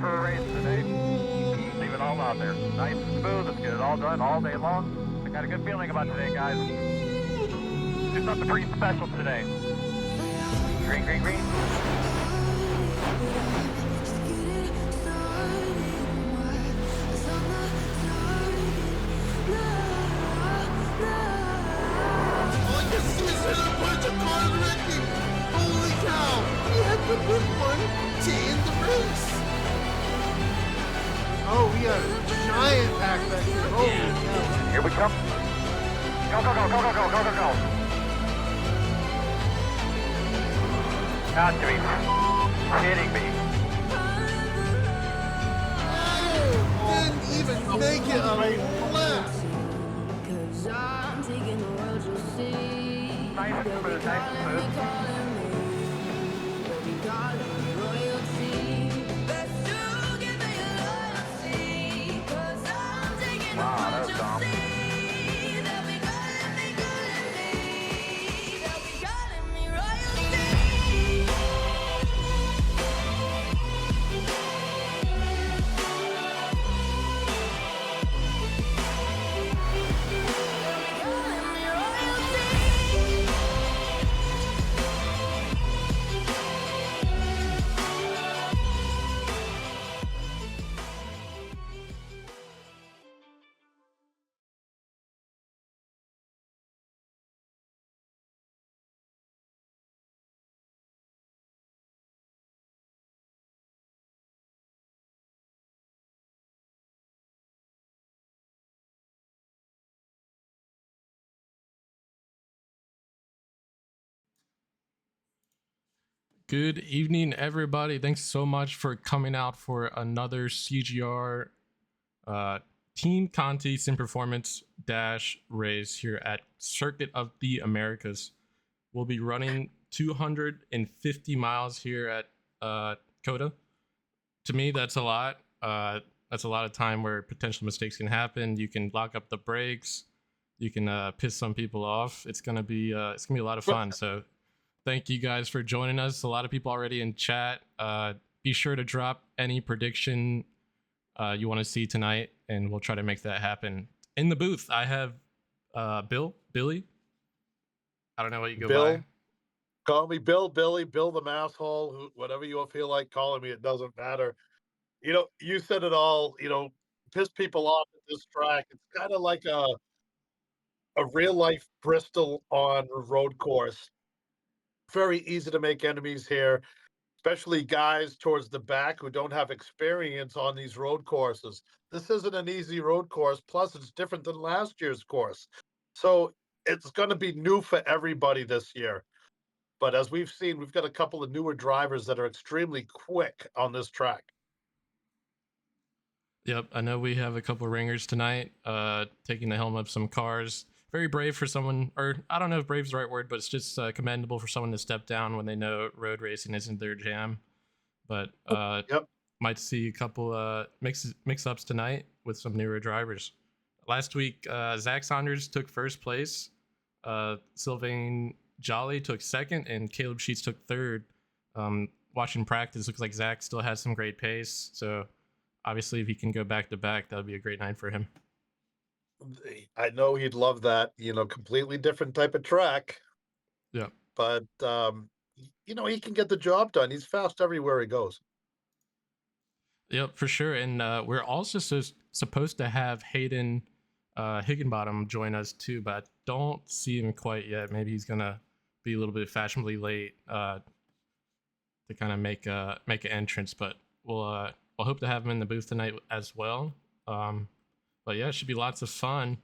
for a race today. Leave it all out there. Nice and smooth. Let's get it all done all day long. I got a good feeling about today, guys. Do something pretty special today. Green, green, green. Holy cow! We had the good one to end the race. Oh, we got a giant pack back here. Holy cow! Here we come. Go, go, go, go, go, go, go, go, go. Got to be kidding me. Didn't even make it a lap. Nice and smooth, nice and smooth. Wow, that was dumb. Good evening, everybody. Thanks so much for coming out for another CGR Team Conti Sim Performance Dash race here at Circuit of the Americas. We'll be running 250 miles here at COTA. To me, that's a lot. That's a lot of time where potential mistakes can happen. You can lock up the brakes. You can piss some people off. It's gonna be a lot of fun. So thank you guys for joining us. A lot of people already in chat. Be sure to drop any prediction you want to see tonight, and we'll try to make that happen. In the booth, I have Billy. I don't know what you go Bill. by. Call me Bill, Billy, Bill the Masshole, whatever you feel like calling me. It doesn't matter. You know, you said it all. You know, piss people off at this track. It's kind of like a real life Bristol on road course. Very easy to make enemies here, especially guys towards the back who don't have experience on these road courses. This isn't an easy road course. Plus, it's different than last year's course. So it's going to be new for everybody this year. But as we've seen, we've got a couple of newer drivers that are extremely quick on this track. Yep, I know we have a couple ringers tonight, taking the helm of some cars. Very brave for someone, or I don't know if brave is the right word, but it's just commendable for someone to step down when they know road racing isn't their jam. But Yep. might see a couple mix-ups tonight with some newer drivers. Last week, Zach Saunders took first place, Sylvain Joly took second, and Caleb Sheets took third. Watching practice, looks like Zach still has some great pace, so obviously if he can go back-to-back, that would be a great night for him. I know he'd love that, you know, completely different type of track. Yeah. But, you know, he can get the job done. He's fast everywhere he goes. Yep, for sure. And we're also supposed to have Hayden Higginbottom join us too, but I don't see him quite yet. Maybe he's going to be a little bit fashionably late to kind of make an entrance, but we'll hope to have him in the booth tonight as well. But yeah, it should be lots of fun.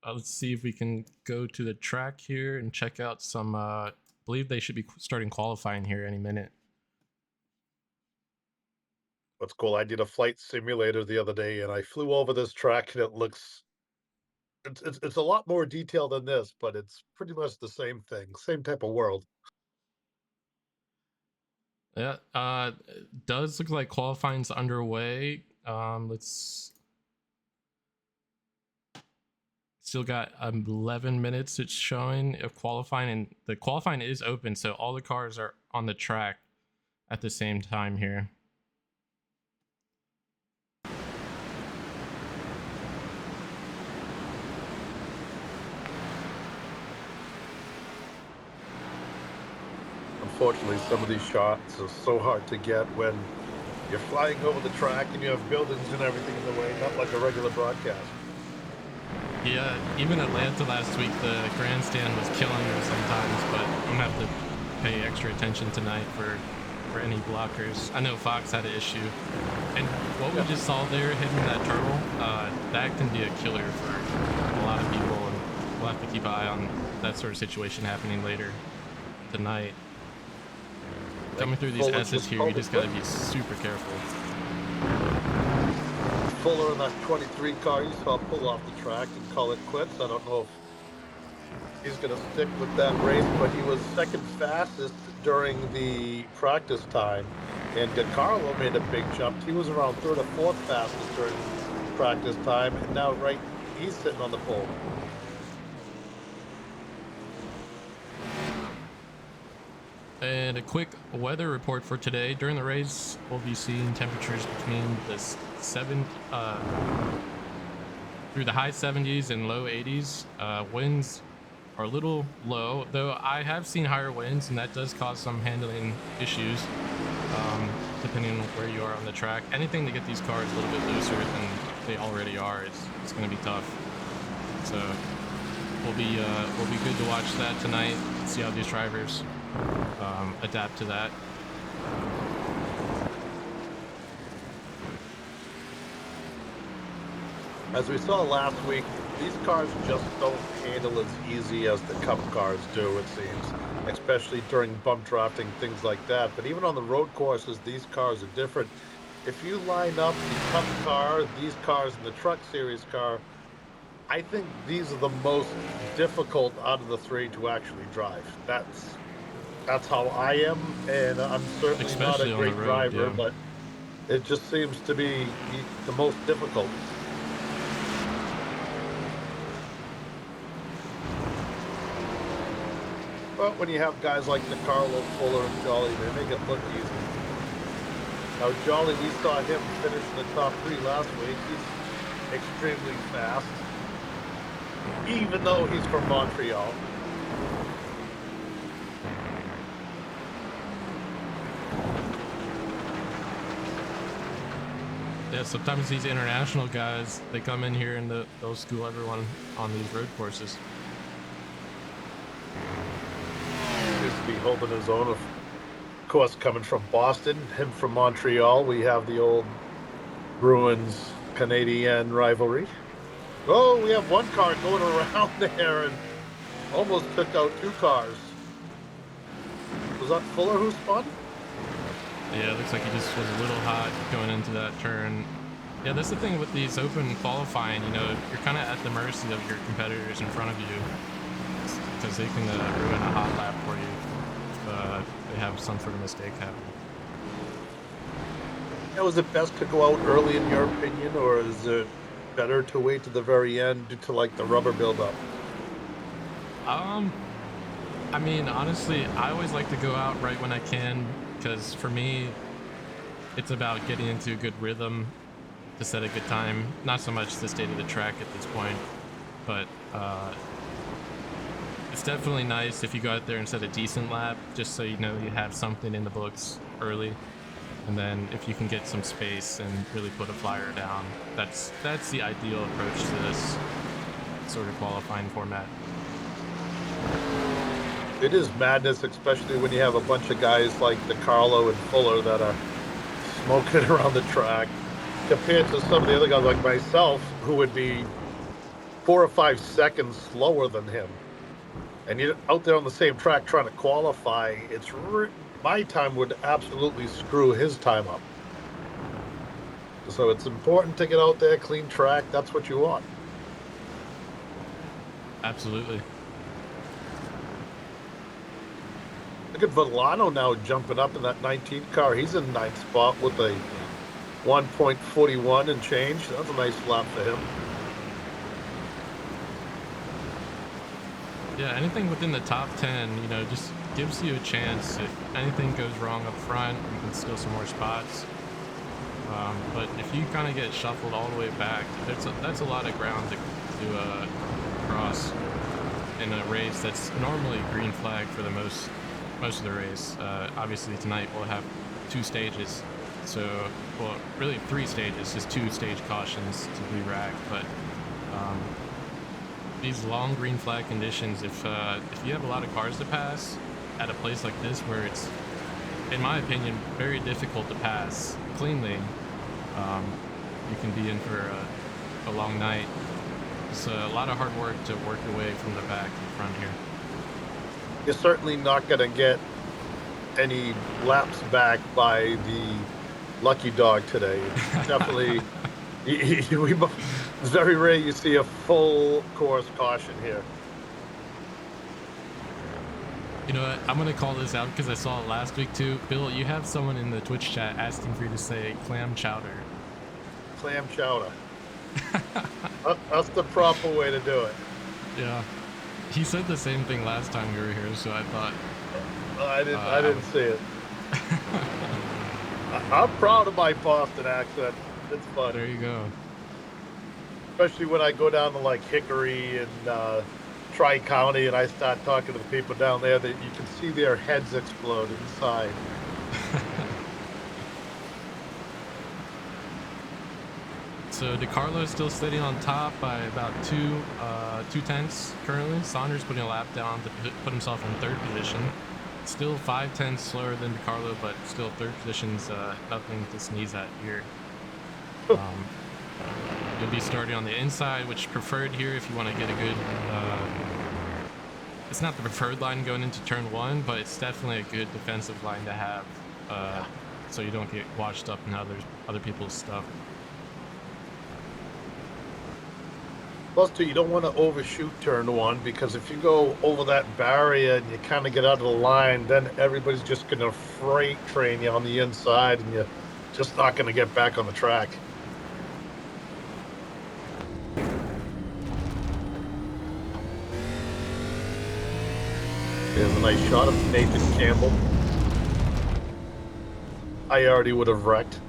Let's see if we can go to the track here and check out some. I believe they should be starting qualifying here any minute. What's cool, I did a flight simulator the other day, and I flew over this track, and it looks it's a lot more detailed than this, but it's pretty much the same thing, same type of world. Yeah, it does look like qualifying's underway. Let's still got 11 minutes it's showing of qualifying, and the qualifying is open, so all the cars are on the track at the same time here. unfortunately, some of these shots are so hard to get when you're flying over the track and you have buildings and everything in the way, not like a regular broadcast. Yeah, even Atlanta last week, the grandstand was killing me sometimes, but I'm gonna have to pay extra attention tonight for any blockers. I know Fox had an issue, and what we just saw there hitting that turtle, that can be a killer for a lot of people, and we'll have to keep an eye on that sort of situation happening later tonight. Coming through these S's here, you just gotta be super careful. Fuller in that 23 car, you saw pull off the track and call it quits. I don't know if he's going to stick with that race, but he was second fastest during the practice time. And DeCarlo made a big jump. He was around third or fourth fastest during practice time, and now he's sitting on the pole. And a quick weather report for today. During the race, we'll be seeing temperatures between the through the high 70s and low 80s. Winds are a little low, though I have seen higher winds, and that does cause some handling issues, depending on where you are on the track. Anything to get these cars a little bit looser than they already are, it's going to be tough. So we'll be good to watch that tonight. See how these drivers adapt to that. As we saw last week, these cars just don't handle as easy as the Cup cars do, it seems, especially during bump drafting, things like that. But even on the road courses, these cars are different. If you line up the Cup car, these cars, and the Truck Series car, I think these are the most difficult out of the three to actually drive. That's how I am, and I'm certainly Especially not a on the great road, driver, yeah. but it just seems to be the most difficult. But when you have guys like DeCarlo, Fuller, and Joly, they make it look easy. Now, Joly, we saw him finish in the top three last week. He's extremely fast, even though he's from Montreal. Yeah, sometimes these international guys, they come in here and they'll school everyone on these road courses. Seems to be holding his own. Of course, coming from Boston, him from Montreal, we have the old Bruins Canadian rivalry. Oh, we have one car going around there and almost took out two cars. Was that Fuller who spun? Yeah, it looks like he just was a little hot going into that turn. Yeah, that's the thing with these open qualifying, you know, you're kind of at the mercy of your competitors in front of you, because they can ruin a hot lap for you if they have some sort of mistake happen. Now, is it best to go out early in your opinion, or is it better to wait to the very end due to like the rubber buildup? I mean, honestly, I always like to go out right when I can, because for me, it's about getting into a good rhythm to set a good time. Not so much the state of the track at this point, but it's definitely nice if you go out there and set a decent lap, just so you know you have something in the books early. And then if you can get some space and really put a flyer down, that's the ideal approach to this sort of qualifying format. It is madness, especially when you have a bunch of guys like DeCarlo and Fuller that are smoking around the track, compared to some of the other guys like myself, who would be 4 or 5 seconds slower than him. And you're out there on the same track trying to qualify. My time would absolutely screw his time up. So it's important to get out there, clean track. That's what you want. Absolutely. Look at Villano now jumping up in that 19 car. He's in ninth spot with a 1.41 and change. That's a nice lap for him. Yeah, anything within the top 10, you know, just gives you a chance. If anything goes wrong up front, you can steal some more spots. But if you kind of get shuffled all the way back, that's a lot of ground to cross in a race that's normally green flag for the most most of the race. Obviously tonight we'll have 2 stages, so well, really 3 stages, just 2 stage cautions to be racked. But these long green flag conditions, if you have a lot of cars to pass at a place like this where it's, in my opinion, very difficult to pass cleanly, you can be in for a long night. It's a lot of hard work to work your way from the back to the front here. You're certainly not going to get any laps back by the lucky dog today. It's definitely, it's very rare you see a full course caution here. You know what? I'm going to call this out because I saw it last week too. Bill, you have someone in the Twitch chat asking for you to say clam chowder. Clam chowder. That's the proper way to do it. Yeah. He said the same thing last time we were here, so I thought... I didn't see it. I'm proud of my Boston accent. It's fun. There you go. Especially when I go down to like Hickory and Tri-County and I start talking to the people down there that you can see their heads explode inside. So DeCarlo is still sitting on top by about 2/10 currently. Zander's putting a lap down to put himself in 3rd position. Still 5/10 slower than DeCarlo, but still 3rd position's nothing to sneeze at here. You'll be starting on the inside, which preferred here if you want to get a good... it's not the preferred line going into turn 1, but it's definitely a good defensive line to have, so you don't get washed up in other people's stuff. Plus, too, you don't want to overshoot turn 1 because if you go over that barrier and you kind of get out of the line, then everybody's just going to freight train you on the inside and you're just not going to get back on the track. There's a nice shot of Nathan Campbell. I already would have wrecked.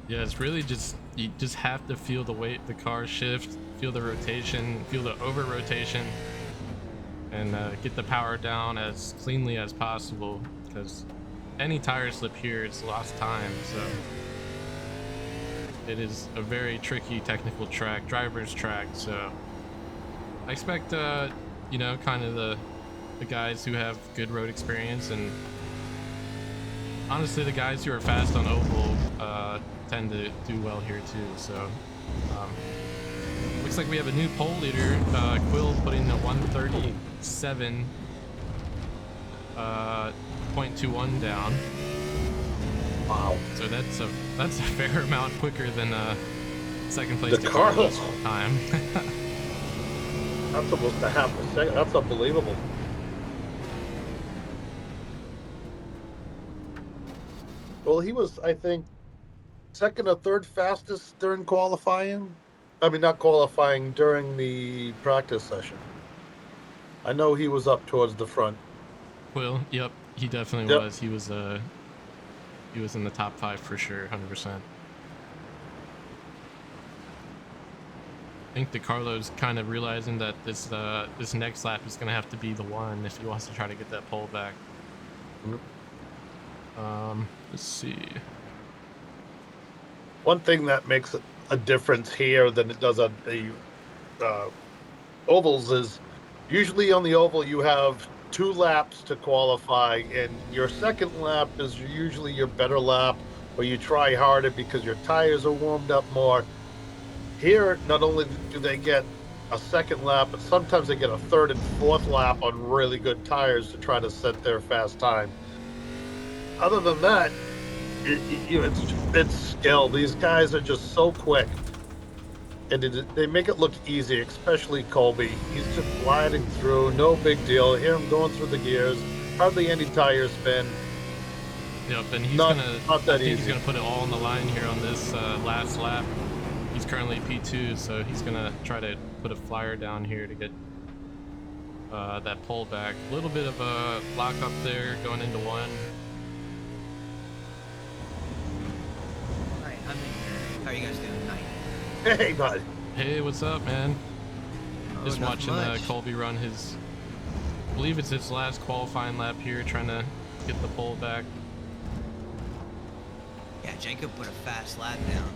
Yeah, it's really just, you just have to feel the weight, the car shift, feel the rotation, feel the over rotation, and get the power down as cleanly as possible, because any tire slip here, it's lost time. So it is a very tricky technical track, driver's track. So I expect, you know, kind of the guys who have good road experience, and honestly the guys who are fast on oval tend to do well here too. So looks like we have a new pole leader, Quill, putting a 137.21 down. Wow. So that's a fair amount quicker than second place The car time. That's almost a half a second. That's unbelievable. Well, he was, I think, second or third fastest during qualifying. I mean, not qualifying, during the practice session. I know he was up towards the front. Well, yep, he definitely was. He was in the top 5 for sure, 100%. I think DeCarlo's kind of realizing that this next lap is going to have to be the one if he wants to try to get that pole back. Let's see. One thing that makes a difference here than it does on the ovals is usually on the oval you have 2 laps to qualify, and your second lap is usually your better lap, or you try harder because your tires are warmed up more. Here, not only do they get a second lap, but sometimes they get a third and fourth lap on really good tires to try to set their fast time. Other than that, it's skill. These guys are just so quick, and they make it look easy, especially Colby. He's just gliding through, no big deal. Hear him going through the gears, hardly any tire spin. Yep, and he's not that he's easy. gonna put it all on the line here on this last lap. He's currently P2, so he's gonna try to put a flyer down here to get that pole back. A little bit of a lock up there going into 1. Hi, I'm in here. How are you guys doing tonight? Hey, bud. Hey, what's up, man? Just not watching much. Colby run his, I believe it's his last qualifying lap here, trying to get the pole back. Yeah, Jacob put a fast lap down.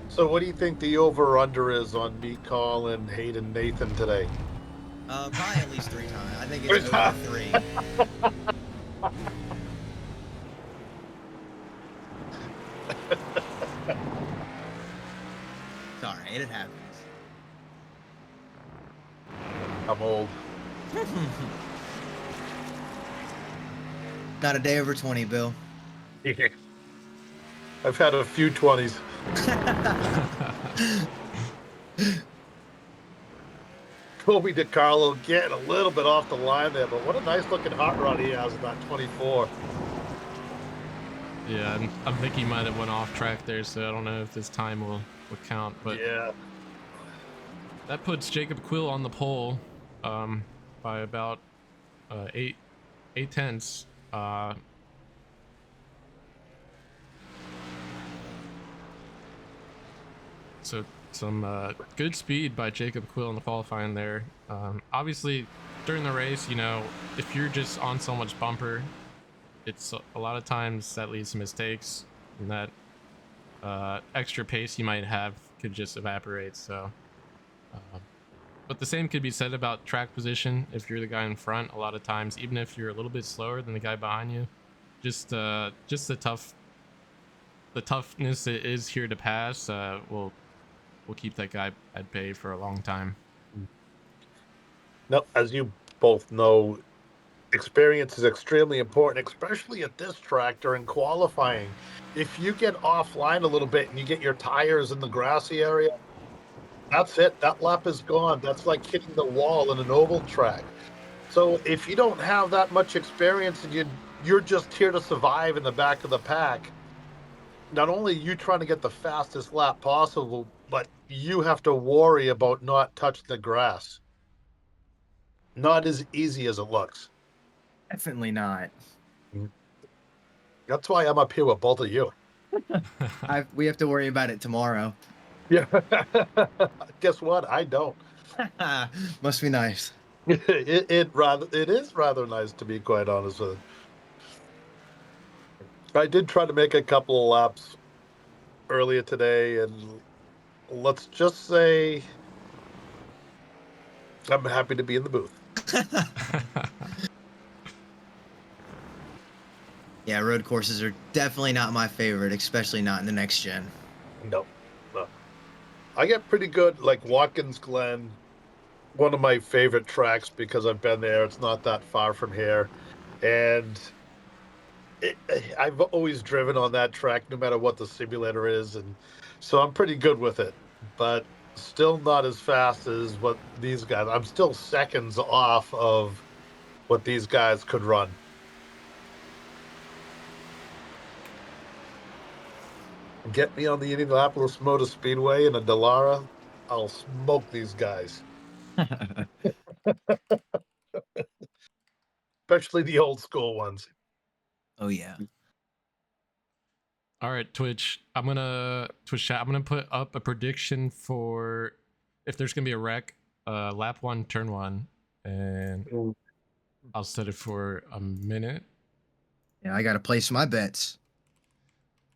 So what do you think the over-under is on me calling Hayden Nathan today? Probably at least 3 times. I think it's over 3. It's alright, it happens. I'm old. Not a day over 20, Bill. I've had a few 20s. Kobe DiCarlo getting a little bit off the line there, but what a nice looking hot rod he has in that 24. Yeah, I think he might have went off track there, so I don't know if this time will count. But Yeah. that puts Jacob Quill on the pole by about 8/10. So some good speed by Jacob Quill in the qualifying there. Obviously, during the race, you know, if you're just on so much bumper, it's a lot of times that leads to mistakes, and that extra pace you might have could just evaporate. So, but the same could be said about track position. If you're the guy in front, a lot of times, even if you're a little bit slower than the guy behind you, just the toughness it is here to pass will keep that guy at bay for a long time. No, as you both know, experience is extremely important, especially at this track during qualifying. If you get offline a little bit and you get your tires in the grassy area, that's it. That lap is gone. That's like hitting the wall in an oval track. So if you don't have that much experience and you're just here to survive in the back of the pack, not only you trying to get the fastest lap possible, but you have to worry about not touching the grass. Not as easy as it looks. Definitely not. That's why I'm up here with both of you. We have to worry about it tomorrow. Yeah. Guess what? I don't. Must be nice. It is rather nice, to be quite honest with you. I did try to make a couple of laps earlier today, and let's just say I'm happy to be in the booth. Yeah, road courses are definitely not my favorite, especially not in the next gen. No, no. I get pretty good, like Watkins Glen, one of my favorite tracks because I've been there. It's not that far from here. And I've always driven on that track no matter what the simulator is. And so I'm pretty good with it, but still not as fast as what these guys. I'm still seconds off of what these guys could run. Get me on the Indianapolis Motor Speedway in a Dallara, I'll smoke these guys, especially the old school ones. Oh yeah. All right, Twitch chat. I'm gonna put up a prediction for if there's gonna be a wreck, lap 1, turn 1, and I'll set it for a minute. Yeah, I gotta place my bets.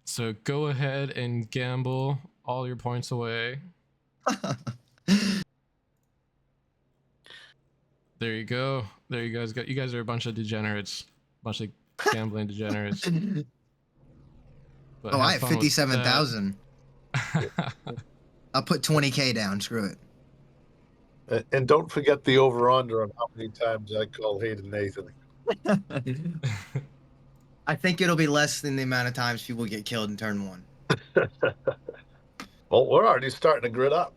So go ahead and gamble all your points away. There you go. There you guys go. You guys are a bunch of degenerates, bunch of gambling degenerates. But Oh, I have fun with 57,000. I'll put 20K down. Screw And don't forget the over-under on how many times I call Hayden Nathan. it. I think it'll be less than the amount of times people get killed in turn 1. Well, we're already starting to grid up.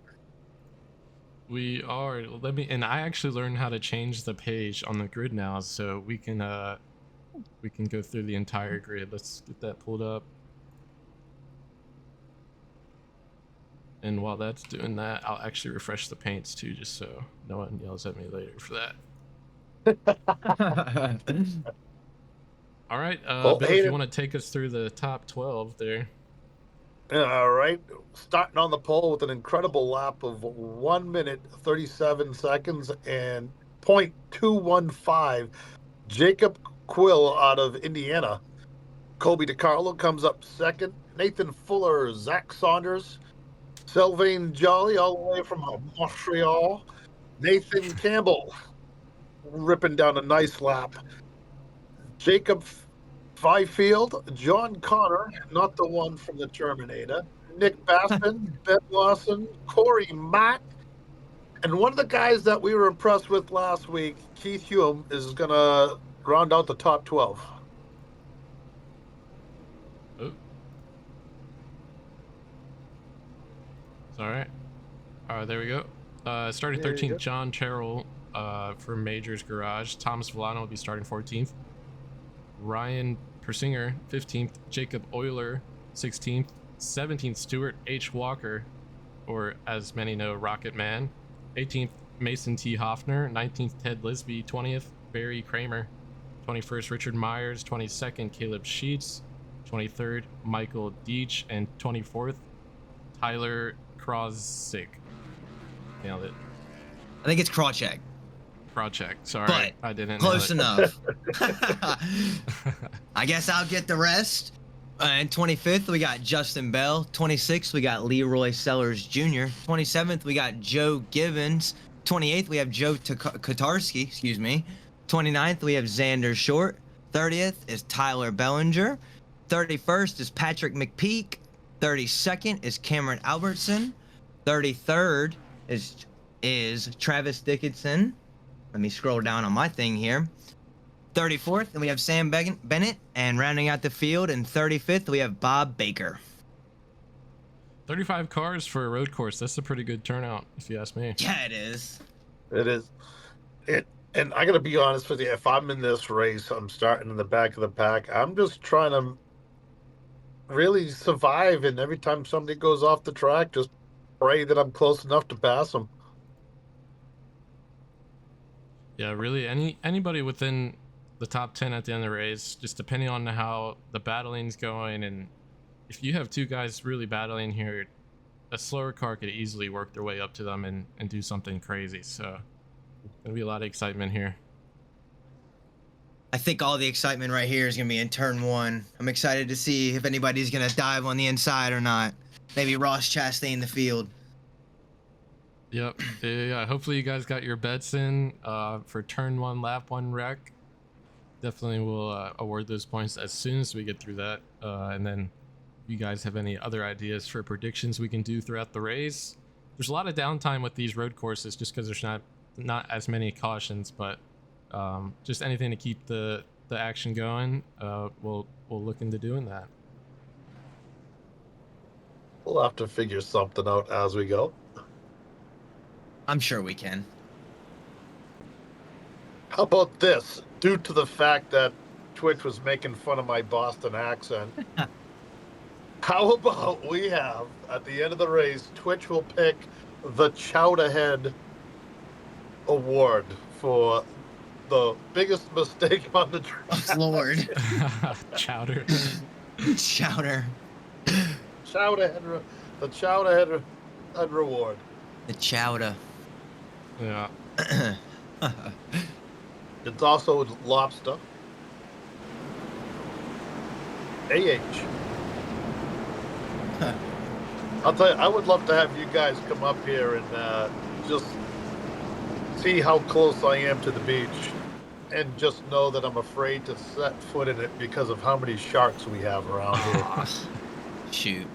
We are. And I actually learned how to change the page on the grid now, so we can go through the entire grid. Let's get that pulled up. And while that's doing that, I'll actually refresh the paints too, just so no one yells at me later for that. All right, Well, Bill, if you Hayden, want to take us through the top 12 there. all right. Starting on the pole with an incredible lap of 1 minute, 37 seconds and 0.215. Jacob Quill out of Indiana. Kobe DiCarlo comes up second. Nathan Fuller, Zach Saunders, Sylvain Joly, all the way from Montreal. Nathan Campbell ripping down a nice lap. Jacob Fifield, John Connor, not the one from the Terminator, Nick Baston, Ben Lawson, Corey Mack, and one of the guys that we were impressed with last week, Keith Hume, is going to round out the top 12. Oh, it's all right. There we go. Starting 13th, John Terrell for Majors Garage. Thomas Villano will be starting 14th. Ryan Persinger, 15th. Jacob Euler, 16th. 17th, Stewart H. Walker, or as many know, Rocket Man. 18th, Mason T. Hoffner. 19th, Ted Lisby. 20th, Barry Kramer. 21st, Richard Myers. 22nd, Caleb Sheets. 23rd, Michael Deach. And 24th, Tyler Krosick. Nailed it. I think it's Krawcheck. Project. Sorry, But I didn't. Close enough. I guess I'll get the rest. And 25th, we got Justin Bell. 26th, we got Leroy Sellers Jr. 27th, we got Joe Gibbons. 28th, we have Joe Kotarski. Excuse me. 29th, we have Zander Short. 30th is Tyler Bellinger. 31st is Patrick McPeak. 32nd is Cameron Albertson. 33rd is Travis Dickinson. Let me scroll down on my thing here. 34th, and we have Sam Bennett, and rounding out the field, and 35th, we have Bob Baker. 35 cars for a road course. That's a pretty good turnout, if you ask me. Yeah, it is. It is. And I got to be honest with you. If I'm in this race, I'm starting in the back of the pack. I'm just trying to really survive. And every time somebody goes off the track, just pray that I'm close enough to pass them. Yeah, really, anybody within the top 10 at the end of the race, just depending on how the battling's going, and if you have two guys really battling here, a slower car could easily work their way up to them and do something crazy. So there'll be a lot of excitement here. I think all the excitement right here is going to be in turn one. I'm excited to see if anybody's going to dive on the inside or not. Maybe Ross Chastain in the field. Yep. Yeah. Hopefully you guys got your bets in for turn one, lap one wreck. Definitely will award those points as soon as we get through that. And then if you guys have any other ideas for predictions we can do throughout the race. There's a lot of downtime with these road courses just because there's not as many cautions, but just anything to keep the action going, we'll look into doing that. We'll have to figure something out as we go. I'm sure we can. How about this? Due to the fact that Twitch was making fun of my Boston accent, how about we have, at the end of the race, Twitch will pick the Chowderhead Award for the biggest mistake on the track. Oh, Lord. Chowder. Chowder. Chowderhead, the Chowderhead Reward. The chowder. Yeah. It's also lobster. AH. I'll tell you, I would love to have you guys come up here and just see how close I am to the beach, and just know that I'm afraid to set foot in it because of how many sharks we have around here. Shoot.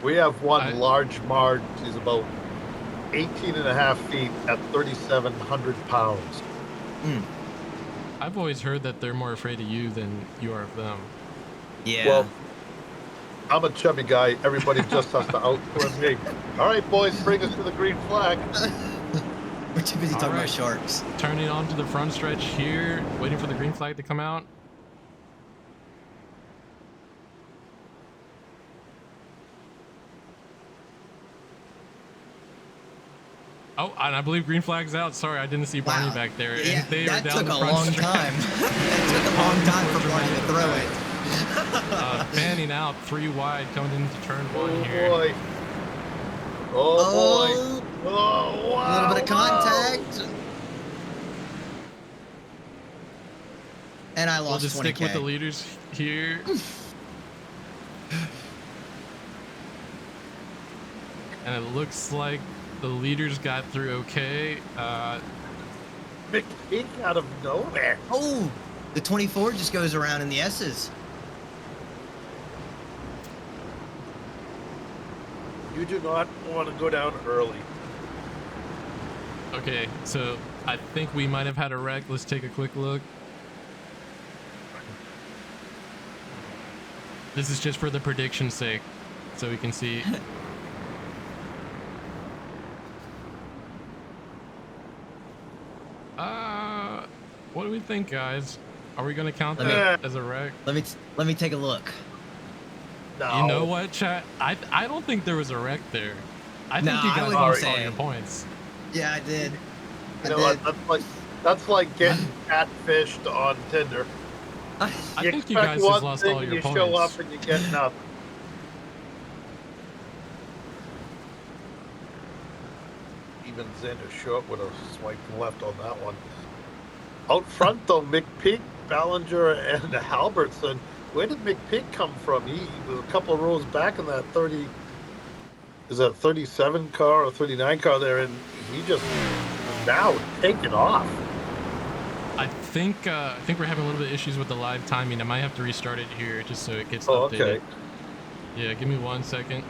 We have one large marge. He's about 18 and a half feet at 3,700 pounds. I've always heard that they're more afraid of you than you are of them. Yeah. Well, I'm a chubby guy. Everybody just has to outswim me. All right, boys, bring us to the green flag. We're too busy talking about sharks. Turning on to the front stretch here, waiting for the green flag to come out. Oh, and I believe green flag's out. Sorry, I didn't see Barney Wow. back there. Yeah, They are that down took the a front long stretch. time. It took a long time for Barney to throw it. Fanning out 3 wide coming into turn 1 here. Boy. Oh, boy. Oh, Oh, wow. a little bit of contact. And I We'll lost just 20K. stick with the leaders here. And it looks like the leaders got through okay. McPeak out of nowhere. Oh, the 24 just goes around in the S's. You do not want to go down early. Okay, so I think we might have had a wreck. Let's take a quick look. This is just for the prediction's sake, so we can see. What do we think, guys? Are we gonna count that as a wreck? Let me take a look. No. You know what, chat? I don't think there was a wreck there. I think you I guys wouldn't lost say. all your points. Yeah, I did. You know what? That's like getting catfished on Tinder. I You think you expect guys one just lost thing all and your you points. show up and you get nothing. Even Zander short with a swipe left on that one. Out front though, McPeak, Ballinger, and Halbertson. Where did McPeak come from? He was a couple of rows back in that 30. Is that 37 car or 39 car there, and he just now taking off. I think we're having a little bit of issues with the live timing. I might have to restart it here just so it gets updated. Okay. Yeah, give me 1 second.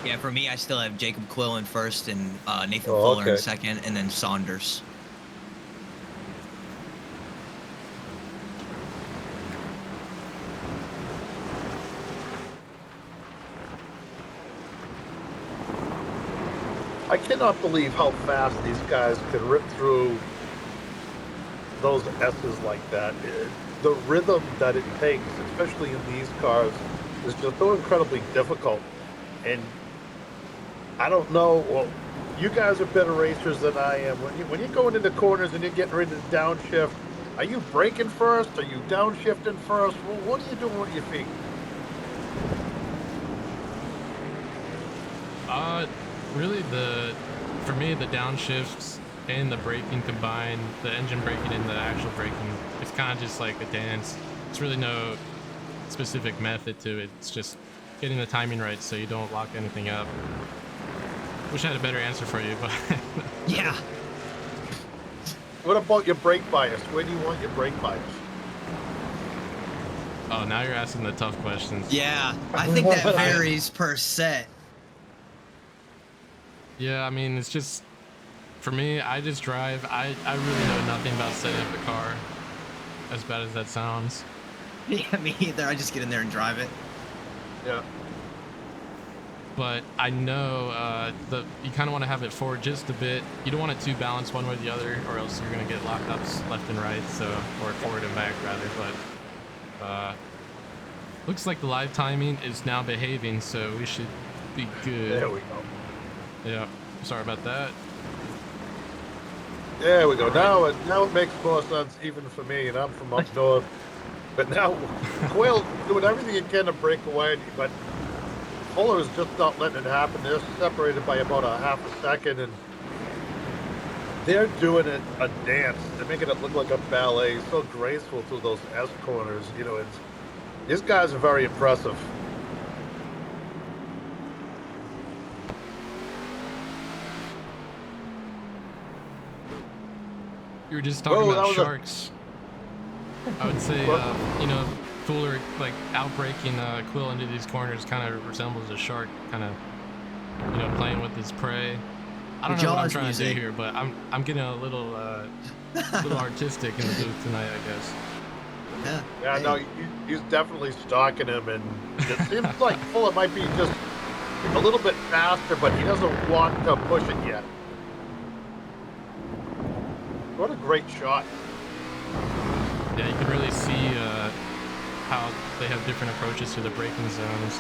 Yeah, for me, I still have Jacob Quill in first and Nathan Oh, Fuller in okay. second, and then Saunders. I cannot believe how fast these guys can rip through those S's like that. The rhythm that it takes, especially in these cars, is just so incredibly difficult. And I don't know. Well, you guys are better racers than I am. When you're going into corners and you're getting ready to downshift, are you braking first? Are you downshifting first? Well, what are you doing with your feet? Really for me, the downshifts and the braking combined, the engine braking and the actual braking, it's kind of just like a dance. It's really no specific method to it. It's just getting the timing right so you don't lock anything up. Wish I had a better answer for you, but Yeah. What about your brake bias? Where do you want your brake bias? oh, now you're asking the tough questions. Yeah, I think that varies per set. Yeah, I mean, it's just, for me, I just drive. I really know nothing about setting up the car, as bad as that sounds. Yeah, me either. I just get in there and drive it. Yeah. But I know you kind of want to have it forward just a bit. You don't want it too balanced one way or the other, or else you're going to get locked ups left and right, or forward and back, rather. But looks like the live timing is now behaving, so we should be good. There we go. Yeah, sorry about that. There we go. Now it makes more sense even for me, and I'm from up north. But now Quill doing everything he can to break away, but Fuller is just not letting it happen. They're separated by about a half a second, and they're doing it a dance. They're making it look like a ballet. So graceful through those S corners. You know, these guys are very impressive. You were just talking Whoa, about that was a- sharks. I would say, you know, Fuller like outbreaking Quill into these corners kind of resembles a shark, kind of, you know, playing with his prey. I don't know what I'm Jaws trying music. to do here, but I'm getting a little artistic in the booth tonight, I guess. Yeah. Yeah, Hey. no, he's definitely stalking him, and it seems like Fuller might be just a little bit faster, but he doesn't want to push it yet. What a great shot. Yeah, you can really see how they have different approaches to the braking zones.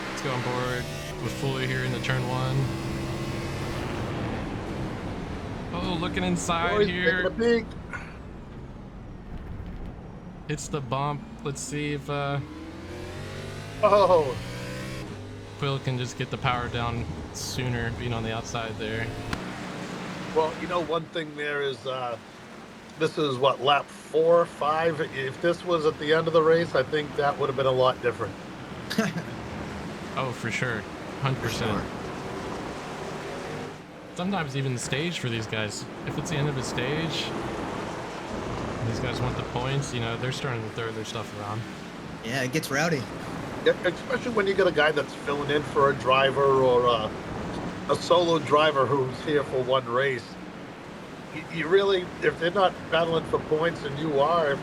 Let's go on board with Fuller here in the turn 1. Oh, looking inside Boys, here. taking a peek. Hits the bump. Let's see if Oh, Quill can just get the power down sooner, being on the outside there. well, you know, one thing there is this is what, lap 4 or 5. If this was at the end of the race, I think that would have been a lot different. Oh, for sure. 100%. Sometimes even the stage for these guys. If it's the end of the stage, these guys want the points, you know, they're starting to throw their stuff around. Yeah, it gets rowdy. Yeah, especially when you get a guy that's filling in for a driver or a solo driver who's here for one race. You really, if they're not battling for points and you are,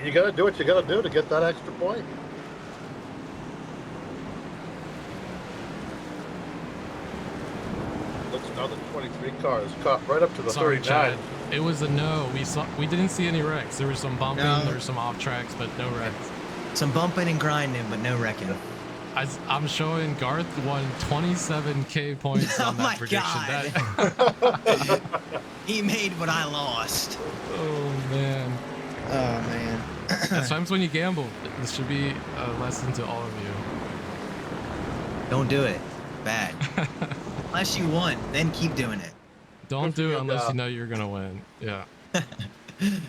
you got to do what you got to do to get that extra point. Looks now the 23 car is caught right up to the Sorry, 39. Chad. It was a no. We didn't see any wrecks. There was some bumping, No. there was some off tracks, but no wrecks. Some bumping and grinding, but no wrecking. I'm showing Garth won 27K points Oh on that my prediction. God. He made what I lost. Oh man. Oh man. At times when you gamble, this should be a lesson to all of you. Don't do it. Bad. Unless you won, then keep doing it. Don't do it unless Yeah. you know you're gonna win. Yeah. These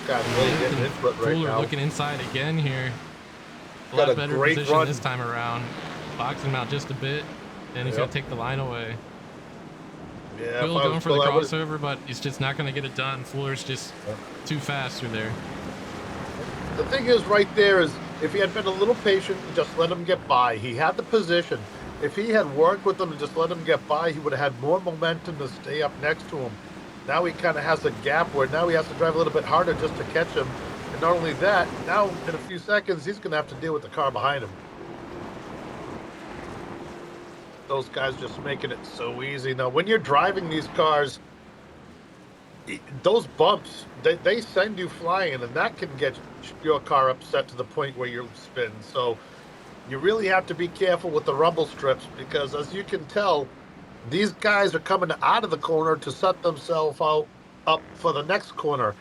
guys really getting into it right Fuller now. looking inside again here. A Got lot a better great position run. this time around. Boxing him out just a bit, and he's Yep. gonna take the line away. Yeah, Quill if I going was for the Quill, I would've- crossover, but he's just not gonna get it done. Fuller's just too fast through there. The thing is, right there is, if he had been a little patient and just let him get by, he had the position. If he had worked with him and just let him get by, he would have had more momentum to stay up next to him. Now he kind of has a gap where now he has to drive a little bit harder just to catch him. And not only that, now in a few seconds, he's going to have to deal with the car behind him. Those guys just making it so easy. Now, when you're driving these cars, those bumps, they send you flying, and that can get your car upset to the point where you spin. So you really have to be careful with the rumble strips, because as you can tell, these guys are coming out of the corner to set themselves up for the next corner.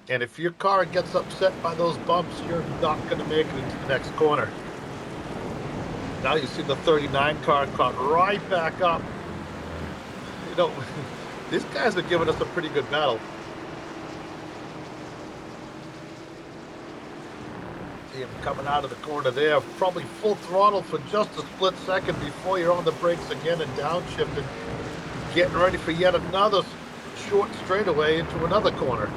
And if your car gets upset by those bumps, you're not going to make it into the next corner. Now you see the 39 car caught right back up. You know, these guys are giving us a pretty good battle. See him coming out of the corner there, probably full throttle for just a split second before you're on the brakes again and downshifting, getting ready for yet another short straightaway into another corner.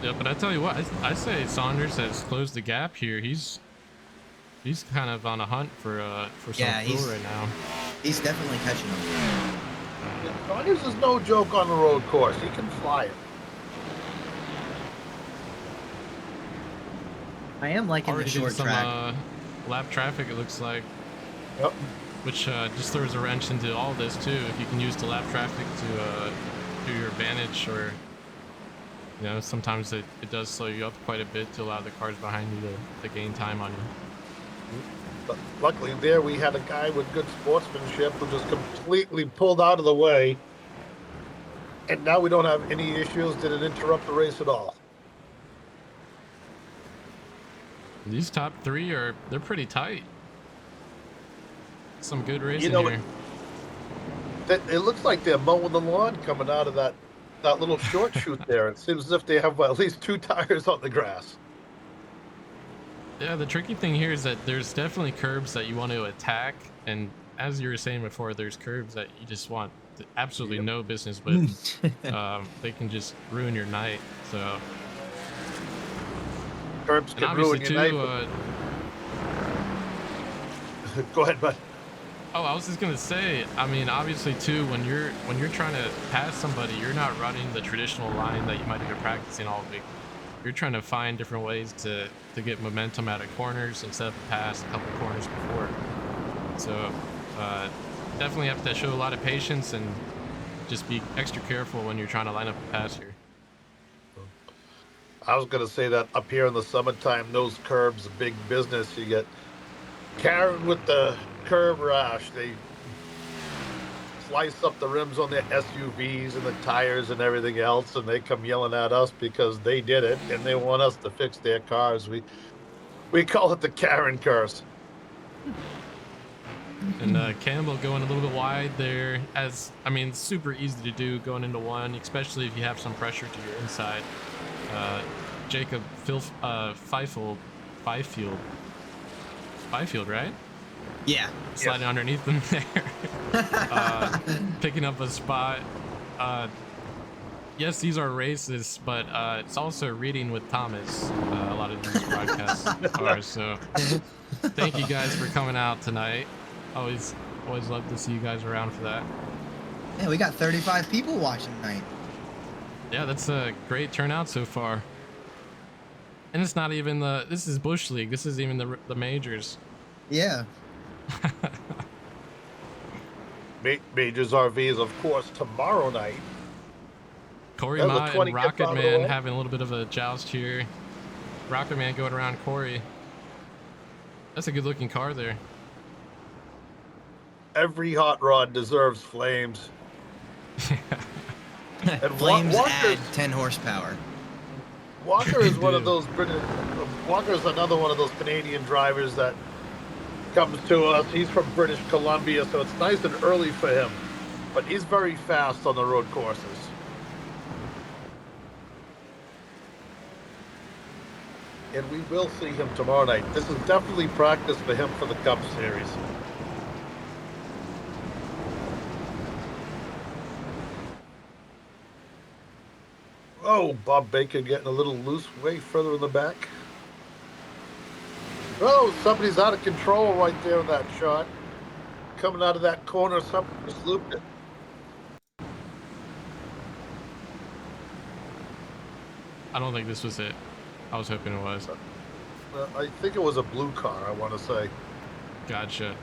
Yeah, but I tell you what, I say Saunders has closed the gap here. He's kind of on a hunt for some fuel right now. He's definitely catching him. Saunders is no joke on the road course. He can fly it. I am liking Already the getting short some track. lap traffic, it looks like. Yep. Which just throws a wrench into all this too. If you can use the lap traffic to your advantage, or you know, sometimes it does slow you up quite a bit to allow the cars behind you to gain time on you. But luckily there we had a guy with good sportsmanship who just completely pulled out of the way. And now we don't have any issues. Didn't interrupt the race at all. These top three they're pretty tight. Some good racing You know, here. It looks like they're mowing the lawn coming out of that little short chute there. It seems as if they have at least 2 tires on the grass. Yeah, the tricky thing here is that there's definitely curbs that you want to attack, and as you were saying before, there's curbs that you just want absolutely no business with. They can just ruin your night. So Curbs and can obviously ruin your too. night. Go ahead, bud. Oh, I was just gonna say, I mean, obviously too, when you're trying to pass somebody, you're not running the traditional line that you might have been practicing all week. You're trying to find different ways to get momentum out of corners instead of pass a couple corners before. So definitely have to show a lot of patience and just be extra careful when you're trying to line up a pass here. I was going to say that up here in the summertime, those curbs, big business. You get Karen with the curb rash. They slice up the rims on their SUVs and the tires and everything else, and they come yelling at us because they did it and they want us to fix their cars. We call it the Karen curse. And Campbell going a little bit wide there, as I mean, super easy to do going into one, especially if you have some pressure to your inside. Jacob Fifield, right? Yeah. Sliding Yes. underneath them there, picking up a spot. Yes, these are races, but it's also reading with Thomas. A lot of these broadcasts are. So, thank you guys for coming out tonight. Always love to see you guys around for that. Yeah, we got 35 people watching tonight. Yeah, that's a great turnout so far. And it's not even this is Bush League. This is even the majors. Yeah. Majors RVs, of course, tomorrow night. Corey Yeah, the Ma 20 and gets Rocket out of the Man way. having a little bit of a joust here. Rocket Man going around Corey. That's a good looking car there. Every hot rod deserves flames. And Flames Walker's- add 10 horsepower. Walker is They one of do. those British. Walker is another one of those Canadian drivers that comes to us. He's from British Columbia, so it's nice and early for him. But he's very fast on the road courses. And we will see him tomorrow night. This is definitely practice for him for the Cup Series. Oh, Bob Baker getting a little loose way further in the back. Oh, somebody's out of control right there in that shot. Coming out of that corner, somebody just looped it. I don't think this was it. I was hoping it was. I think it was a blue car, I want to say. Gotcha.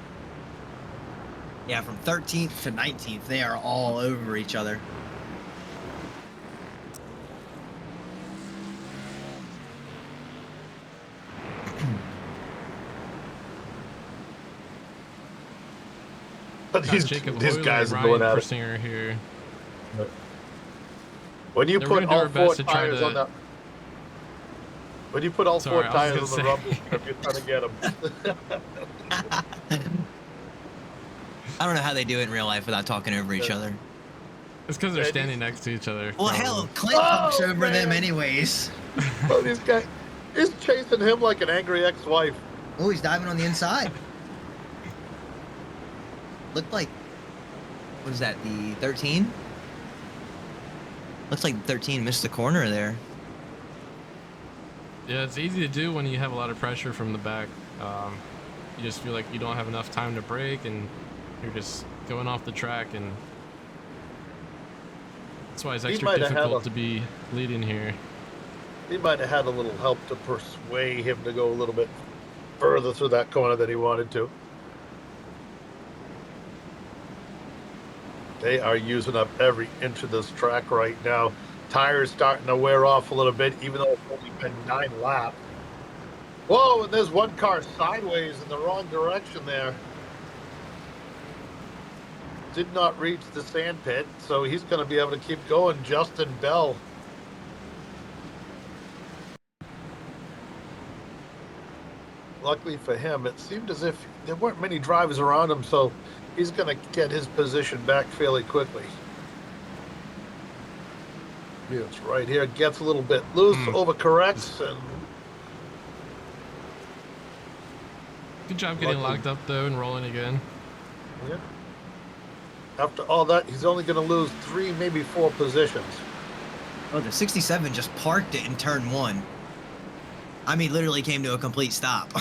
Yeah, from 13th to 19th, they are all over each other. But Got these Jacob guys Hoyle are and going Ryan at it. Persinger here. When you They're put gonna do all our four best to try tires to- on that, when you put all Sorry, four I tires was on the gonna rumble strip, you're trying to get them. I don't know how they do it in real life without talking over each other. It's because they're Yeah, standing next to each other. Well, probably. hell, Clint talks Oh, over them man. anyways. Oh, these guys, he's chasing him like an angry ex-wife. Oh, he's diving on the inside. Looked like, what is that, the 13? Looks like 13 missed the corner there. Yeah, it's easy to do when you have a lot of pressure from the back. You just feel like you don't have enough time to brake, and you're just going off the track, and that's why it's He extra might have had difficult a- to be leading here. He might have had a little help to persuade him to go a little bit further through that corner than he wanted to. They are using up every inch of this track right now. Tires starting to wear off a little bit, even though it's only been 9 laps. Whoa, and there's one car sideways in the wrong direction there. Did not reach the sand pit, so he's going to be able to keep going. Justin Bell. Luckily for him, it seemed as if there weren't many drivers around him, so he's going to get his position back fairly quickly. It's right here. Gets a little bit loose, overcorrects, and Good job getting Luckily- locked up though and rolling again. yeah. After all that, he's only going to lose 3, maybe 4 positions. Oh, the 67 just parked it in turn 1. I mean, literally came to a complete stop.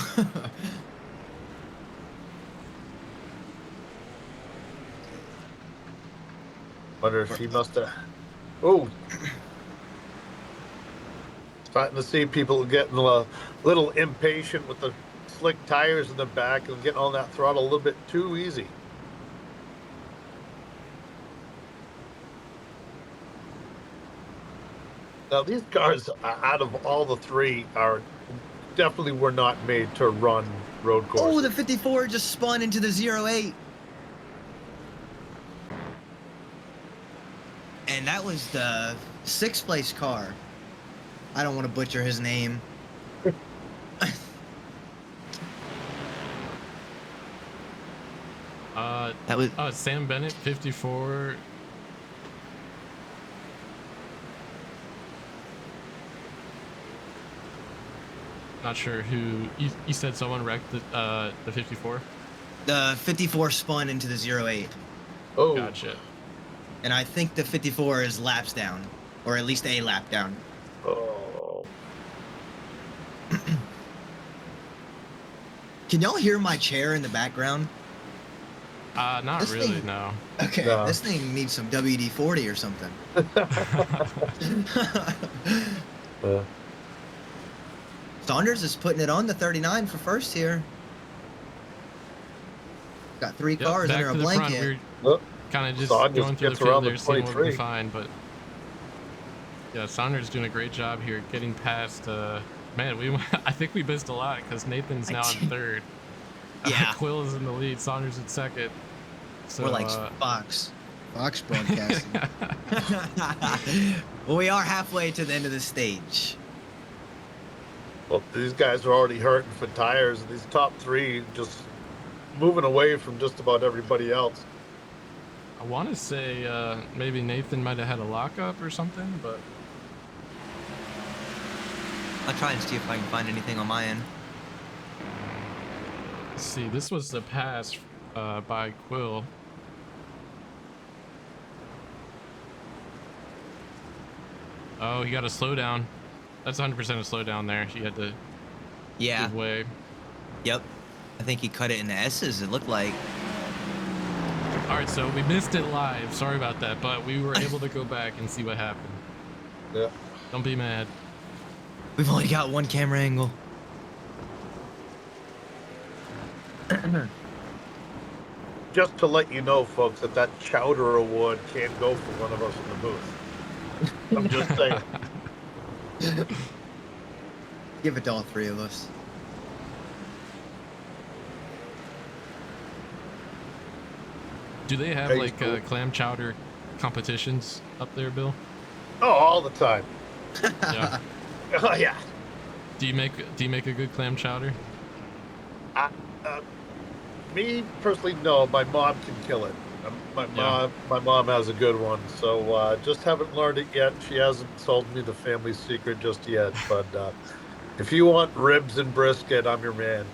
Wonder if he must have. Oh, starting to see people getting a little impatient with the slick tires in the back and getting on that throttle a little bit too easy. Now these cars, out of all the three, are definitely were not made to run road courses. Oh, the 54 just spun into the 08. And that was the 6th place car. I don't want to butcher his name. That was Sam Bennett, 54. Not sure who you said someone wrecked the 54. the 54 spun into the 08. Oh, Gotcha. And I think the 54 is laps down, or at least a lap down. oh. Can y'all hear my chair in the background? Not This really, thing- no. Okay, No. this thing needs some WD-40 or something. Saunders is putting it on the 39 for first here. Got 3 Yep, cars back under a to the front. blanket. We're Look, kind of just Saunders going through the gets field around there, the seeing what we 23. can find, but yeah, Saunders doing a great job here, getting past. Man, I think we missed a lot because Nathan's now in third. Yeah. Quill is in the lead. Saunders in second. So We're like Fox broadcasting. Well, we are halfway to the end of the stage. well, these guys are already hurting for tires, and these top three just moving away from just about everybody else. I want to say maybe Nathan might have had a lockup or something, but I'll try and see if I can find anything on my end. let's see. This was the pass by Quill. Oh, he got a slowdown. That's 100% a slowdown there. He had to Yeah. give way. Yep. I think he cut it in the S's, it looked like. All right, so we missed it live. Sorry about that, but we were able to go back and see what happened. Yeah. Don't be mad. We've only got one camera angle. Just to let you know, folks, that Chowder Award can't go for one of us in the booth. I'm just saying. Give it to all 3 of us. Do they have Hey, like cool. clam chowder competitions up there, Bill? Oh, all the time. Yeah. Oh, yeah. Do you make a good clam chowder? Me personally, no. My mom can kill it. My mom has a good one. So just haven't learned it yet. She hasn't told me the family secret just yet. But if you want ribs and brisket, I'm your man.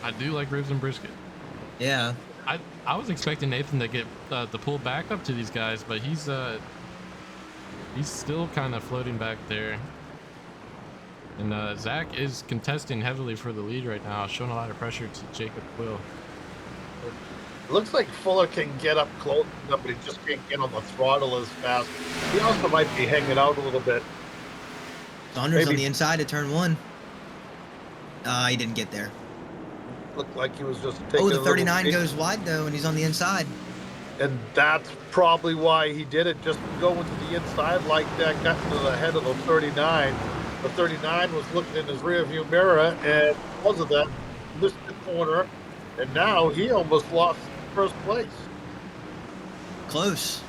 I do like ribs and brisket. Yeah. I was expecting Nathan to get the pull back up to these guys, but he's still kind of floating back there. And Zach is contesting heavily for the lead right now, showing a lot of pressure to Jacob Quill. It looks like Fuller can get up close enough, but he just can't get on the throttle as fast. He also might be hanging out a little bit. Saunders on Maybe. the inside of turn 1. He didn't get there. Looked like he was just taking Oh, a the little 39 peek. goes wide though, and he's on the inside. And that's probably why he did it, just going to the inside like that, got to the head of the 39. The 39 was looking in his rearview mirror, and because of that, missed the corner, and now he almost lost first place. Close.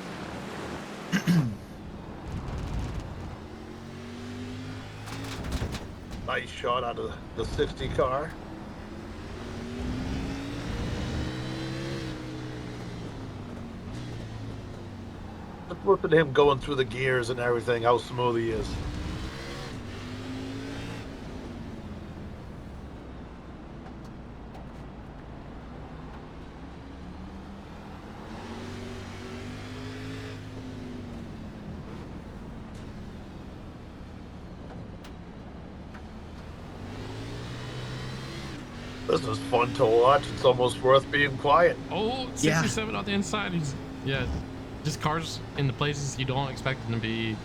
Nice shot out of the 60 car. Just look at him going through the gears and everything, how smooth he is. This is fun to watch. It's almost worth being quiet. Oh, Yeah. 67 on the inside. Just cars in the places you don't expect them to be.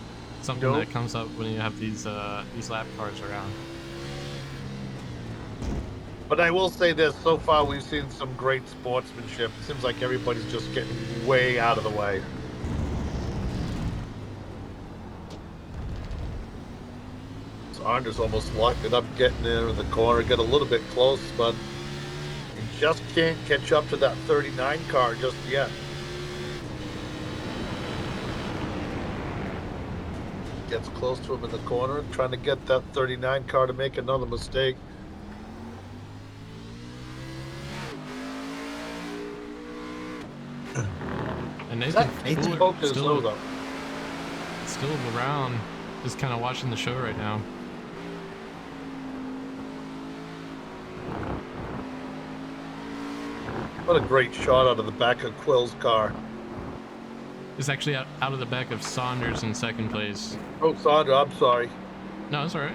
Something Nope. that comes up when you have these lap cars around. But I will say this, so far we've seen some great sportsmanship. It seems like everybody's just getting way out of the way. Anders almost locked it up, getting there in the corner, got a little bit close, but you just can't catch up to that 39 car just yet. Gets close to him in the corner, trying to get that 39 car to make another mistake. And Nathan Nathan Fuller Poked his nose up. still around, just kind of watching the show right now. What a great shot out of the back of Quill's car. It's actually out of the back of Saunders in second place. Oh, Sandra, I'm sorry. No, that's all right.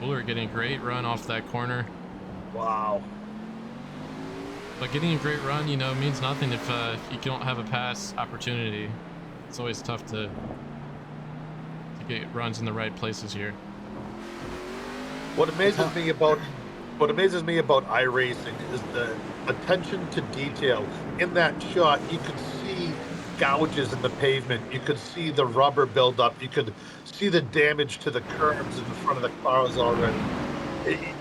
Fuller getting a great run off that corner. Wow. But getting a great run, you know, means nothing if you don't have a pass opportunity. It's always tough to get runs in the right places here. What amazes me about iRacing is the attention to detail. In that shot, you could see gouges in the pavement. You could see the rubber buildup. You could see the damage to the curbs in the front of the cars already.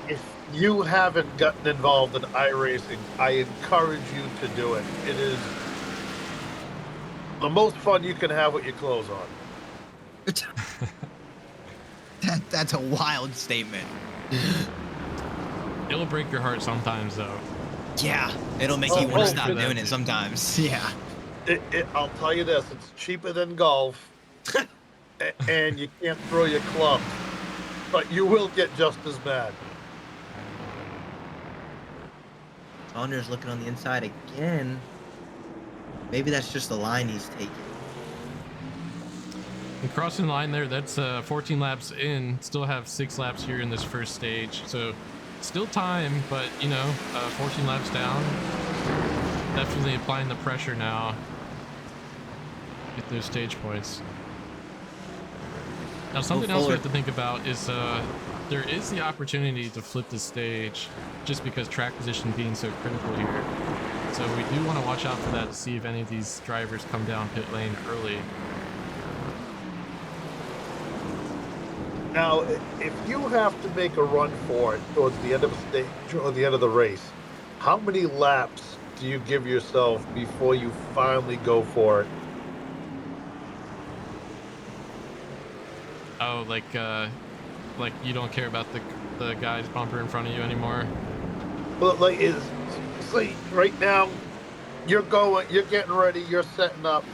If you haven't gotten involved in iRacing, I encourage you to do it. It is the most fun you can have with your clothes on. That's a wild statement. It'll break your heart sometimes, though. Yeah, it'll make you want to stop for that doing it too. sometimes. Yeah. I'll tell you this, it's cheaper than golf, and you can't throw your clubs, but you will get just as mad. Saunders looking on the inside again. Maybe that's just the line he's taking. And crossing the line there, that's 14 laps in. Still have 6 laps here in this first stage. So still time, but, you know, 14 laps down. Definitely applying the pressure now. Get those stage points. Now, something else we have to think about is there is the opportunity to flip the stage just because track position being so critical here. So we do want to watch out for that to see if any of these drivers come down pit lane early. Now, if you have to make a run for it towards the end of a stage or the end of the race, how many laps do you give yourself before you finally go for it? Oh, like you don't care about the guy's bumper in front of you anymore? Well, like, it's like right now, you're getting ready, you're setting up.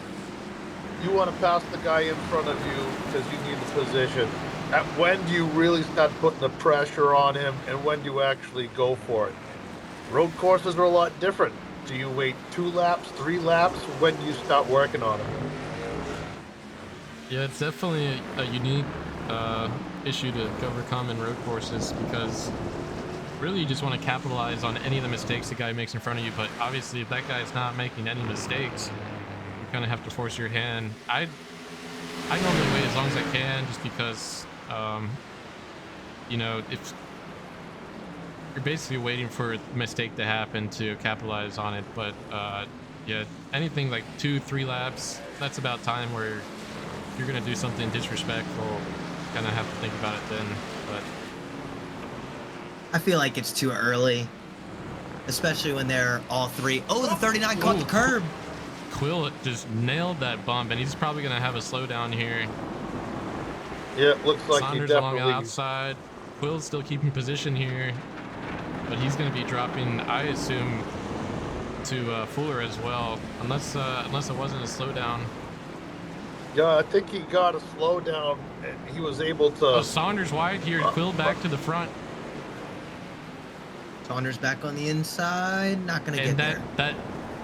You want to pass the guy in front of you because you need the position. At when do you really start putting the pressure on him, and when do you actually go for it? Road courses are a lot different. Do you wait 2 laps, 3 laps? When do you start working on him? Yeah, it's definitely a unique issue to overcome in road courses because really you just want to capitalize on any of the mistakes the guy makes in front of you. But obviously, if that guy's not making any mistakes, you kind of have to force your hand. I normally wait as long as I can just because, you know, if you're basically waiting for a mistake to happen to capitalize on it. But yeah, anything like 2-3 laps, that's about time where if you're going to do something disrespectful, kind of have to think about it then. But I feel like it's too early, especially when they're all three. Oh, the 39 caught the curb. Quill just nailed that bump, and he's probably going to have a slowdown here. Yeah, it looks like Saunders he along the definitely. outside. Quill's still keeping position here, but he's going to be dropping, I assume, to Fuller as well, unless it wasn't a slowdown. Yeah, I think he got a slowdown, and he was able to. Oh, Saunders wide here, Quill back to the front. Saunders back on the inside, not gonna get there.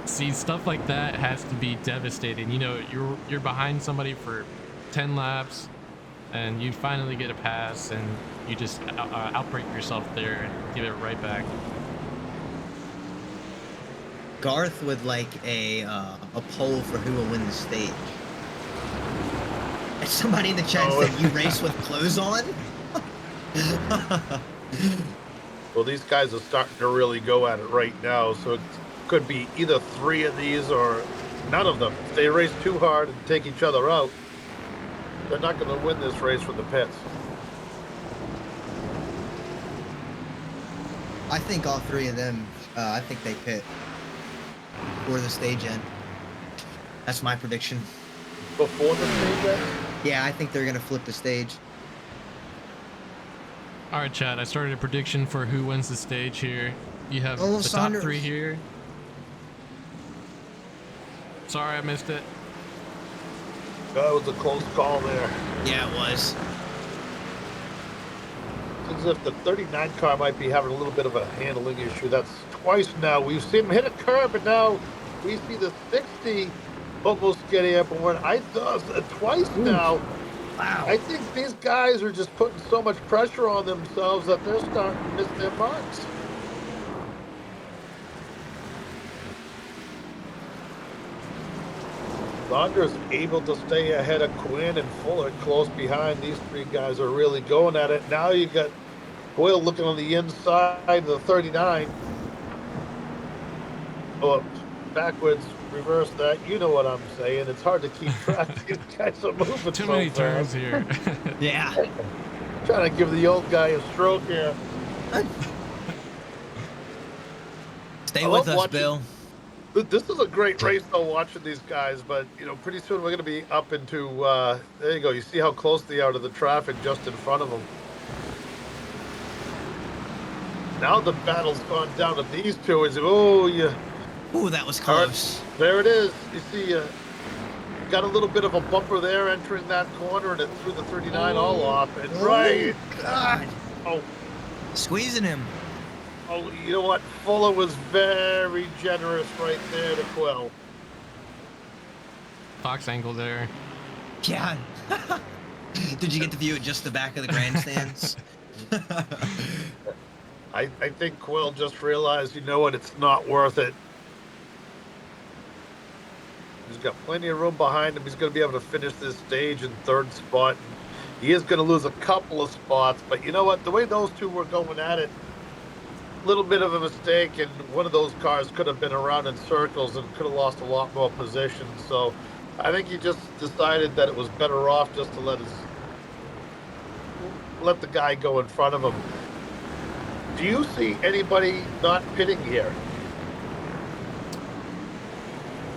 See, stuff like that has to be devastating. You know, you're behind somebody for 10 laps, and you finally get a pass, and you just outbreak yourself there and give it right back. Garth would like a poll for who will win the stage. And somebody in the chat said, "You race with clothes on." Well, these guys are starting to really go at it right now, so it could be either 3 of these or None of them. If they race too hard and take each other out, they're not going to win this race from the pits. I think all three of them, I think they pit for the stage end. That's my prediction. Before the stage ends? Yeah, I think they're going to flip the stage. All right, Chad, I started a prediction for who wins the stage here. You have Oh, the top Zander. 3 here. Sorry, I missed it. That was a close call there. Yeah, it was. Seems as if the 39 car might be having a little bit of a handling issue. That's twice now. We've seen him hit a curb, and now we see the 60 almost get airborne. I thought twice now. Wow. I think these guys are just putting so much pressure on themselves that they're starting to miss their marks. Zander's able to stay ahead of Quinn and Fuller close behind. These three guys are really going at it. Now you got Quill looking on the inside of the 39. Oh, backwards, reverse that. You know what I'm saying. It's hard to keep track. These guys are moving Too so many fast. turns here. Yeah. Trying to give the old guy a stroke here. Stay I with love us, watching- Bill. This is a great race, though, watching these guys, but, you know, pretty soon we're going to be up into, there you go. You see how close they are to the traffic just in front of them. Now the battle's gone down to these two. Oh, yeah. Ooh, that was close. There it is. You see, got a little bit of a bumper there entering that corner, and it threw the 39 all off. And right. God. Oh, Squeezing him. oh, you know what? Fuller was very generous right there to Quill. Fox angle there. Yeah. Did you get to view it just the back of the grandstands? I think Quill just realized, you know what, it's not worth it. He's got plenty of room behind him. He's going to be able to finish this stage in third spot. He is going to lose a couple of spots, but you know what? The way those two were going at it, a little bit of a mistake, and one of those cars could have been around in circles and could have lost a lot more position. So I think he just decided that it was better off just to let the guy go in front of him. Do you see anybody not pitting here?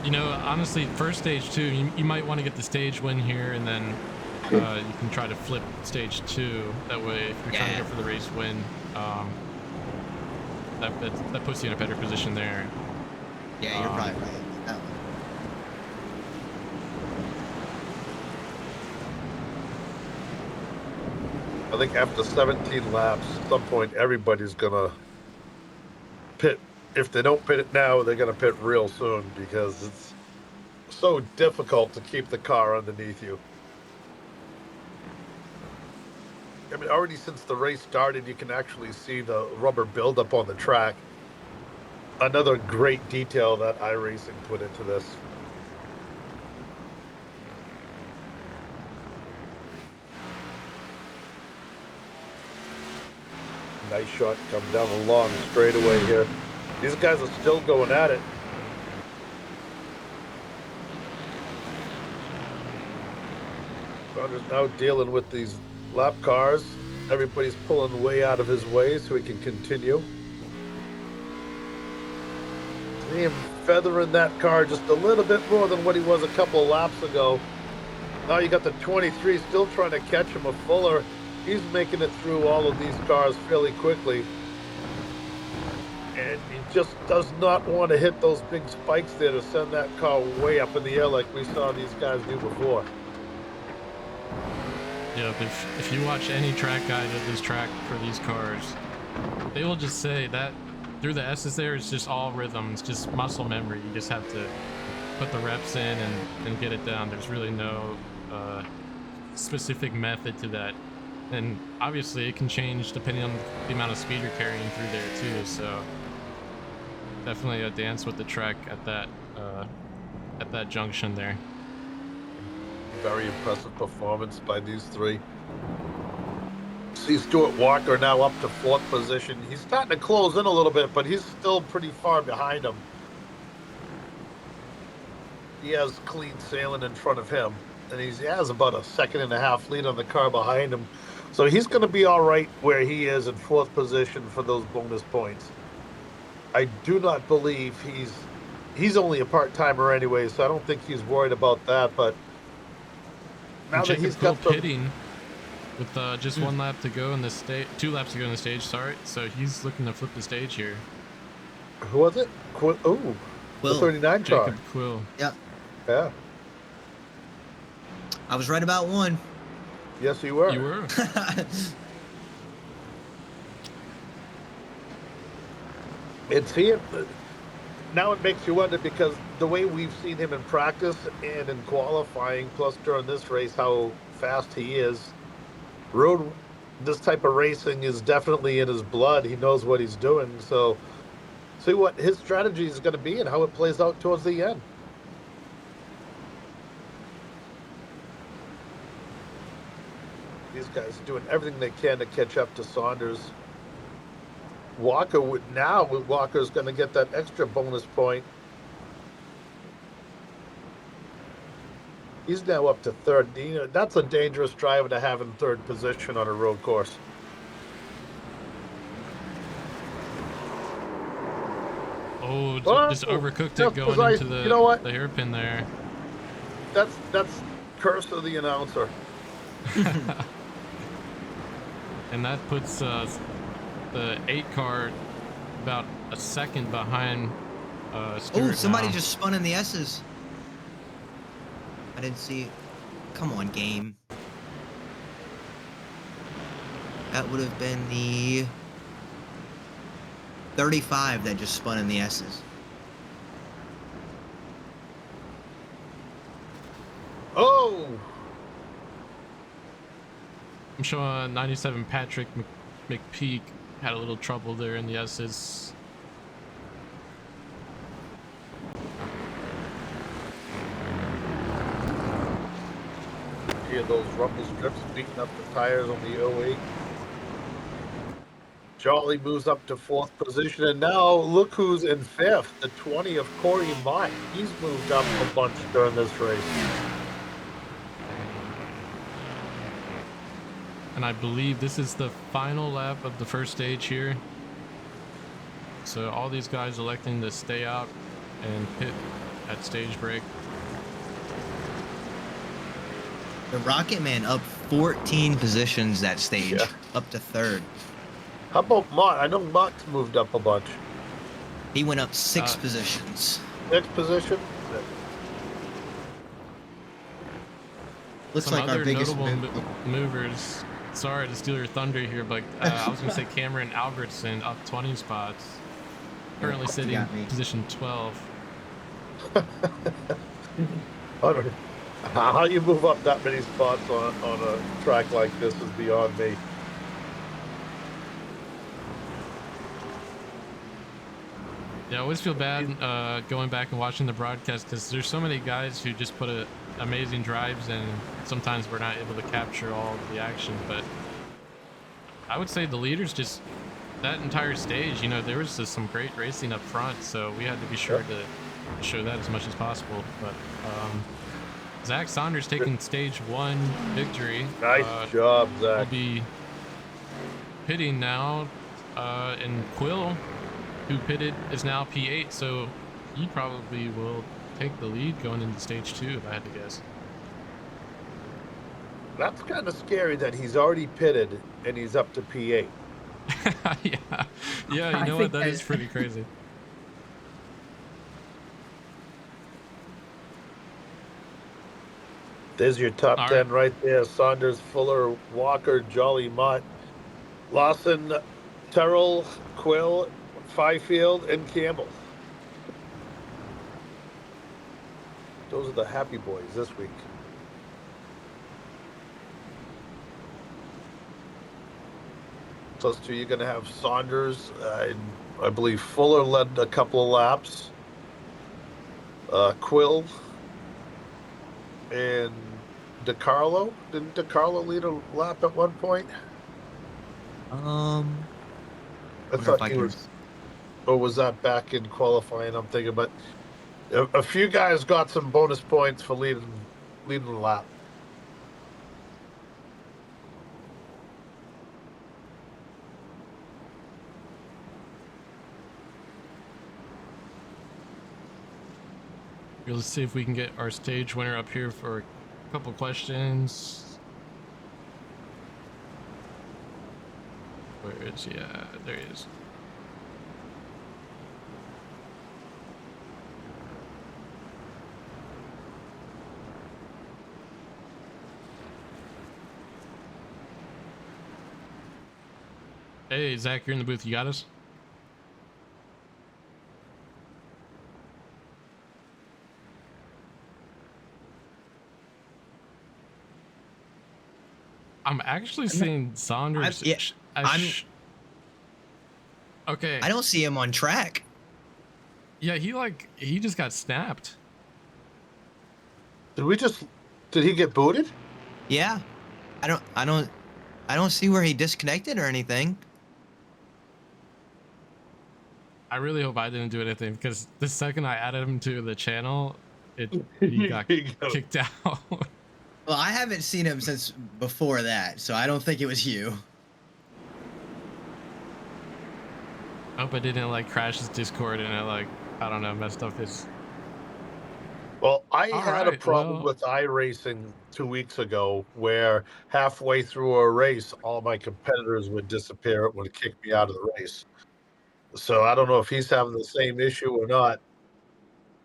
You know, honestly, first stage 2, you might want to get the stage win here, and then you can try to flip stage 2. That way, if you're trying to go for the race win, that puts you in a better position there. Yeah, you're probably right. That one. I think after 17 laps, at some point, everybody's gonna pit. If they don't pit it now, they're gonna pit real soon because it's so difficult to keep the car underneath you. I mean, already since the race started, you can actually see the rubber buildup on the track. Another great detail that iRacing put into this. Nice shot, come down the long straightaway here. These guys are still going at it. Zander's now dealing with these lap cars. Everybody's pulling way out of his way so he can continue. See him feathering that car just a little bit more than what he was a couple of laps ago. Now you got the 23 still trying to catch him, a Fuller. He's making it through all of these cars fairly quickly. And he just does not want to hit those big spikes there to send that car way up in the air like we saw these guys do before. Yeah, if you watch any track guide of this track for these cars, they will just say that through the S's there, it's just all rhythm. It's just muscle memory. You just have to put the reps in and get it down. There's really no specific method to that. And obviously it can change depending on the amount of speed you're carrying through there too. So definitely a dance with the track at that junction there. Very impressive performance by these three. See Stewart Walker now up to 4th position. He's starting to close in a little bit, but he's still pretty far behind him. he has clean sailing in front of him, and he has about a 1.5 lead on the car behind him. So he's going to be all right where he is in fourth position for those bonus points. I do not believe he's only a part timer anyway, so I don't think he's worried about that. But now that Jacob he's Quill got some, pitting with just 1 lap to go in the stage, 2 laps to go in the stage. Sorry, so he's looking to flip the stage here. who was it? Oh, the Quill. 39 car. Jacob Quill. Yep. Yeah. I was right about one. Yes, you were. You were. It's him. Now it makes you wonder because the way we've seen him in practice and in qualifying, plus during this race, how fast he is. This type of racing is definitely in his blood. He knows what he's doing. So, see what his strategy is going to be and how it plays out towards the end. These guys are doing everything they can to catch up to Saunders. Walker's going to get that extra bonus point. He's now up to third. That's a dangerous driver to have in third position on a road course. Oh, just Oh, overcooked it just going as I- into the, you know what? the hairpin there. That's curse of the announcer. And that puts the 8 car about a second behind Stewart Oh, somebody now. just spun in the S's. I didn't see it. Come on, game. That would have been the 35 that just spun in the S's. Oh, I'm showing 97 Patrick McPeak had a little trouble there in the S's. hear those rumble strips beating up the tires on the 08. Joly moves up to fourth position, and now look who's in fifth, the 20 of Corey Mott. He's moved up a bunch during this race. And I believe this is the final lap of the first stage here. So all these guys electing to stay out and pit at stage break. The Rocket Man up 14 positions that stage, Yeah. up to third. How about Mott? I know Mott's moved up a bunch. He went up 6 positions. Next position. Looks Some like our other biggest notable move. movers. Sorry to steal your thunder here, but I was going to say Cameron Albertson up 20 spots. Currently You sitting got me. position 12. How you move up that many spots on a track like this is beyond me. Yeah, I always feel bad going back and watching the broadcast because there's so many guys who just put amazing drives and sometimes we're not able to capture all of the action. But I would say the leaders just that entire stage, you know, there was just some great racing up front, so we had to be sure to show that as much as possible. But Zach Saunders taking stage 1 victory. Nice job, Will Zach. be pitting now, and Quill, who pitted, is now P8, so he probably will take the lead going into stage 2 if I had to guess. That's kind of scary that he's already pitted and he's up to P8. yeah, you I know what? think That is pretty crazy. There's your top All 10 right there. Saunders, Fuller, Walker, Joly, Mott, Lawson, Terrell, Quill, Fifield, and Campbell. Those are the happy boys this week. Plus 2, you're going to have Saunders. I believe Fuller led a couple of laps. Quill and DeCarlo. Didn't DeCarlo lead a lap at one point? I Wonder if thought I he can- was. Or was that back in qualifying? I'm thinking, but A few guys got some bonus points for leading the lap. Let's see if we can get our stage winner up here for a couple questions. Where is he at? There he is. Hey, Zach, you're in the booth. You got us? I'm actually seeing Zander. Okay. I don't see him on track. Yeah, he just got snapped. Did he get booted? Yeah. I don't see where he disconnected or anything. I really hope I didn't do anything because the second I added him to the channel, he got kicked out. Well, I haven't seen him since before that, so I don't think it was you. I hope I didn't like crash his Discord and I don't know, messed up his. Well, I All had a right, problem well. with iRacing 2 weeks ago where halfway through a race, all my competitors would disappear. It would kick me out of the race. So I don't know if he's having the same issue or not,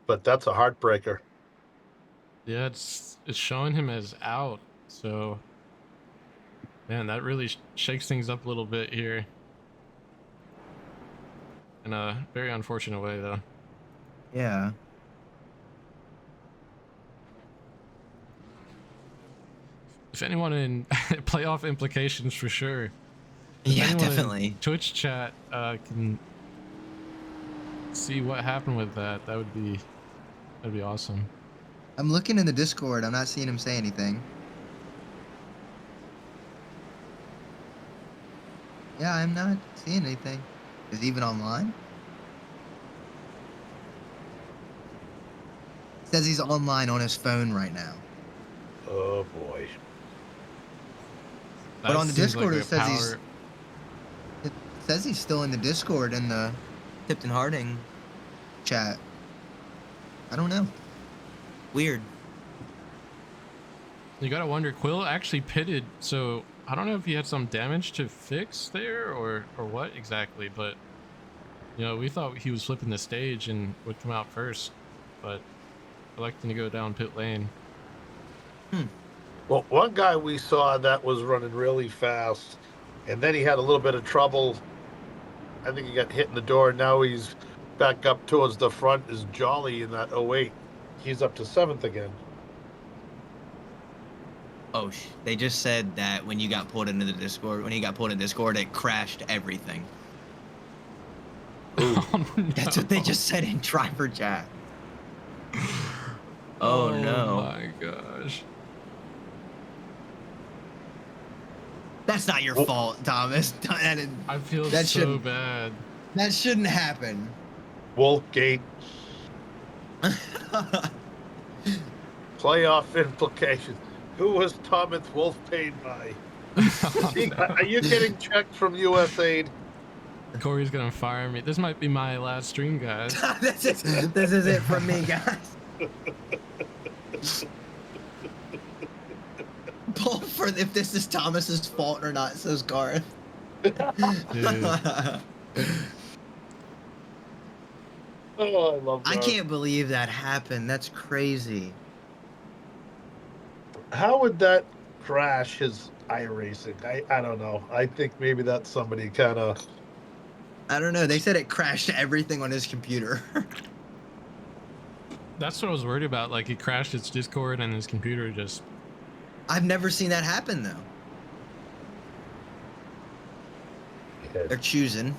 but that's a heartbreaker. Yeah, it's showing him as out. So, man, that really shakes things up a little bit here. In a very unfortunate way, though. Yeah. If anyone in playoff implications for sure. Yeah, definitely. Twitch chat can see what happened with that. That'd be awesome. I'm looking in the Discord. I'm not seeing him say anything. Yeah, I'm not seeing anything. Is he even online? Says he's online on his phone right now. Oh boy. But on the Discord, like it says he's still in the Discord in the Tipton Harding chat. I don't know. Weird. You gotta wonder, Quill actually pitted, so I don't know if he had some damage to fix there or what exactly, but you know, we thought he was flipping the stage and would come out first, but electing to go down pit lane. Well, one guy we saw that was running really fast, and then he had a little bit of trouble. I think he got hit in the door. Now he's back up towards the front. Is Joly in that 08? He's up to 7th again. Oh, they just said that when you got pulled into the Discord, when he got pulled in Discord, it crashed everything. Oh, no. That's what they just said in driver chat. Oh no. Oh my gosh. That's not your fault, Thomas. I feel that so bad. That shouldn't happen. Wolfgate. Playoff implications. Who was Thomas Wolf paid by? Are you getting checked from USAID? Corey's gonna fire me. This might be my last stream, guys. this is it from me, guys. Pull for if this is Thomas's fault or not, says Garth. Oh, I love that. I can't believe that happened. That's crazy. How would that crash his iRacing? I don't know. I think maybe that's somebody kind of... I don't know. They said it crashed everything on his computer. That's what I was worried about. Like, it crashed its Discord and his computer just... I've never seen that happen, though. Yeah. They're choosing.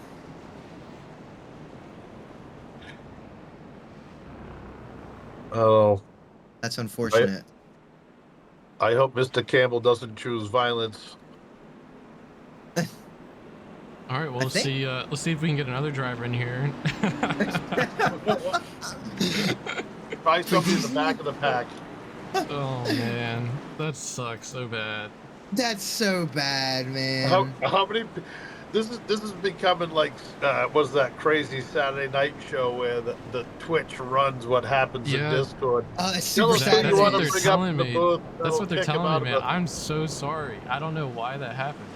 Oh. That's unfortunate. I hope Mr. Campbell doesn't choose violence. All right, well, let's see if we can get another driver in here. Try something in the back of the pack. Oh man, that sucks so bad. That's so bad, man. How many? This is becoming like was that crazy Saturday night show where the Twitch runs what happens in Yeah. Discord. Oh, it's Tell super us That- who sad. that's you what want they're to bring up telling in the me. booth. That's That'll what they're kick him telling out me, of man. I'm so sorry. I don't know why that happened.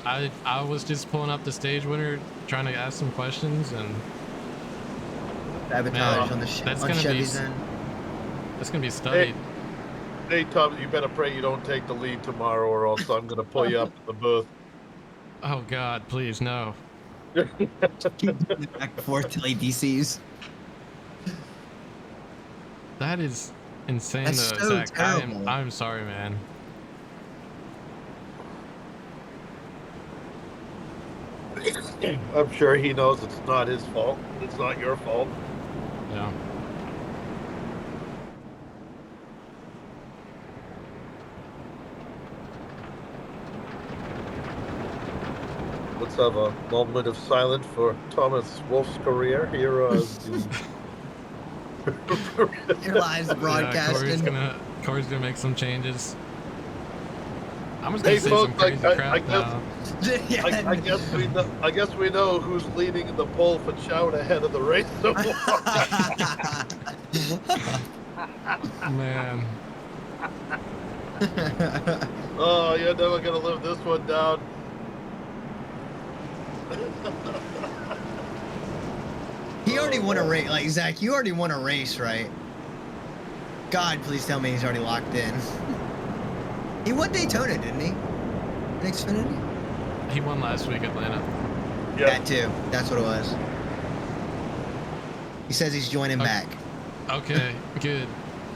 I was just pulling up the stage winner, trying to ask some questions, and Sabotage Man, on that's on gonna be Chevy's end. that's gonna be studied. Hey Tom, you better pray you don't take the lead tomorrow, or else I'm gonna pull you up in the booth. Oh God, please no. Keep doing it back and forth till he DCs. That is insane, That's though, so Zach. terrible. I'm sorry, man. I'm sure he knows it's not his fault. It's not your fault. Yeah. Let's have a moment of silence for Thomas Wolf's career here as the. Your lives Yeah, broadcasting. Corey's gonna make some changes. I'm just Hey, gonna say folks, some crazy I crap guess- now. I guess we know who's leading the poll for shout ahead of the race. Man, Oh, you're never gonna live this one down. He already won a race. Like, Zach, you already won a race, right? God, please tell me he's already locked in. He won Daytona, didn't he? In Xfinity? he won last week, Atlanta. Yeah, That too. That's what it was. He says he's joining back. Okay, good.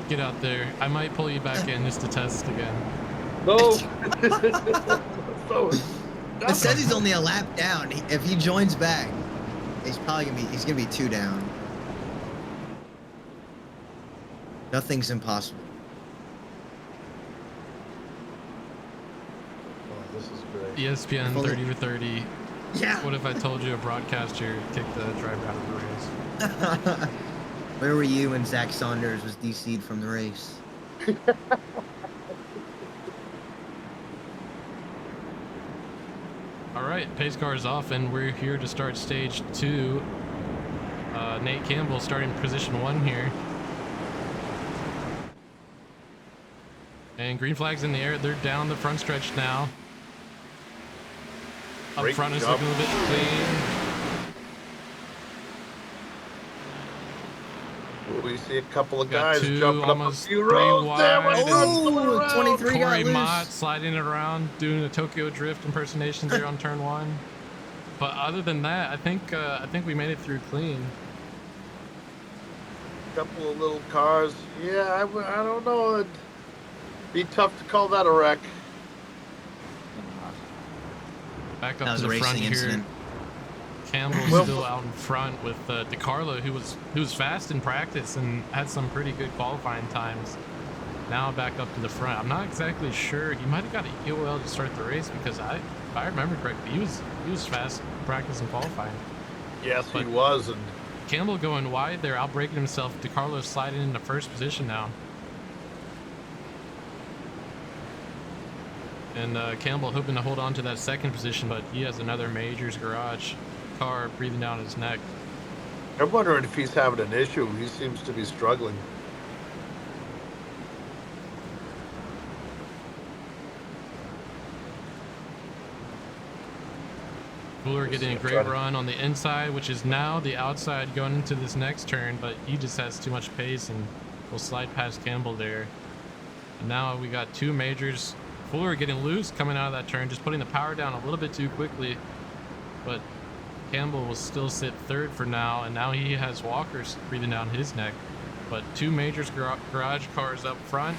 Get out there. I might pull you back in just to test again. no. So, It says he's only a lap down. If he joins back, he's gonna be 2 down. Nothing's impossible. oh, this is great. ESPN Fully- 30 to 30. Yeah. What if I told you a broadcaster kicked the driver out of the race? Where were you when Zach Saunders was DC'd from the race? All right, pace car is off, and we're here to start stage 2. Nate Campbell starting position 1 here. And green flag's in the air. They're down the front stretch now. Up Great front is job. looking a little bit clean. We see a couple of Got guys two, jumping up a almost few 3 rows. There we wide, go. and Coming around. 23 got Corey loose. Mott sliding it around, doing a Tokyo Drift impersonation there on turn 1. But other than that, I think we made it through clean. Couple of little cars. Yeah, I don't know. It'd be tough to call that a wreck. Back That up was to a the front racing here. incident. Campbell's Well- still out in front with DiCarlo, who was fast in practice and had some pretty good qualifying times. Now back up to the front. I'm not exactly sure. He might have got an EOL to start the race because if I remember correctly, he was fast in practice and qualifying. Yes, But- he was, and Campbell going wide there, outbraking himself. DiCarlo sliding into first position now. And Campbell hoping to hold on to that second position, but he has another Majors Garage car breathing down his neck. I'm wondering if he's having an issue. He seems to be struggling. Fuller getting a great run on the inside, which is now the outside going into this next turn, but he just has too much pace and will slide past Campbell there. And now we got 2 Majors. Fuller getting loose coming out of that turn, just putting the power down a little bit too quickly. But Campbell will still sit 3rd for now, and now he has Walker's breathing down his neck. But 2 Majors garage cars up front.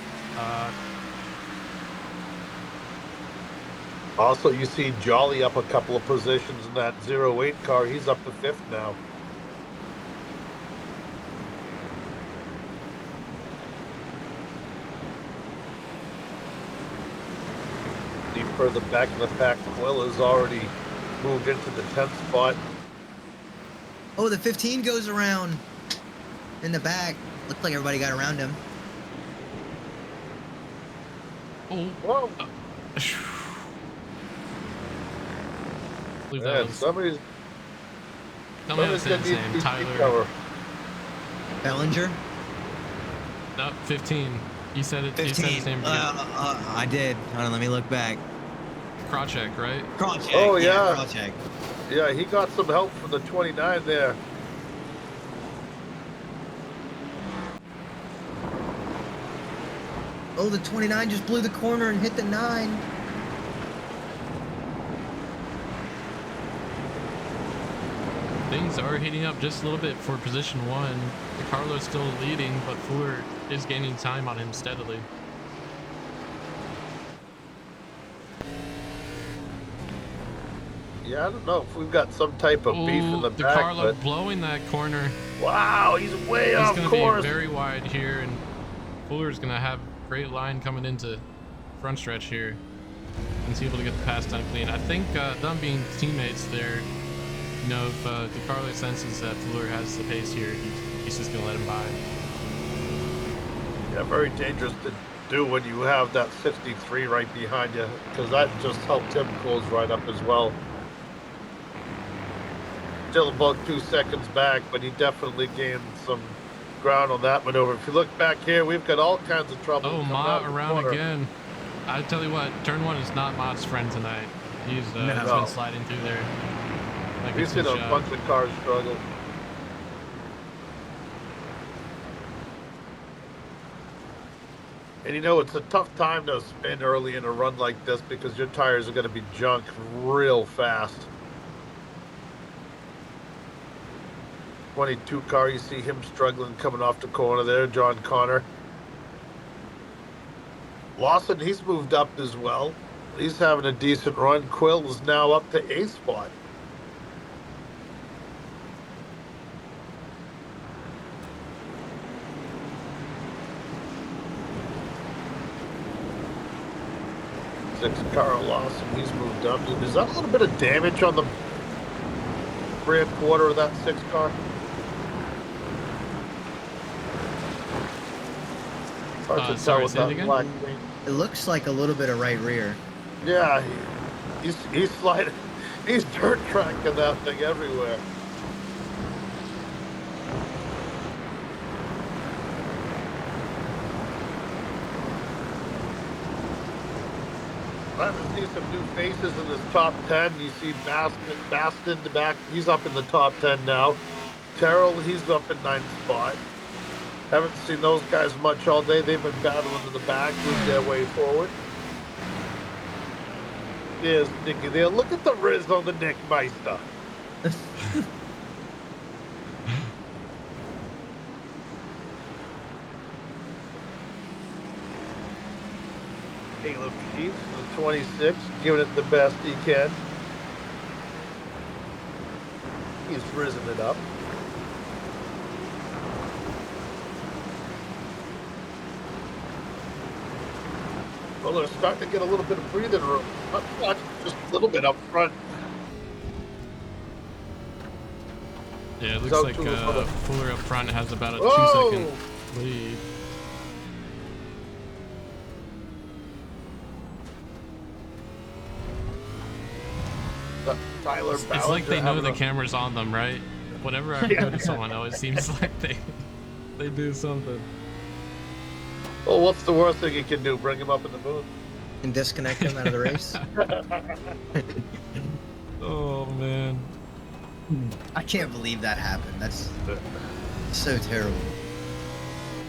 Also, you see Joly up a couple of positions in that 08 car. He's up to 5th now. See further back in the pack, Quill has already moved into the 10th spot. Oh, the 15 goes around in the back. Looked like everybody got around him. Oh. Whoa. I believe that Yeah, was somebody's coming out of gonna the need same. to Tyler. cover. Bellinger. No, 15. You said it. You said 15. his name. I did. Hold on, let me look back. Crotchek, right? Crosscheck. Oh, yeah. Crosscheck. Yeah, he got some help from the 29 there. Oh, the 29 just blew the corner and hit the 9. Things are heating up just a little bit for position 1. DiCarlo's still leading, but Fuller is gaining time on him steadily. Yeah, I don't know if we've got some type of beef in the back, DiCarlo but blowing that corner. wow, he's way He's off going to course. be very wide here, and Fuller's going to have great line coming into front stretch here. And he's able to get the pass done clean. I think them being teammates there, you know, if DiCarlo senses that Fuller has the pace here, he's just going to let him by. Yeah, very dangerous to do when you have that 63 right behind you, because that just helped him close right up as well. Still about 2 seconds back, but he definitely gained some ground on that maneuver. If you look back here, we've got all kinds of trouble. Oh, coming Ma out of the around corner. again. I tell you what, turn 1 is not Ma's friend tonight. He's been sliding through there. Like We've it's seen his a job. bunch of cars struggle. And you know, it's a tough time to spin early in a run like this because your tires are going to be junk real fast. 22 car, you see him struggling coming off the corner there, John Connor. Lawson, he's moved up as well. He's having a decent run. Quill is now up to 8th spot. Sixth car, Lawson, he's moved up. Is that a little bit of damage on the rear quarter of that 6th car? Hard to Sorry, tell with say it that again? black paint. It looks like a little bit of right rear. Yeah, he's sliding. He's dirt tracking that thing everywhere. Glad to see some new faces in this top 10. You see Baston the back. He's up in the top 10 now. Terrell, he's up in 9th spot. Haven't seen those guys much all day. They've been battling in the back, moved their way forward. There's Nicky there. Look at the Riz on the Nick Meister. Caleb Sheets, the 26, giving it the best he can. He's risen it up. Well, they're starting to get a little bit of breathing room. Not much, just a little bit up front. Yeah, it looks So like too, for the- Fuller up front has about a Oh! 2-second lead. Tyler It's like they Ballinger know having the a- camera's on them, right? Whenever I go to someone, it always seems like they do something. Well, what's the worst thing you can do? Bring him up in the booth? And disconnect him out of the race. Oh man. I can't believe that happened. That's so terrible.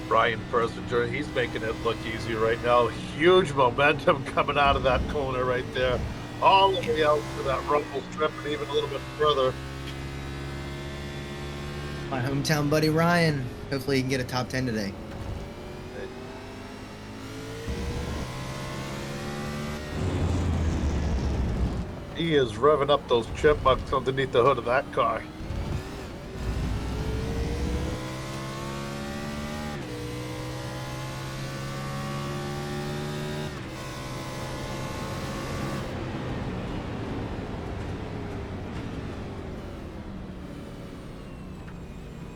Ryan Persinger, he's making it look easy right now. Huge momentum coming out of that corner right there. All the way out to that rumble strip and even a little bit further. My hometown buddy Ryan. Hopefully he can get a top 10 today. He is revving up those chipmunks underneath the hood of that car.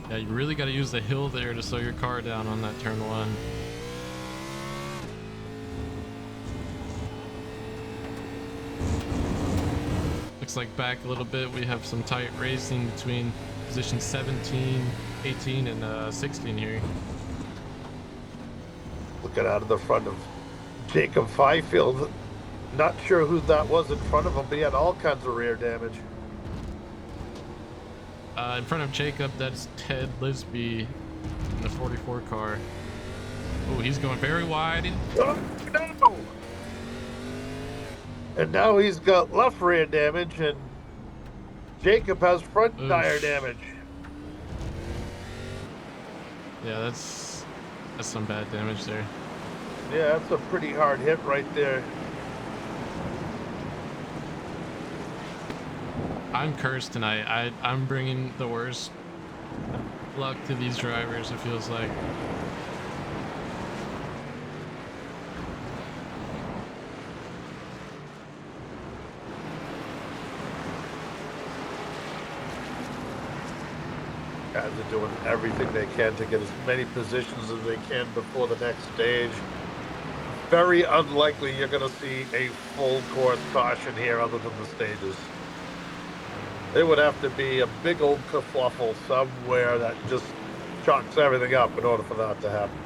Yeah, you really got to use the hill there to slow your car down on that turn one. Looks like back a little bit, we have some tight racing between position 17, 18, and 16 here. Looking out of the front of Jacob Fifield. Not sure who that was in front of him, but he had all kinds of rear damage. In front of Jacob, that's Ted Lisby in the 44 car. Oh, he's going very wide. Oh, no! And now he's got left rear damage, and Jacob has front tire damage. Yeah, that's some bad damage there. Yeah, that's a pretty hard hit right there. I'm cursed tonight. I'm bringing the worst luck to these drivers, it feels like. Guys are doing everything they can to get as many positions as they can before the next stage. Very unlikely you're going to see a full course caution here other than the stages. It would have to be a big old kerfuffle somewhere that just chalks everything up in order for that to happen.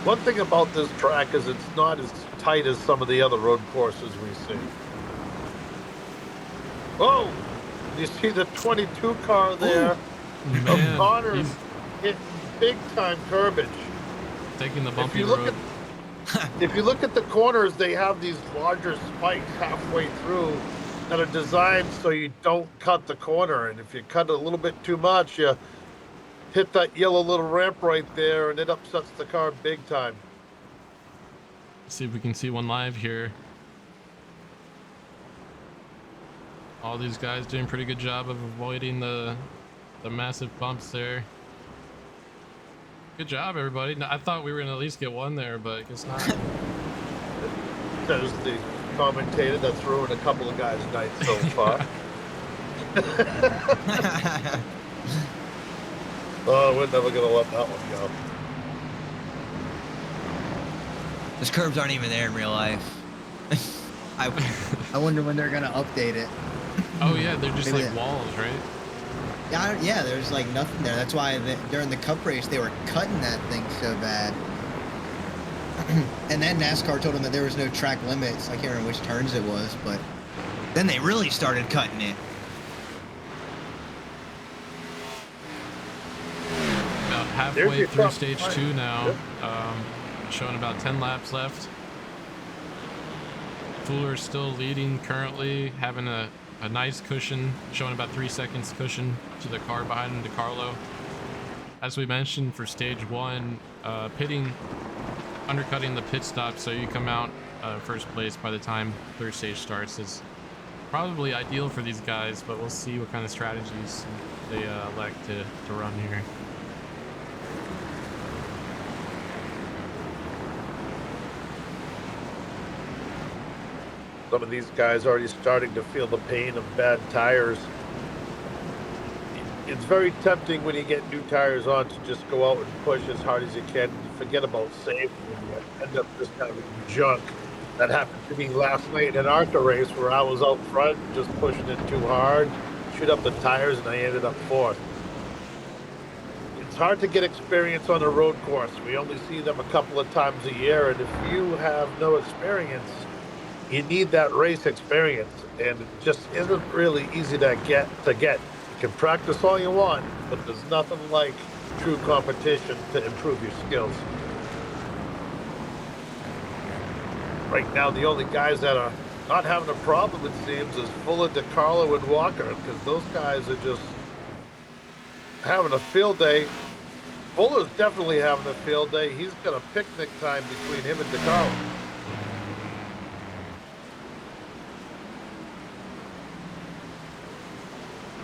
One thing about this track is it's not as tight as some of the other road courses we see. Oh, you see the 22 car there? Man, Connor's hitting big time curbage. Taking the bumpy road. If you look at the corners, they have these larger spikes halfway through that are designed so you don't cut the corner. And if you cut it a little bit too much, you hit that yellow little ramp right there and it upsets the car big time. Let's see if we can see one live here. All these guys doing a pretty good job of avoiding the massive bumps there. Good job, everybody. I thought we were gonna at least get one there, but I guess not. Says the commentator that's ruined a couple of guys' nights so far. Oh, we're never gonna let that one go. Those curbs aren't even there in real life. I wonder when they're gonna update it. Oh yeah, they're just Maybe like walls, right? Yeah, there's like nothing there. That's why during the Cup race they were cutting that thing so bad. And then NASCAR told them that there was no track limits. I can't remember which turns it was, but Then they really started cutting it. About halfway through stage 2 now. Showing about 10 laps left. Fuller still leading currently, having a nice cushion, showing about 3 seconds cushion to the car behind him, DeCarlo. As we mentioned for stage 1, pitting, undercutting the pit stop so you come out first place by the time third stage starts is probably ideal for these guys, but we'll see what kind of strategies they elect to run here. Some of these guys are already starting to feel the pain of bad tires. It's very tempting when you get new tires on to just go out and push as hard as you can and forget about safety, and you end up just having junk. That happened to me last night in an ARCA race where I was out front just pushing it too hard, shoot up the tires, and I ended up fourth. It's hard to get experience on a road course. We only see them a couple of times a year, and if you have no experience, you need that race experience, and it just isn't really easy to get. You can practice all you want, but there's nothing like true competition to improve your skills. Right now, the only guys that are not having a problem, it seems, is Fuller, DeCarlo, and Walker, because those guys are just having a field day. Fuller's definitely having a field day. He's got a picnic time between him and DeCarlo.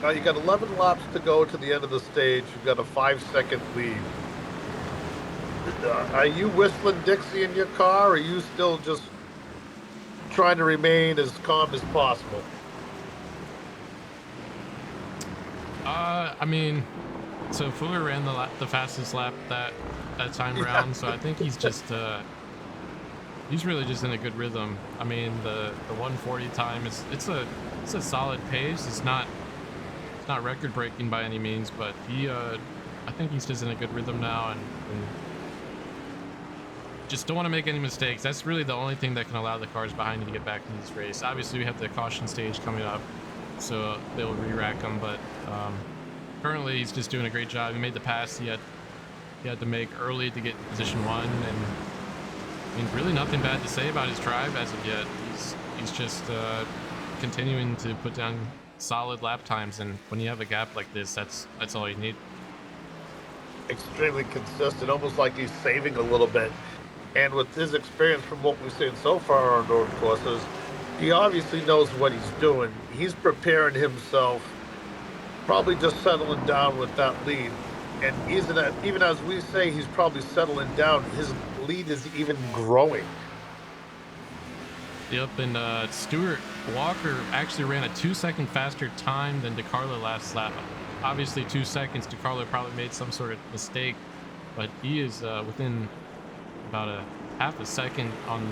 Now you got 11 laps to go to the end of the stage. You've got a 5-second lead. Are you whistling Dixie in your car, or are you still just trying to remain as calm as possible? I mean, so Fuller ran the fastest lap that time round, so I think he's just he's really just in a good rhythm. I mean, the 140 time is it's a solid pace. It's not record breaking by any means, but he I think he's just in a good rhythm now, and just don't want to make any mistakes. That's really the only thing that can allow the cars behind you to get back in this race. Obviously, we have the caution stage coming up, so they'll re-rack him, but currently he's just doing a great job. He made the pass he had to make early to get position 1, and I mean, really nothing bad to say about his drive as of yet. He's just continuing to put down solid lap times, and when you have a gap like this, that's all you need. Extremely consistent, almost like he's saving a little bit. And with his experience from what we've seen so far on road courses, he obviously knows what he's doing. He's preparing himself, probably just settling down with that lead. And even as we say, he's probably settling down. His lead is even growing. Yep, and Stewart Walker actually ran a 2-second faster time than DeCarlo last lap. Obviously 2 seconds. DeCarlo probably made some sort of mistake, but he is within about a half a second on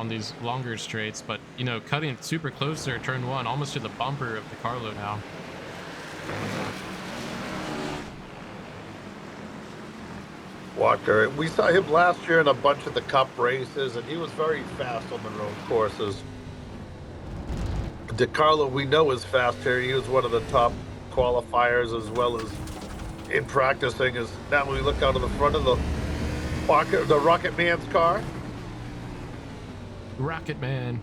these longer straights. But you know, cutting super close there, turn 1, almost to the bumper of DeCarlo now. Walker, we saw him last year in a bunch of the Cup races, and he was very fast on the road courses. DeCarlo, we know, is fast here. He was one of the top qualifiers, as well as in practicing. Is now when we look out of the front of the Rocket Man's car. Rocket Man.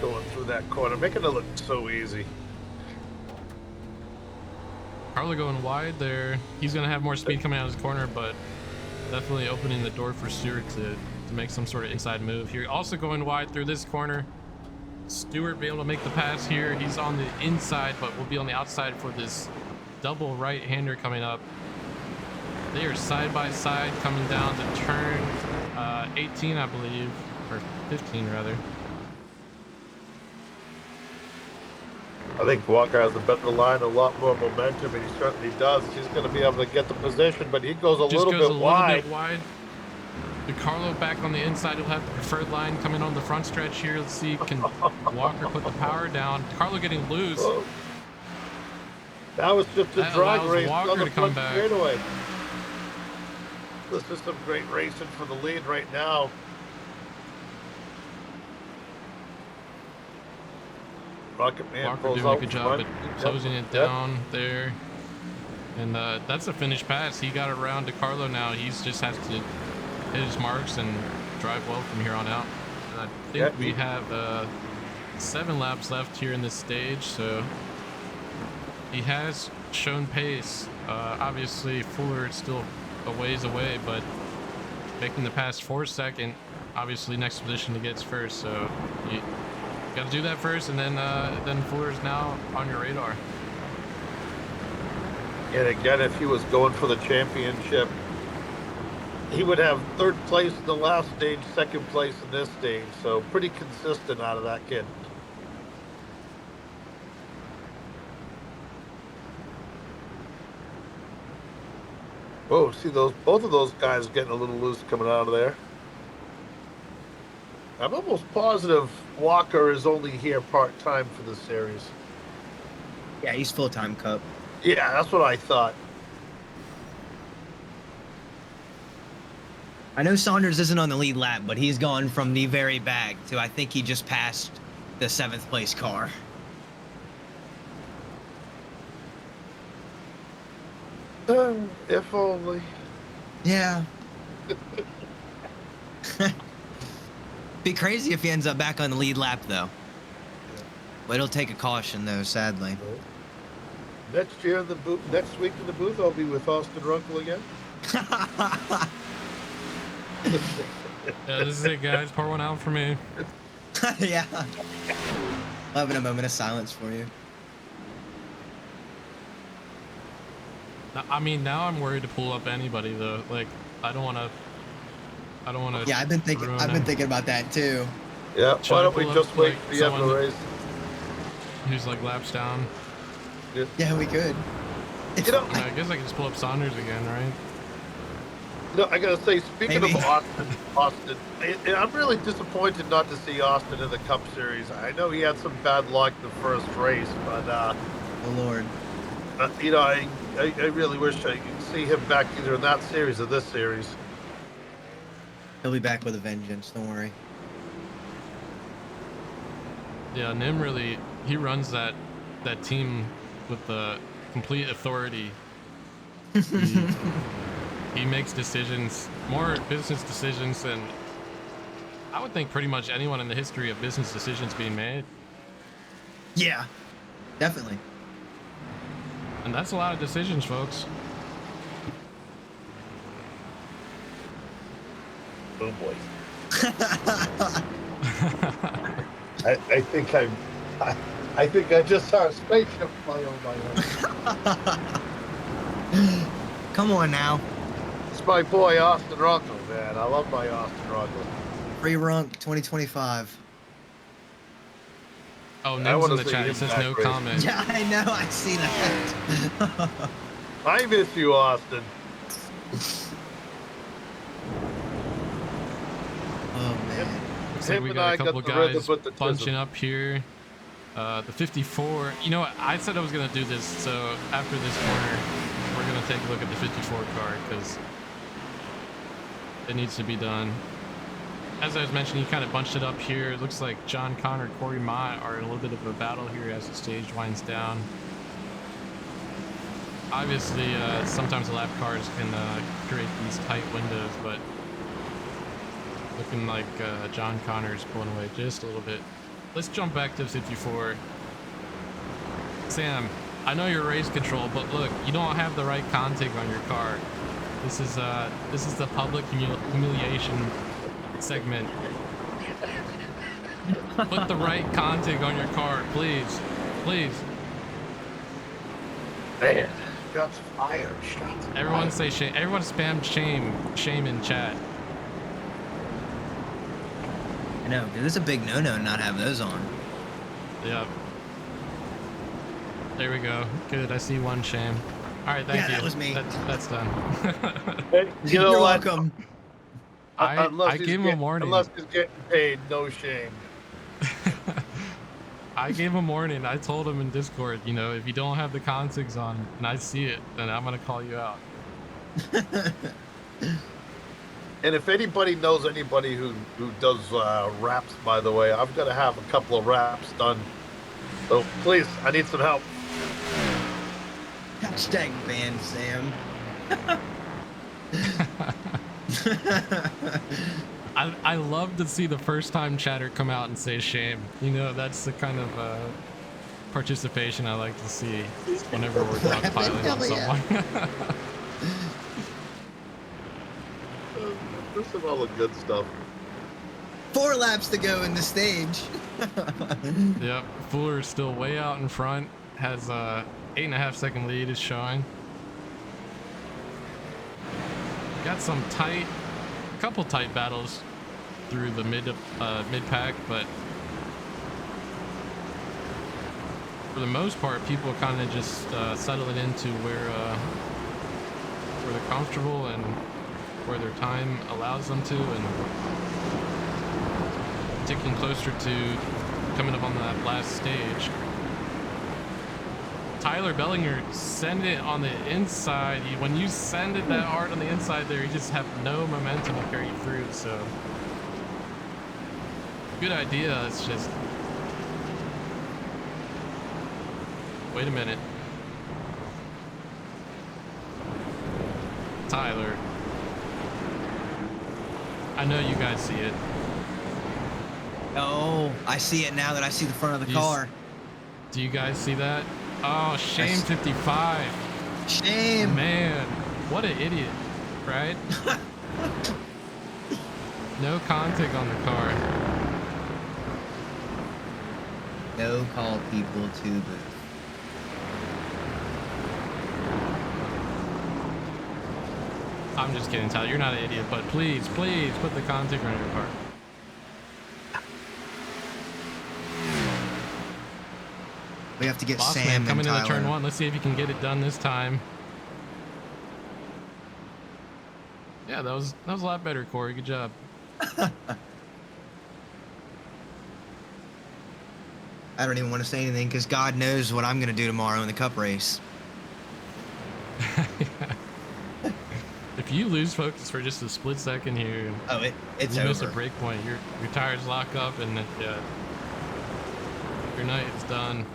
Going through that corner, making it look so easy. Carlo going wide there. He's gonna have more speed coming out of his corner, but definitely opening the door for Stewart to make some sort of inside move here. Also going wide through this corner. Stewart be able to make the pass here. He's on the inside, but will be on the outside for this double right-hander coming up. They are side by side coming down to turn 18, I believe, or 15 rather. I think Walker has a better line, a lot more momentum, and he certainly does. He's going to be able to get the position, but he goes a little bit wide. DeCarlo back on the inside. He'll have the preferred line coming on the front stretch here. Let's see, can Walker put the power down? DeCarlo getting loose. That was just a drag race on the front back. straightaway. This is some great racing for the lead right now. Rocket Man Walker pulls doing out a good job front. at closing it down there. And that's a finished pass. He got around DeCarlo now. He just has to hit his marks and drive well from here on out. And I think we have 7 laps left here in this stage, so he has shown pace. Obviously, Fuller is still a ways away, but making the pass 4 second, obviously next position to get first. So you got to do that first, and then Fuller's now on your radar. And again, if he was going for the championship, he would have 3rd place in the last stage, 2nd place in this stage. So pretty consistent out of that kid. Whoa, see both of those guys getting a little loose coming out of there. I'm almost positive Walker is only here part-time for the series. Yeah, he's full-time Cup. Yeah, that's what I thought. I know Saunders isn't on the lead lap, but he's gone from the very back to, I think he just passed the 7th place car. If only. Yeah. Be crazy if he ends up back on the lead lap, though. But it'll take a caution, though, sadly. Next year, next week in the booth, I'll be with Austin Runkle again. Yeah, this is it, guys. Pour one out for me. Yeah. Having a moment of silence for you. I mean, now I'm worried to pull up anybody though. Like, I don't want to. Yeah, I've been thinking about that too. Yeah, Should why I don't we pull up, just wait like, for the end of the someone race? who's like laps down? Yeah, we could. You know, I guess I can just pull up Saunders again, right? I gotta say, speaking Maybe. of Austin, I'm really disappointed not to see Austin in the Cup Series. I know he had some bad luck the first race, but Oh Lord. you know, I really wish I could see him back either in that series or this series. He'll be back with a vengeance. Don't worry. Yeah, Nim really, he runs that team with the complete authority. He makes decisions, more business decisions than I would think pretty much anyone in the history of business decisions being made. Yeah, definitely. And that's a lot of decisions, folks. Oh boy. I think I just saw a spaceship fly over my head. Come on now. It's my boy Austin Rocco, man. I love my Austin Rocco. Free Runk 2025. Oh, I Nim's in wanna the see chat. He him says back no racing. comment. Yeah, I know. I see that. I miss you, Austin. Oh man. Looks like Him we and got I a couple got the rhythm guys with the bunching chisel. up here. The 54. You know what? I said I was gonna do this, so after this corner, we're gonna take a look at the 54 car because it needs to be done. As I was mentioning, he kind of bunched it up here. It looks like John Connor, Corey Mott are in a little bit of a battle here as the stage winds down. Obviously, sometimes the lap cars can create these tight windows, but looking like John Connor's pulling away just a little bit. Let's jump back to the 54. Sam, I know you're race control, but look, you don't have the right config on your car. This is the public humiliation segment. Put the right config on your car, please, please. Man, shots fired. Shots Everyone say shame. Everyone spam shame in chat. I know, because it's a big no-no to not have those on. Yep. There we go. Good. I see one shame. All right, thank Yeah, you. that was me. That's done. Hey, you know You're what? welcome. I gave him a warning. Unless he's getting paid, no shame. I gave him a warning. I told him in Discord, you know, if you don't have the configs on and I see it, then I'm gonna call you out. And if anybody knows anybody who does raps, by the way, I've got to have a couple of raps done. So please, I need some help. Hashtag ban Sam. I love to see the first time chatter come out and say shame. You know, that's the kind of participation I like to see whenever we're dogpiling on someone. This is all the good stuff. 4 laps to go in the stage. Yep, Fuller's still way out in front. Has a 8.5 second lead is showing. Got some tight, couple tight battles through the mid pack, but for the most part, people are kind of just settling into where they're comfortable and where their time allows them to, and ticking closer to coming up on that last stage. Tyler Bellinger send it on the inside. When you send it that hard on the inside there, you just have no momentum to carry you through. So good idea. It's just, wait a minute. Tyler, I know you guys see it. Oh, I see it now that I see the front of the car. Do you guys see that? Oh, shame 55. Shame. Man, what an idiot, right? No config on the car. No call people to the. I'm just kidding, Tyler. You're not an idiot, but please, please put the Conti on your car. We have to get Boss Sam man and coming into turn Tyler. 1. Let's see if you can get it done this time. Yeah, that was a lot better, Corey. Good job. I don't even want to say anything because God knows what I'm going to do tomorrow in the cup race. If you lose focus for just a split second here, Oh, it's you over. miss a break point. Your tires lock up, and yeah, your night is done.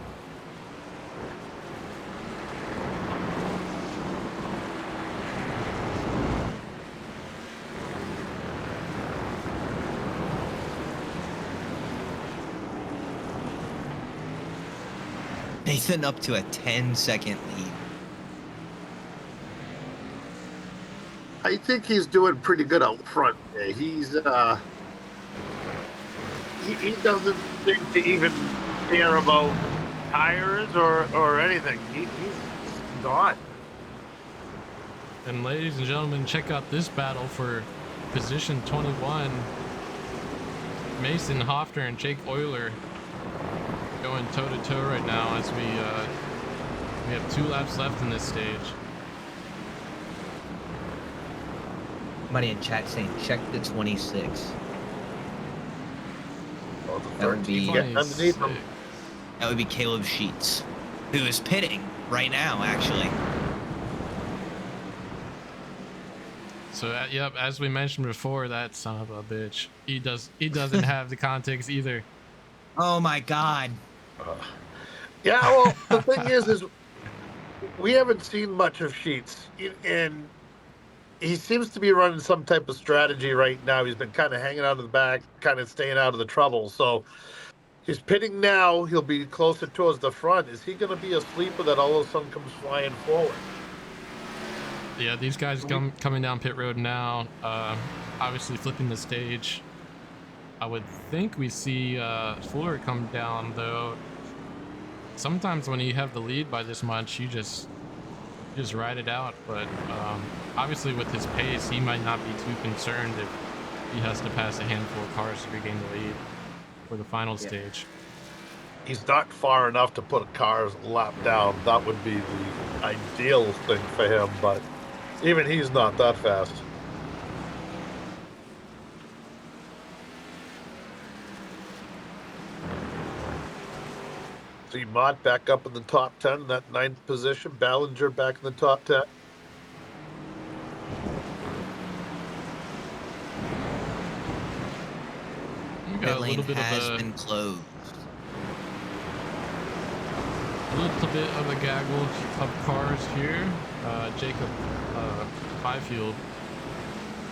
Nathan up to a 10-second lead. I think he's doing pretty good out front. He's he doesn't seem to even care about tires or anything. He's not. And ladies and gentlemen, check out this battle for position 21. Mason Hoffner and Jake Euler going toe to toe right now as we have 2 laps left in this stage. Somebody in chat saying check the 26. Well, the That would be- 13 getting underneath him. That would be Caleb Sheets, who is pitting right now, actually. So yep, as we mentioned before, that son of a bitch, he doesn't have the context either. Oh my God. Yeah, well, the thing is we haven't seen much of Sheets, and he seems to be running some type of strategy right now. He's been kind of hanging out of the back, kind of staying out of the trouble. So he's pitting now. He'll be closer towards the front. Is he going to be a sleeper that all of a sudden comes flying forward? Yeah, these guys coming down pit road now, obviously flipping the stage. I would think we see Fuller come down, though. Sometimes when you have the lead by this much, you just ride it out. But obviously with his pace, he might not be too concerned if he has to pass a handful of cars to regain the lead for the final stage. He's not far enough to put a car's lap down. That would be the ideal thing for him, but even he's not that fast. See Mott back up in the top 10, that 9th position. Ballinger back in the top 10. You got Pit a lane little bit has of been closed. a gaggle of cars here. Jacob Byfield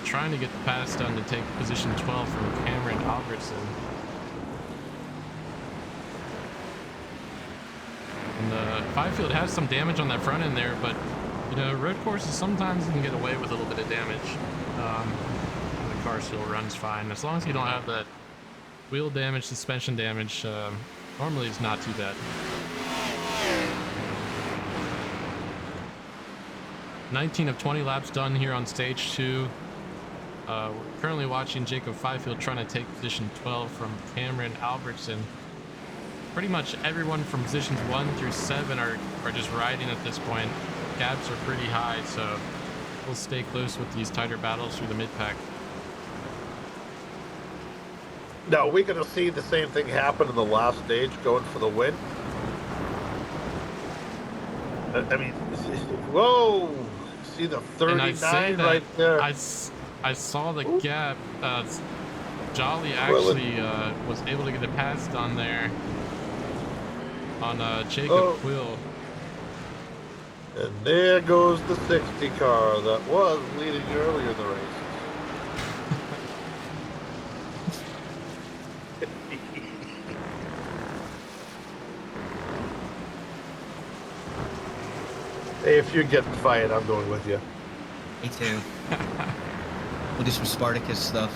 trying to get the pass done to take position 12 from Cameron Albertson. And Byfield has some damage on that front end there, but you know, road courses sometimes you can get away with a little bit of damage. And the car still runs fine as long as you don't have that wheel damage, suspension damage. Normally it's not too bad. 19 of 20 laps done here on stage 2. We're currently watching Jacob Byfield trying to take position 12 from Cameron Albertson. Pretty much everyone from positions 1 through 7 are just riding at this point. Gaps are pretty high, so we'll stay close with these tighter battles through the mid-pack. Now, we're going to see the same thing happen in the last stage, going for the win. I mean, whoa! See the 39 right there. I saw the gap. Joly actually was able to get a pass done there on Jacob Quill. And there goes the 60 car that was leading earlier in the race. Hey, if you're getting fired, I'm going with you. Me too. We'll do some Spartacus stuff.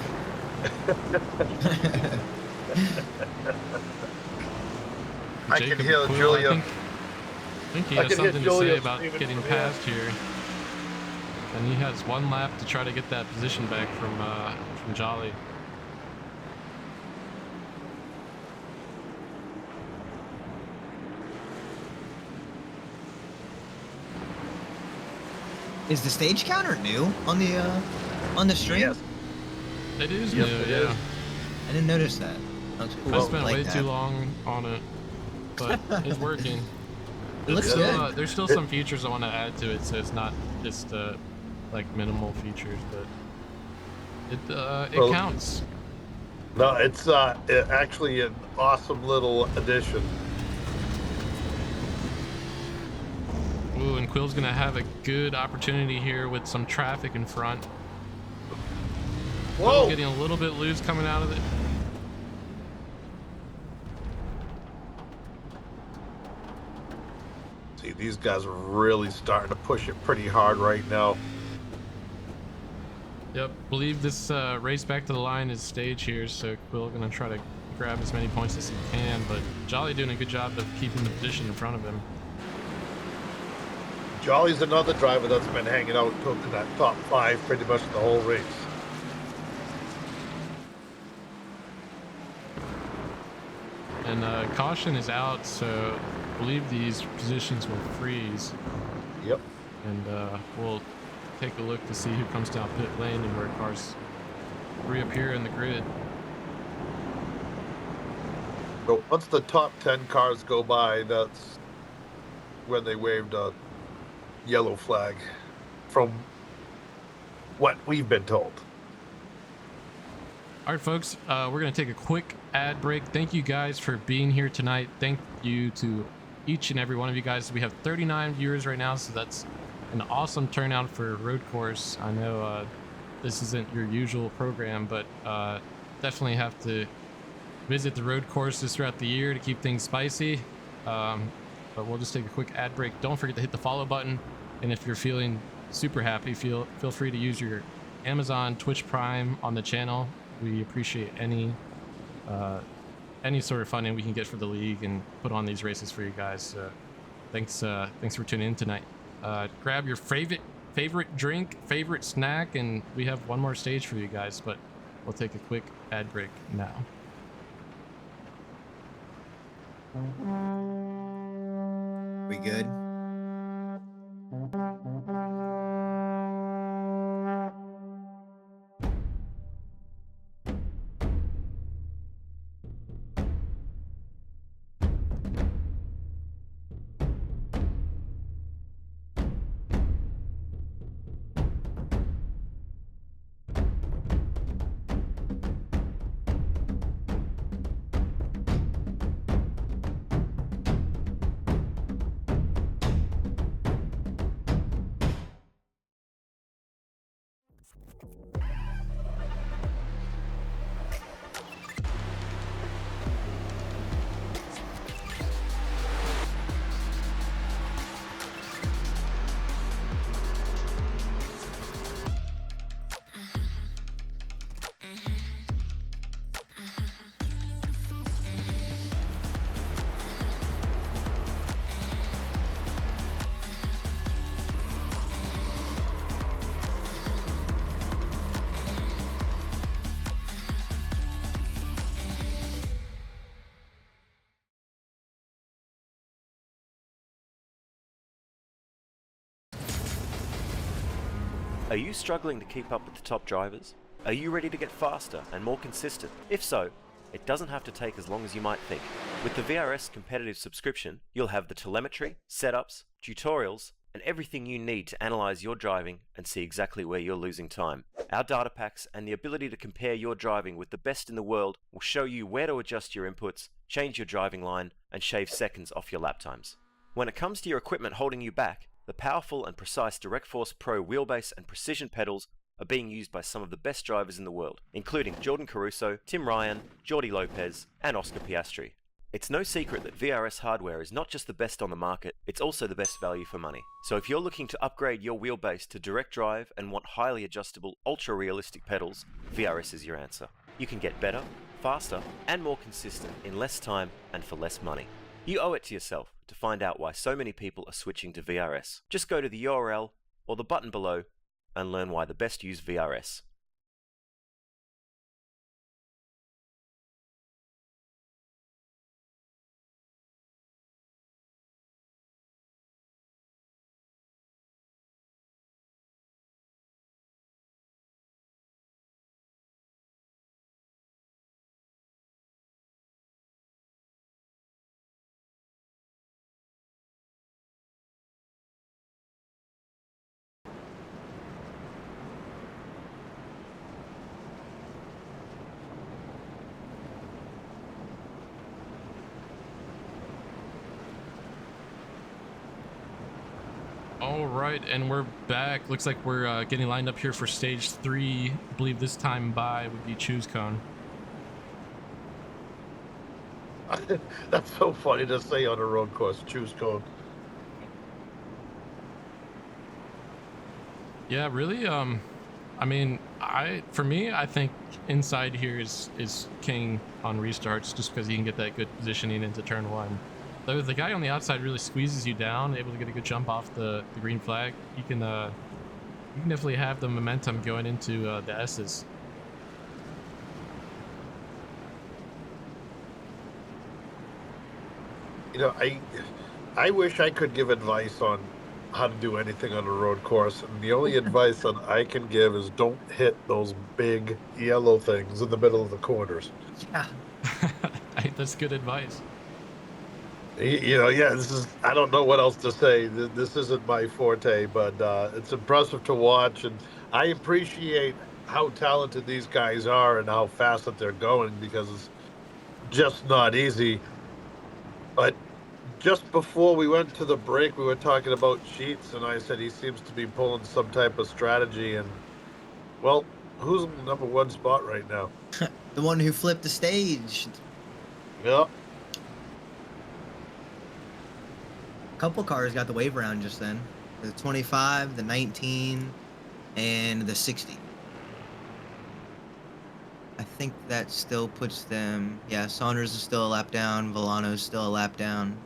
I can hear Julia. I think he has something to say about getting past here. And he has one lap to try to get that position back from Joly. Is the stage counter new on the stream? Yes. It is Yes, new, it yeah. is. I didn't notice that. Looks cool. I spent like way that. too long on it, but it's working. It looks Still, good. there's still some features I want to add to it, so it's not just like minimal features, but it Well, counts. No, it's actually an awesome little addition. Ooh, and Quill's gonna have a good opportunity here with some traffic in front. Whoa! Quill getting a little bit loose coming out of it. See, these guys are really starting to push it pretty hard right now. Yep, believe this race back to the line is stage here, so Quill gonna try to grab as many points as he can, but Joly doing a good job of keeping the position in front of him. Jolly's another driver that's been hanging out in that top 5 pretty much the whole race. And caution is out, so I believe these positions will freeze. Yep. And we'll take a look to see who comes down pit lane and where cars reappear in the grid. So once the top 10 cars go by, that's when they waved a yellow flag, from what we've been told. All right, folks, we're going to take a quick ad break. Thank you guys for being here tonight. Thank you to each and every one of you guys. We have 39 viewers right now, so that's an awesome turnout for road course. I know this isn't your usual program, but definitely have to visit the road courses throughout the year to keep things spicy. But we'll just take a quick ad break. Don't forget to hit the follow button, and if you're feeling super happy, feel free to use your Amazon Twitch Prime on the channel. We appreciate any sort of funding we can get for the league and put on these races for you guys. Thanks for tuning in tonight. Grab your favorite drink, favorite snack, and we have one more stage for you guys, but we'll take a quick ad break now. We good? Are you struggling to keep up with the top drivers? Are you ready to get faster and more consistent? If so, it doesn't have to take as long as you might think. With the VRS competitive subscription, you'll have the telemetry, setups, tutorials, and everything you need to analyze your driving and see exactly where you're losing time. Our data packs and the ability to compare your driving with the best in the world will show you where to adjust your inputs, change your driving line, and shave seconds off your lap times. When it comes to your equipment holding you back, the powerful and precise Direct Force Pro wheelbase and precision pedals are being used by some of the best drivers in the world, including Jordan Caruso, Tim Ryan, Jordi Lopez, and Oscar Piastri. It's no secret that VRS hardware is not just the best on the market, it's also the best value for money. So if you're looking to upgrade your wheelbase to direct drive and want highly adjustable, ultra-realistic pedals, VRS is your answer. You can get better, faster, and more consistent in less time and for less money. You owe it to yourself to find out why so many people are switching to VRS. Just go to the URL or the button below and learn why the best use VRS. All right, and we're back. Looks like we're getting lined up here for stage 3. I believe this time by would be Choose Cone. That's so funny to say on a road course. Choose code. Yeah, really. I mean, for me, I think inside here is king on restarts, just because you can get that good positioning into turn 1. Though the guy on the outside really squeezes you down, able to get a good jump off the green flag. You can definitely have the momentum going into the S's. You know, I wish I could give advice on how to do anything on a road course, and the only advice that I can give is don't hit those big yellow things in the middle of the corners. Yeah. That's good advice. You know, yeah, this is, I don't know what else to say. This isn't my forte, but it's impressive to watch, and I appreciate how talented these guys are and how fast that they're going, because it's just not easy. But just before we went to the break, we were talking about Sheets, and I said he seems to be pulling some type of strategy. And well, who's in the number one spot right now? The one who flipped the stage. Yeah, A couple cars got the wave around just then. The 25, the 19, and the 60. I think that still puts them. Yeah, Saunders is still a lap down. Villano's still a lap down.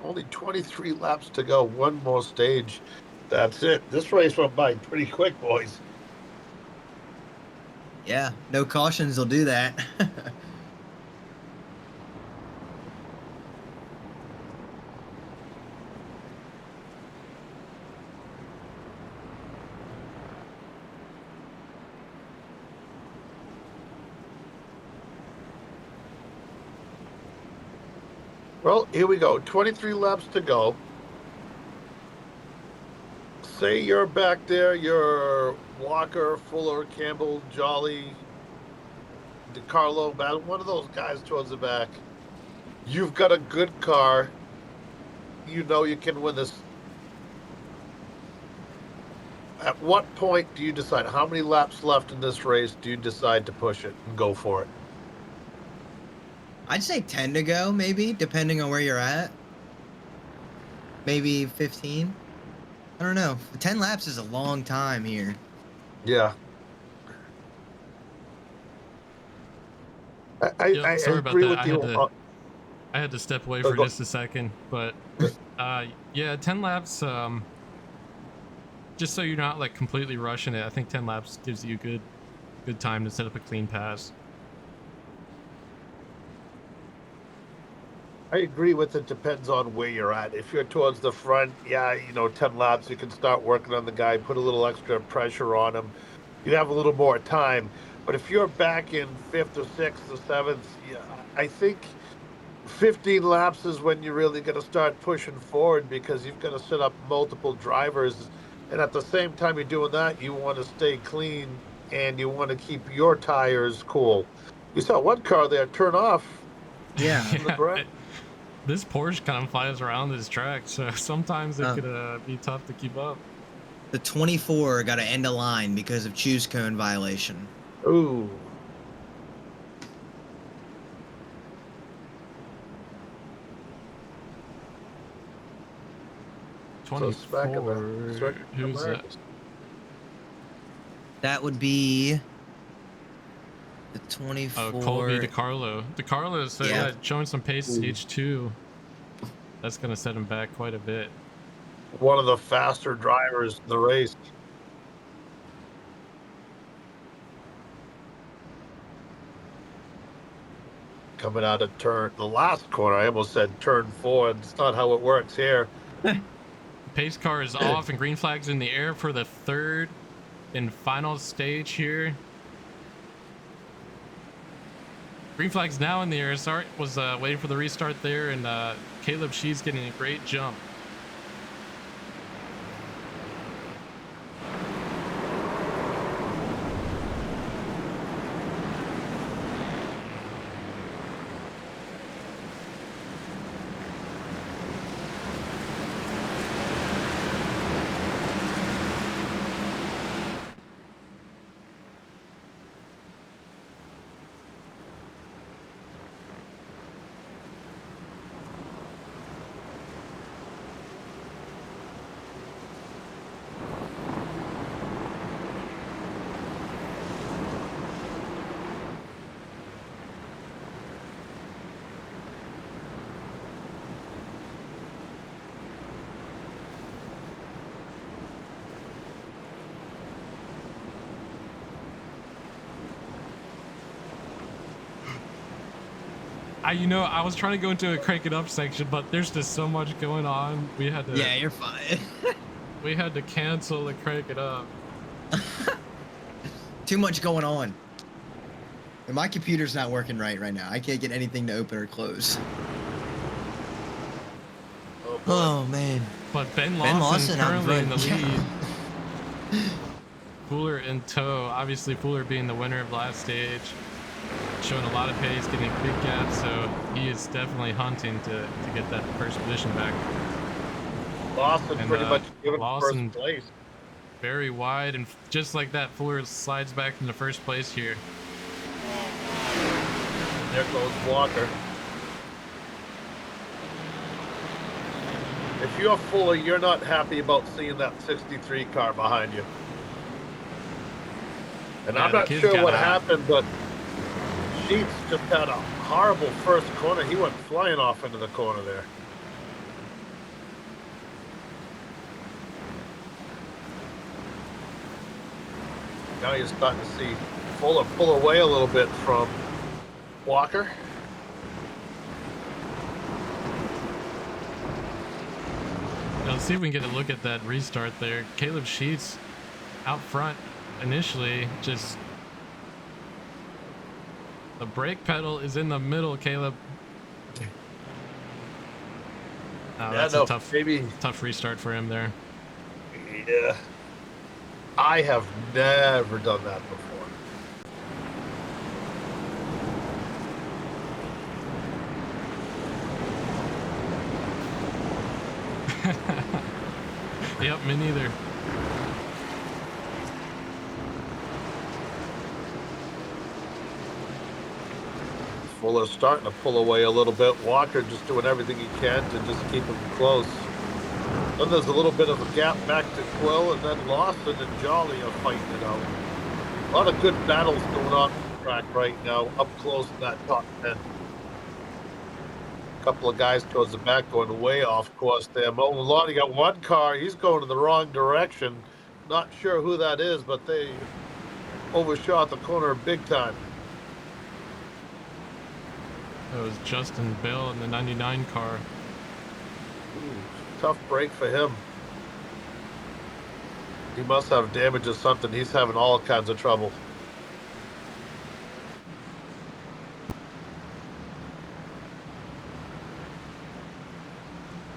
only 23 laps to go. One more stage. That's it. This race went by pretty quick, boys. Yeah, no cautions will do that. Well, here we go. 23 laps to go. Say you're back there, you're Walker, Fuller, Campbell, Jolly, DeCarlo, one of those guys towards the back. You've got a good car. You know you can win this. At what point do you decide how many laps left in this race? Do you decide to push it and go for it? I'd say 10 to go, maybe, depending on where you're at. Maybe 15. I don't know. 10 laps is a long time here. Yeah. I Sorry about agree that. with you. I had to step away Oh, for just a second, but yeah, 10 laps. Just so you're not like completely rushing it. I think 10 laps gives you good time to set up a clean pass. I agree with it. Depends on where you're at. If you're towards the front, yeah, 10 laps, you can start working on the guy, put a little extra pressure on him. You have a little more time. But if you're back in fifth or sixth or seventh, yeah, I think 15 laps is when you're really going to start pushing forward, because you've got to set up multiple drivers. And at the same time you're doing that, you want to stay clean and you want to keep your tires cool. You saw one car there turn off Yeah. in the break. This Porsche kind of flies around this track, so sometimes it Oh. could be tough to keep up. The 24 got to end a line because of choose cone violation. Ooh. So smack in the 24. circuit of Who's that? Americas. That would be the 24. Colby DiCarlo. DiCarlo is Yeah. showing some pace at H2. That's going to set him back quite a bit. One of the faster drivers in the race. Coming out of the last corner, I almost said turn 4. It's not how it works here. Pace car is off and green flag's in the air for the third and final stage here. Green flag's now in the air. Sorry, was waiting for the restart there, and Caleb She's getting a great jump. I was trying to go into a crank it up section, but there's just so much going on. We had to. Yeah, you're fine. We had to cancel the crank it up. Too much going on. And my computer's not working right now. I can't get anything to open or close. Oh man. But Ben Ben Lawson Lawson out currently in the front. lead. Fuller in tow. Obviously, Fuller being the winner of last stage. Showing a lot of pace, getting a big gap, so he is definitely hunting to get that first position back. Lawson And, pretty much given Lawson first place. very wide, and just like that, Fuller slides back into first place here. There goes Walker. If you're Fuller, you're not happy about seeing that 63 car behind you. And Yeah, I'm the not kid's sure got what out. happened, but Sheets just had a horrible first corner. He went flying off into the corner there. Now you're starting to see Fuller pull away a little bit from Walker. Now, let's see if we can get a look at that restart there. Caleb Sheets out front initially, just the brake pedal is in the middle, Caleb. Oh, that's a tough restart for him there. Yeah. I have never done that before. Yep, me neither. Fuller's starting to pull away a little bit. Walker just doing everything he can to just keep him close. Then there's a little bit of a gap back to Quill, and then Lawson and Joly are fighting it out. A lot of good battles going on the track right now, up close in that top 10. A couple of guys towards the back going way off course there. Mo Maloney got one car. He's going in the wrong direction. Not sure who that is, but they overshot the corner big time. That was Justin Bell in the 99 car. Ooh, tough break for him. He must have damage or something. He's having all kinds of trouble.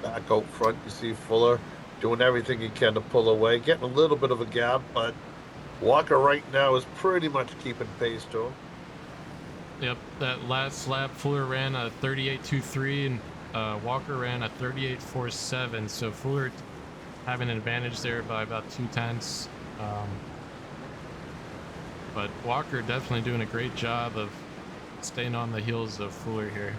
Back out front, you see Fuller doing everything he can to pull away, getting a little bit of a gap, but Walker right now is pretty much keeping pace to him. Yep, that last lap, Fuller ran a 38.23 and Walker ran a 38.47. So Fuller having an advantage there by about 0.2. But Walker definitely doing a great job of staying on the heels of Fuller here.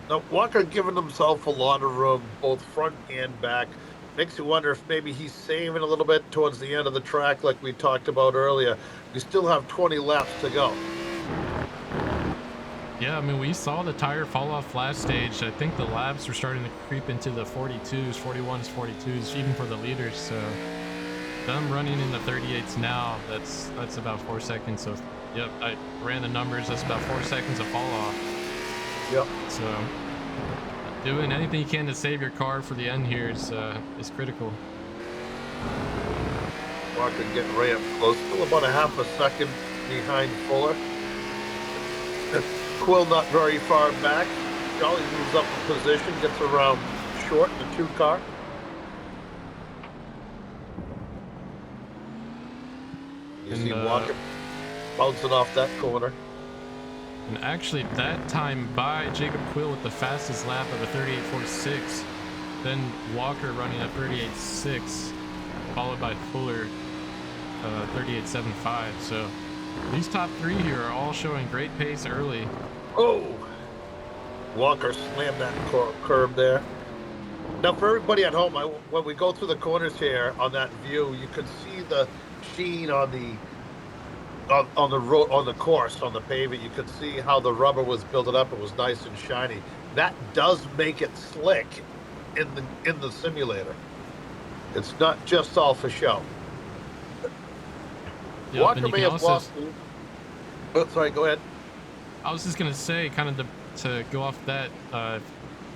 Now, Walker giving himself a lot of room, both front and back. makes you wonder if maybe he's saving a little bit towards the end of the track, like we talked about earlier. We still have 20 laps to go. Yeah, I mean, we saw the tire fall off last stage. I think the laps were starting to creep into the 42s, 41s, 42s, even for the leaders. So them running in the 38s now, that's about 4 seconds. So, yep, I ran the numbers. That's about 4 seconds of fall off. Yep. So doing anything you can to save your car for the end here is critical. Walker getting right up close. Still about a half a second behind Fuller. Quill not very far back. Joly moves up in position, gets around short in the 2 car. You see Walker bouncing off that corner. And actually, that time by Jacob Quill with the fastest lap of a 38.46. Then Walker running a 38.6, followed by Fuller 38.75. So these top 3 here are all showing great pace early. Oh! Walker slammed that curb there. Now, for everybody at home, when we go through the corners here on that view, you can see the sheen on the road, on the course, on the pavement. You could see how the rubber was built up. It was nice and shiny. That does make it slick in the simulator. It's not just all for show. Yep, Walker may have lost. Oh, sorry, go ahead. I was just gonna say, kind of to go off that, if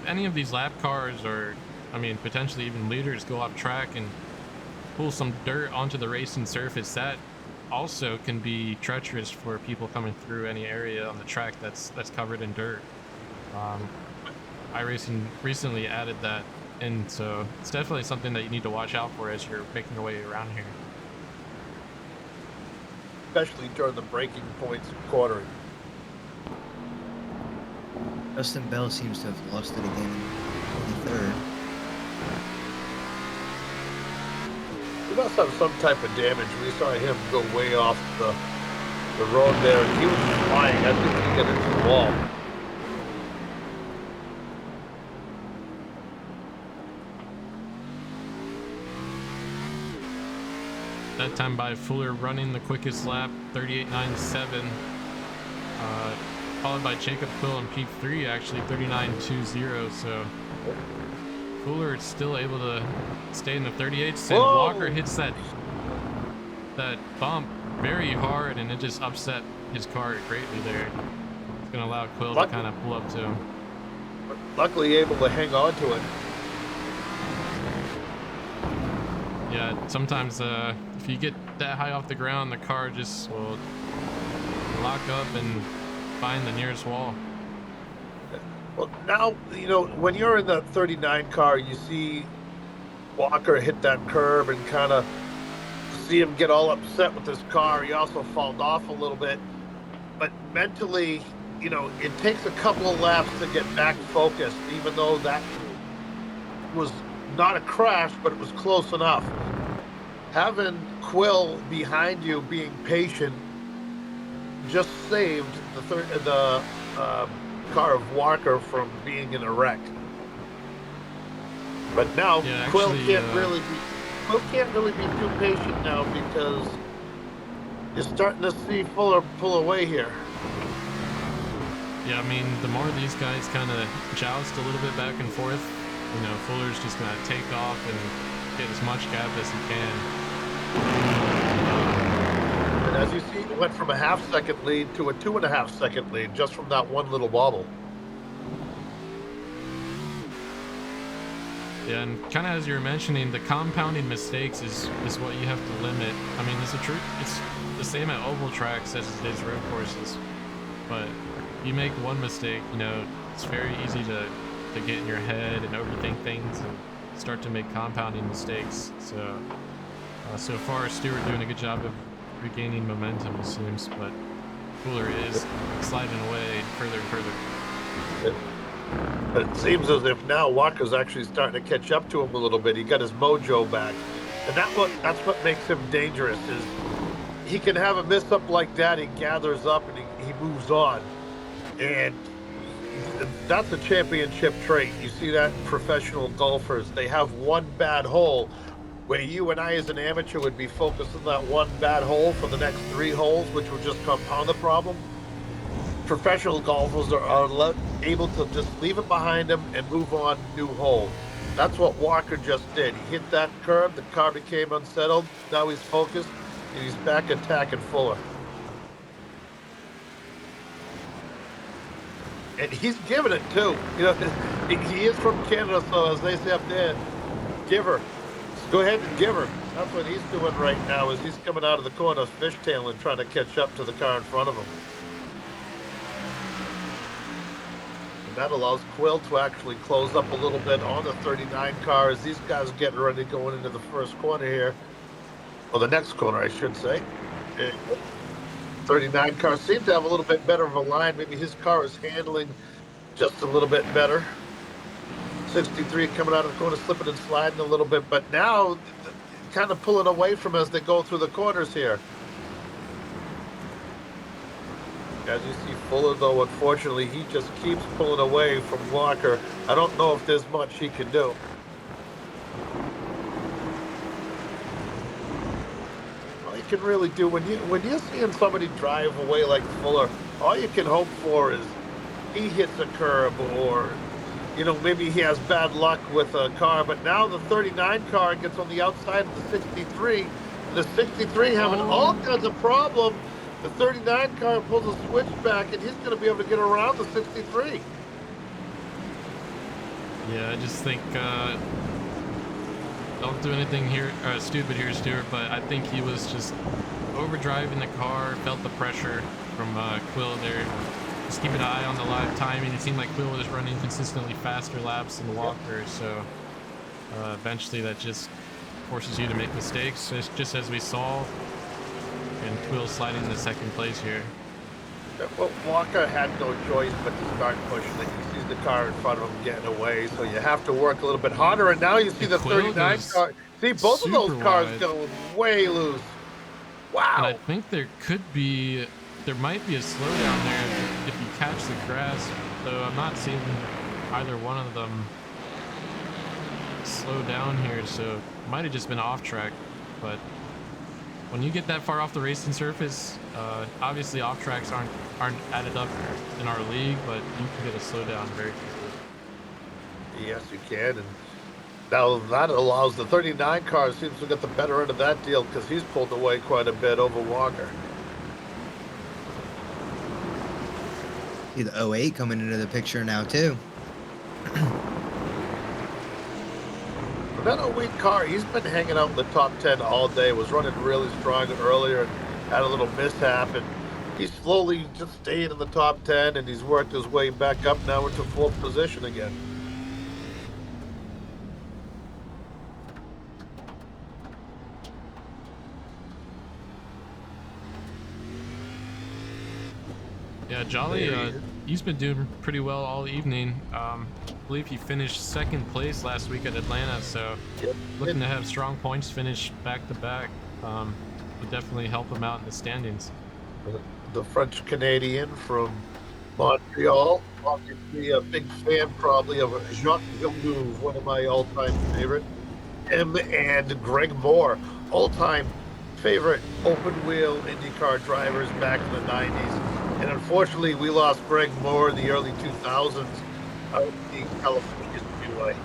any of these lap cars, or I mean potentially even leaders, go off track and pull some dirt onto the racing surface, that also can be treacherous for people coming through any area on the track that's covered in dirt. iRacing recently added that in, so it's definitely something that you need to watch out for as you're making your way around here. Especially during the braking points and quartering. Justin Bell seems to have lost it again in 23rd. He must have some type of damage. We saw him go way off the road there. He was flying. I think he got into the wall. That time by Fuller running the quickest lap, 38.97. Followed by Jacob Quill in P3, actually 39.20. So Fuller is still able to stay in the 38s. And Walker hits that bump very hard, and it just upset his car greatly there. It's gonna allow Quill to kind of pull up to him. Luckily able to hang on to it. Yeah, sometimes if you get that high off the ground, the car just will lock up and find the nearest wall. Well, now, you know, when you're in the 39 car, you see Walker hit that curb and kind of see him get all upset with his car. He also falls off a little bit. But mentally, you know, it takes a couple of laps to get back focused, even though that was not a crash, but it was close enough. Having Quill behind you being patient just saved the car of Walker from being in a wreck. But now Quill can't really be too patient now, because you're starting to see Fuller pull away here. Yeah, I mean, the more these guys kind of joust a little bit back and forth, you know, Fuller's just gonna take off and get as much gap as he can. And as you see, it went from a half-second lead to a 2.5-second lead just from that one little wobble. Yeah, and kind of as you were mentioning, the compounding mistakes is what you have to limit. I mean, it's the same at oval tracks as it is road courses. But you make one mistake, you know, it's very easy to get in your head and overthink things and start to make compounding mistakes. So so far Stewart doing a good job of regaining momentum, it seems, but Fuller is sliding away further and further. But it seems as if now Walker's actually starting to catch up to him a little bit. He got his mojo back, and that's what makes him dangerous. Is he can have a miss up like that, he gathers up and he moves on, and that's a championship trait. You see that in professional golfers. They have one bad hole where you and I as an amateur would be focused on that one bad hole for the next 3 holes, which would just compound the problem. Professional golfers are able to just leave it behind them and move on to new hole. That's what Walker just did. He hit that curb, the car became unsettled. Now he's focused and he's back attacking Fuller. And he's giving it too. You know, he is from Canada, so as they say up there, giver. Go ahead and give her. That's what he's doing right now. Is he's coming out of the corner, fishtailing, trying to catch up to the car in front of him. And that allows Quill to actually close up a little bit on the 39 car as these guys are getting ready going into the first corner here. Or the next corner, I should say. 39 car seems to have a little bit better of a line. Maybe his car is handling just a little bit better. 63 coming out of the corner, slipping and sliding a little bit, but now kind of pulling away from as they go through the corners here. As you see Fuller, though, unfortunately, he just keeps pulling away from Walker. I don't know if there's much he can do. All you can really do when you're seeing somebody drive away like Fuller, all you can hope for is he hits a curb or, you know, maybe he has bad luck with a car, but now the 39 car gets on the outside of the 63. The 63 having all kinds of problems. The 39 car pulls a switch back, and he's going to be able to get around the 63. Yeah, I just think don't do anything here stupid here, Stewart, but I think he was just overdriving the car, felt the pressure from Quill there. Just keep an eye on the live timing. It seemed like Quill was running consistently faster laps than Walker, so eventually that just forces you to make mistakes, just as we saw. And Quill sliding into second place here. Well, Walker had no choice but to start pushing it. He sees the car in front of him getting away, so you have to work a little bit harder. And now you see the 39 car. See, both of those cars going way loose. Wow. And I think there might be a slowdown there if you catch the grass, though I'm not seeing either one of them slow down here, so it might have just been off track. But when you get that far off the racing surface, obviously off tracks aren't added up in our league, but you can get a slowdown very quickly. Yes, you can. And now that allows the 39 car seems to get the better end of that deal because he's pulled away quite a bit over Walker. See the 08 coming into the picture now too. That 08 car, he's been hanging out in the top 10 all day, was running really strong earlier and had a little mishap, and he's slowly just staying in the top 10, and he's worked his way back up now into fourth position again. Yeah, Joly, he's been doing pretty well all evening. I believe he finished second place last week at Atlanta, so looking to have strong points finish back to back would definitely help him out in the standings. The French Canadian from Montreal, obviously a big fan probably of Jacques Villeneuve, one of my all-time favorite. Him and Greg Moore, all-time favorite open-wheel IndyCar drivers back in the 90s. And unfortunately, we lost Greg Moore in the early 2000s out in California Speedway.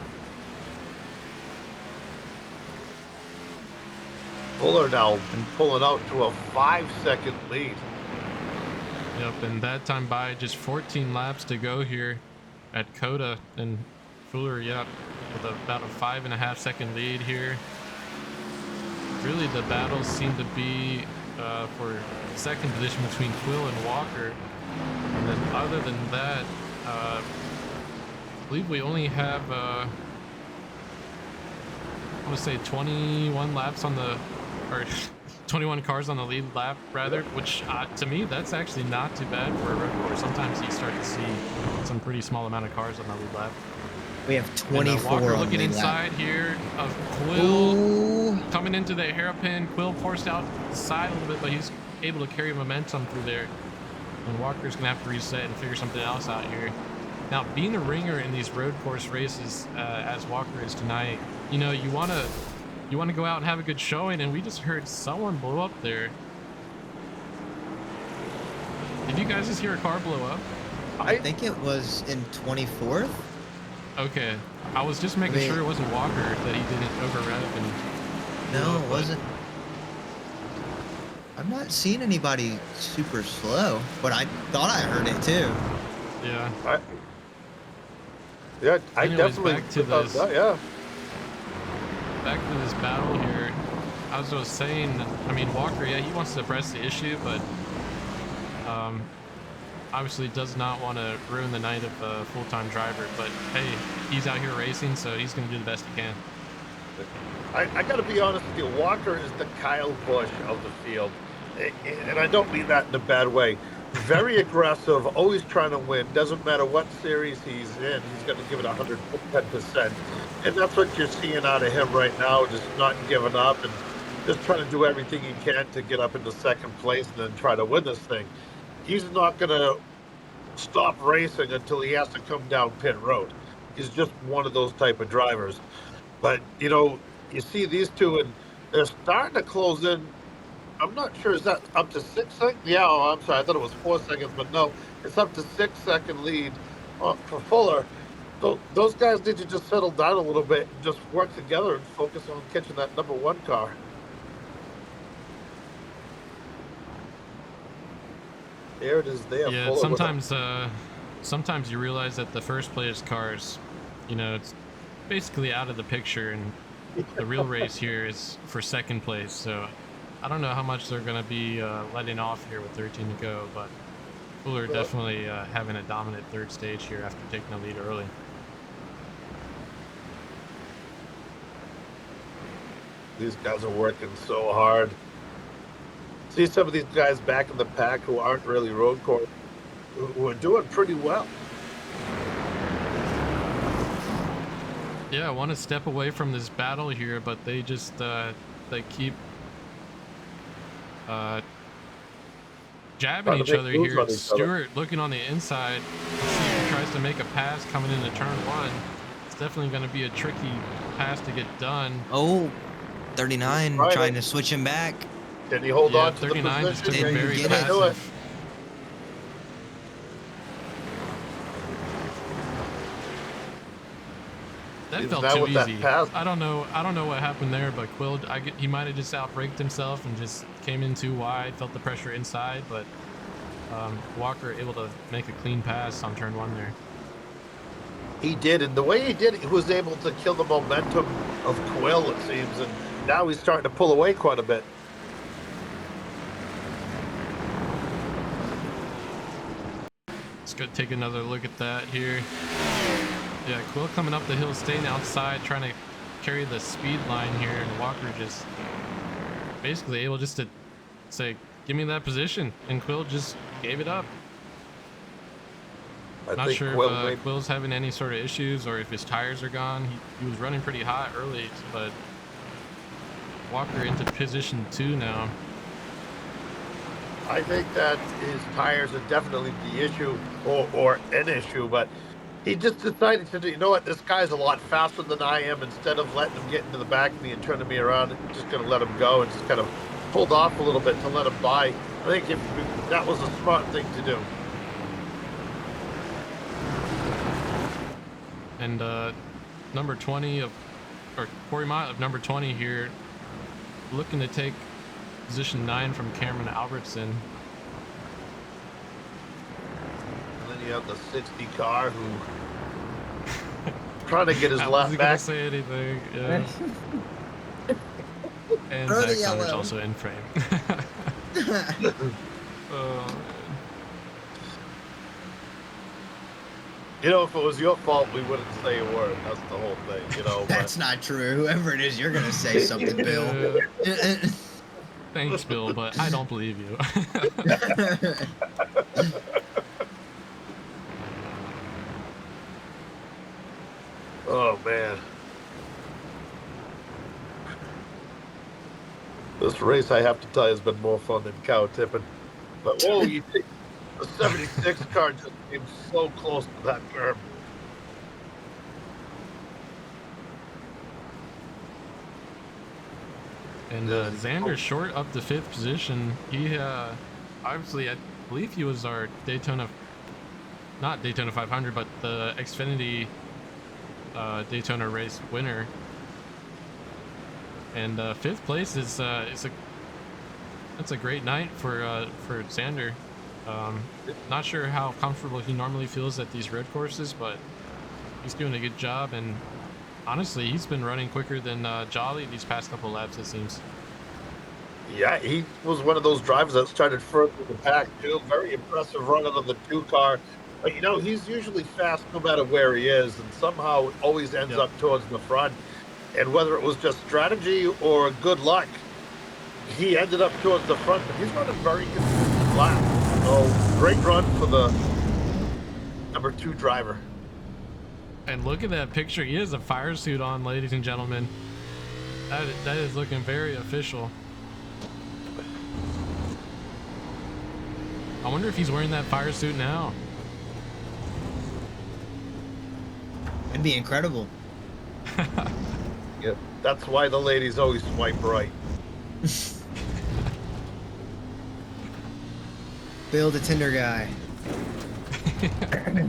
Fuller now pulling out to a 5-second lead. Yep, and that time by just 14 laps to go here at Coda, and Fuller, yep, with about a 5.5-second lead here. Really, the battles seem to be for second position between Quill and Walker. And then other than that, I believe we only have, I want to say 21 laps on the, or 21 cars on the lead lap rather, which to me, that's actually not too bad for a road course. Sometimes you start to see some pretty small amount of cars on the lead lap. We have 24 and, Walker on looking the inside lap. here of Quill. Ooh. Coming into the hairpin. Quill forced out the side a little bit, but he's able to carry momentum through there. And Walker's gonna have to reset and figure something else out here. Now, being a ringer in these road course races, as Walker is tonight, you know, you want to go out and have a good showing, and we just heard someone blow up there. Did you guys just hear a car blow up? I think it was in 24th. Okay, I was just making sure it wasn't Walker, that he didn't over rev and. No, it wasn't. I'm not seeing anybody super slow, but I thought I heard it too. Yeah. I Anyways, definitely back to thought this. that, yeah. Back to this battle here. As I was saying, I mean, Walker, yeah, he wants to press the issue, but obviously does not want to ruin the night of a full-time driver. But hey, he's out here racing, so he's going to do the best he can. I got to be honest with you. Walker is the Kyle Busch of the field. And I don't mean that in a bad way. Very aggressive, always trying to win. Doesn't matter what series he's in, he's going to give it 110%. And that's what you're seeing out of him right now, just not giving up and just trying to do everything he can to get up into second place and then try to win this thing. He's not going to stop racing until he has to come down pit road. He's just one of those type of drivers. But, you know, you see these two, and they're starting to close in. I'm not sure, is that up to 6 seconds? Yeah, oh, I'm sorry, I thought it was 4 seconds, but no, it's up to 6-second lead for Fuller. So those guys need to just settle down a little bit and just work together and focus on catching that number 1 car. There it is there. Yeah, Fuller sometimes you realize that the first place cars, you know, it's basically out of the picture, and the real race here is for second place. So I don't know how much they're going to be letting off here with 13 to go, but Fuller definitely having a dominant third stage here after taking the lead early. These guys are working so hard. See some of these guys back in the pack who aren't really road course, who are doing pretty well. Yeah, I want to step away from this battle here, but they just they keep jabbing each other here. Stewart looking on the inside. Let's see if he tries to make a pass coming into turn 1. It's definitely going to be a tricky pass to get done. Oh, 39 trying to switch him back. Can he hold on to the 39 just took position? it very Didn't get it. passive. That He's felt mad too with that easy. pass. I don't know what happened there, but Quill, he might have just outbraked himself and just came in too wide, felt the pressure inside, but Walker able to make a clean pass on turn 1 there. He did, and the way he did it, he was able to kill the momentum of Quill, it seems, and now he's starting to pull away quite a bit. Let's go take another look at that here. Yeah, Quill coming up the hill, staying outside, trying to carry the speed line here, and Walker just basically able just to say, give me that position, and Quill just gave it up. Not sure if Quill's having any sort of issues or if his tires are gone. He was running pretty hot early, but Walker into position 2 now. I think that his tires are definitely the issue, or an issue, but he just decided to do, you know what, this guy's a lot faster than I am. Instead of letting him get into the back of me and turning me around, I'm just going to let him go, and just kind of pulled off a little bit to let him by. I think that was a smart thing to do. And number 20 of, or Corey Mott of number 20 here, looking to take position 9 from Cameron Albertson. And then you have the 60 car who trying to get his lap back. I wasn't gonna say anything. Yeah. And Throw the Zach Saunders yellow. also in frame. Oh, man. You know, if it was your fault, we wouldn't say a word. That's the whole thing, you know. That's not true. Whoever it is, you're gonna say something, Bill. Thanks, Bill, but I don't believe you. Oh man, this race, I have to tell you, has been more fun than cow tipping. But whoa, The 76 car just came so close to that curb. And Zander short up to 5th position. He obviously, I believe he was our not Daytona 500, but the Xfinity Daytona race winner. And 5th place is that's a great night for Zander. Not sure how comfortable he normally feels at these road courses, but he's doing a good job. And honestly, he's been running quicker than Joly these past couple laps, it seems. Yeah, he was one of those drivers that started further in the pack too. Very impressive run out of the 2 car. But you know, he's usually fast no matter where he is, and somehow always ends Yep. up towards the front. And whether it was just strategy or good luck, he ended up towards the front. But he's running very consistent laps. So great run for the number 2 driver. And look at that picture. He has a fire suit on, ladies and gentlemen. That is looking very official. I wonder if he's wearing that fire suit now. It'd be incredible. Yep, that's why the ladies always swipe right. Bill the Tinder guy.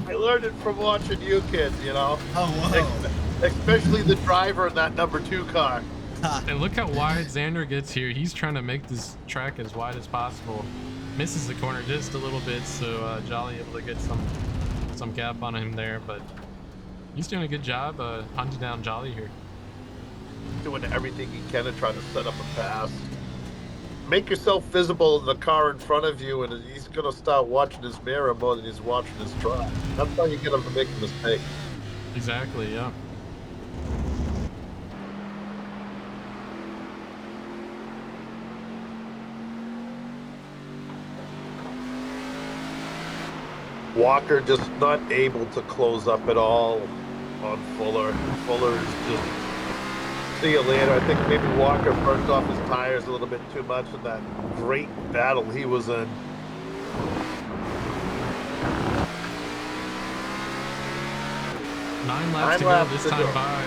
I learned it from watching you kids, you know. Oh, whoa. Especially the driver in that number 2 car. And look how wide Zander gets here. He's trying to make this track as wide as possible. Misses the corner just a little bit, so Joly able to get some gap on him there, but he's doing a good job hunting down Joly here. Doing everything he can to try to set up a pass. Make yourself visible in the car in front of you, and he's going to start watching his mirror more than he's watching his track. That's how you get him to make a mistake. Exactly, yeah. Walker just not able to close up at all on Fuller. Fuller is just, see you later. I think maybe Walker burnt off his tires a little bit too much in that great battle he was in. Nine laps to go this time by.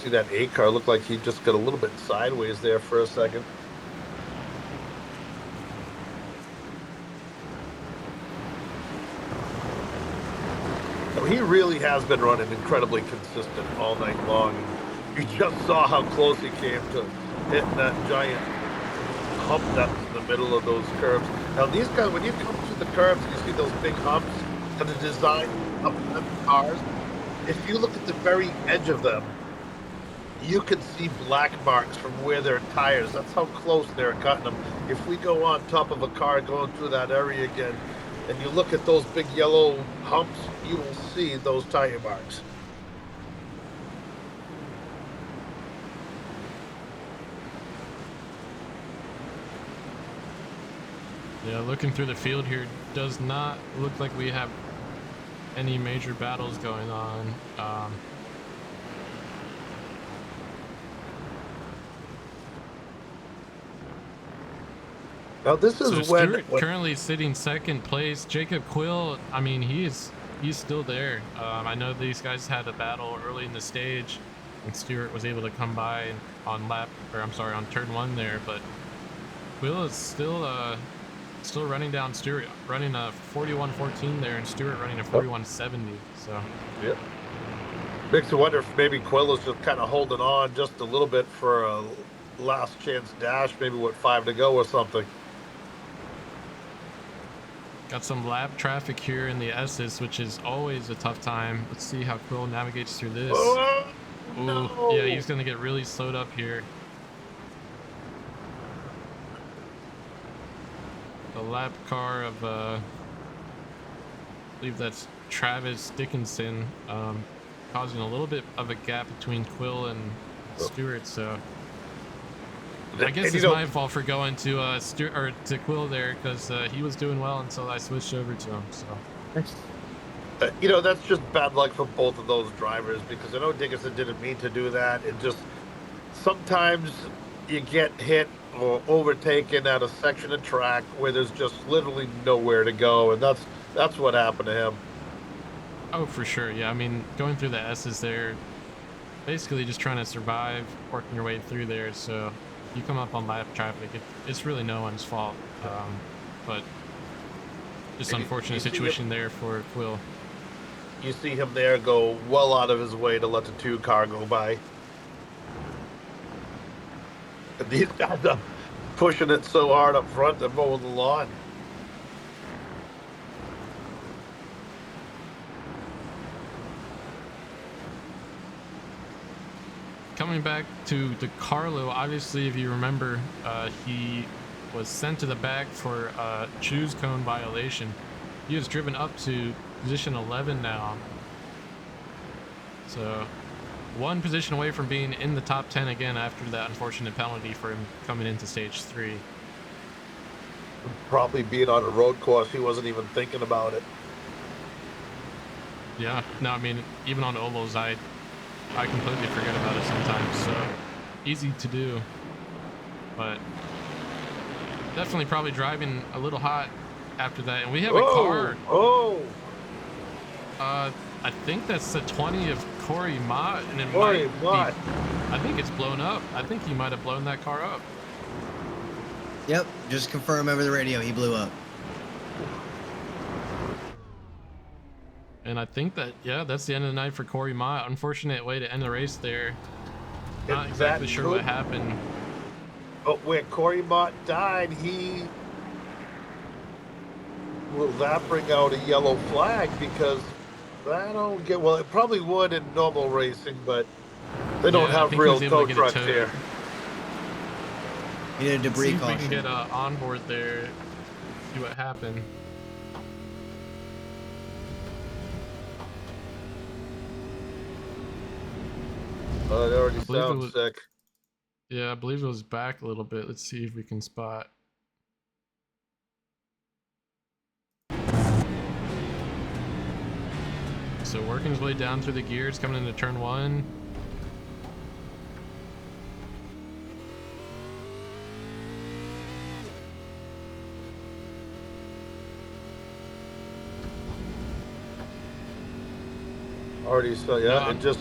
See that 8 car looked like he just got a little bit sideways there for a second. So he really has been running incredibly consistent all night long. You just saw how close he came to hitting that giant hump that's in the middle of those curves. Now these guys, when you come to the curves, you see those big humps and the design of the cars. If you look at the very edge of them, you can see black marks from where their tires, that's how close they're cutting them. If we go on top of a car going through that area again, and you look at those big yellow humps, you will see those tire marks. Yeah, looking through the field here, does not look like we have any major battles going on. Now this is So when Stewart currently sitting 2nd place. Jacob Quill, I mean, he's still there. I know these guys had a battle early in the stage, and Stewart was able to come by on on turn 1 there, but Quill is still running down Stewart, running a 41.14 there, and Stewart running a 41.70. So yep. Makes you wonder if maybe Quill is just kind of holding on just a little bit for a last chance dash, maybe with 5 to go or something. got some lap traffic here in the S's, which is always a tough time. Let's see how Quill navigates through this. Oh, Ooh, no. yeah, he's gonna get really slowed up here. The lap car of I believe that's Travis Dickinson, causing a little bit of a gap between Quill and Stewart. So I guess And, it's my fault for going to Stewart or to Quill there because he was doing well until I switched over to him. So that's just bad luck for both of those drivers because I know Dickinson didn't mean to do that. It just sometimes you get hit or overtaken at a section of track where there's just literally nowhere to go, and that's what happened to him. oh, for sure, yeah. I mean, going through the S's there, basically just trying to survive, working your way through there. So if you come up on lap traffic, it's really no one's fault. But just And unfortunate you see situation there for Quill. You see him there go well out of his way to let the 2 car go by. And these guys are pushing it so hard up front, they're mowing the lawn. Coming back to DeCarlo, obviously, if you remember, he was sent to the back for a choose cone violation. He was driven up to position 11 now. So 1 position away from being in the top 10 again after that unfortunate penalty for him coming into stage 3. Probably being on a road course, he wasn't even thinking about it. Yeah, no, I mean, even on ovals, I completely forget about it sometimes, so easy to do. But definitely probably driving a little hot after that. And we have a car. I think that's the 20 of Corey Mott, and it Corey might Mott. be, I think it's blown up. I think he might have blown that car up. Yep, just confirm over the radio. He blew up. And I think that, yeah, that's the end of the night for Corey Mott. Unfortunate way to end the race there. Not exactly sure what happened. But where Corey Mott died, will that bring out a yellow flag? Because I don't get, well, it probably would in normal racing, but they don't have real tow trucks here. You need a debris See if caution. we can get on board there, see what happened. Oh, it already sounds sick. Yeah, I believe it was back a little bit. Let's see if we can spot. So working his way down through the gears, coming into turn 1. Already, so yeah, it just...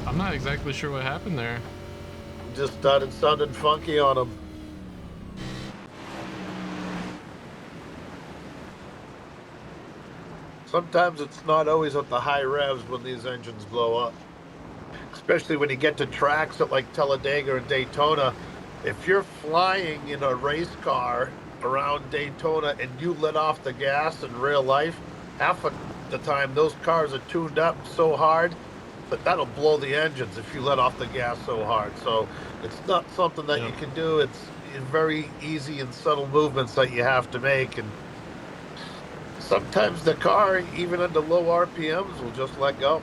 I'm not exactly sure what happened there. Just started sounding funky on him. Sometimes it's not always at the high revs when these engines blow up. Especially when you get to tracks at like Talladega and Daytona. If you're flying in a race car around Daytona and you let off the gas in real life, half of the time those cars are tuned up so hard that that'll blow the engines if you let off the gas so hard. So it's not something that you can do. It's very easy and subtle movements that you have to make. And sometimes the car, even under low RPMs, will just let go.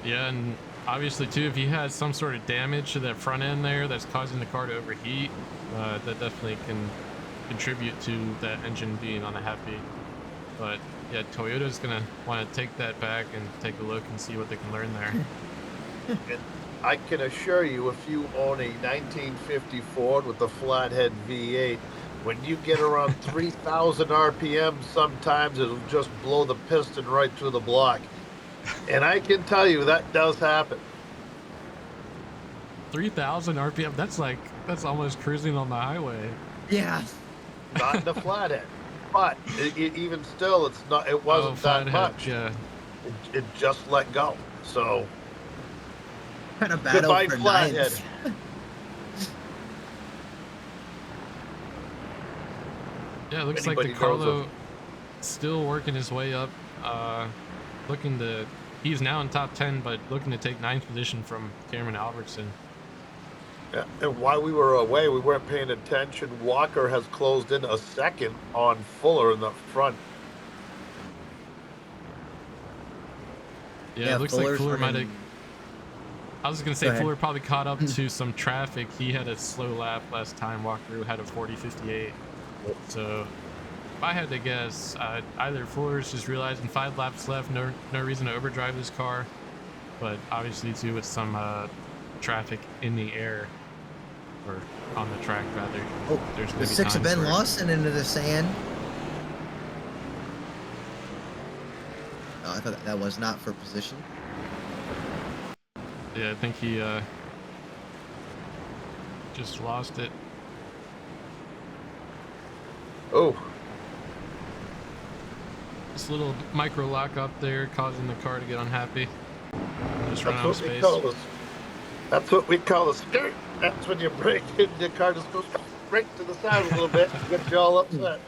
Yeah, and obviously too, if he has some sort of damage to that front end there that's causing the car to overheat, that definitely can contribute to that engine being unhappy. But yeah, Toyota's gonna want to take that back and take a look and see what they can learn there. And I can assure you, if you own a 1950 Ford with a flathead V8, when you get around 3,000 RPM, sometimes it'll just blow the piston right through the block. And I can tell you that does happen. 3,000 RPM, that's almost cruising on the highway. Yeah. Not in the flathead. But even still, it wasn't that much. Yeah. It just let go. So Kind of battle goodbye, for flathead. ninth. Yeah, it looks like Anybody DeCarlo still working his way up. He's now in top 10, but looking to take 9th position from Cameron Albertson. Yeah, and while we were away, we weren't paying attention. Walker has closed in a second on Fuller in the front. Yeah, it looks like Fuller might have. I was gonna Go say ahead. Fuller probably caught up to some traffic. He had a slow lap last time. Walker had a 40.58. So if I had to guess, either Fuller's just realizing 5 laps left, no reason to overdrive this car, but obviously too with some traffic in the air or on the track rather. Oh, There's the gonna be 6 of times Ben where- Lawson into the sand. Oh, I thought that was not for position. Yeah, I think he just lost it. Oh, This little micro lock up there causing the car to get unhappy. Just run that's out of what we space. call this. That's what we call a skirt. That's when you brake and the car just goes right to the side a little bit and gets you all upset.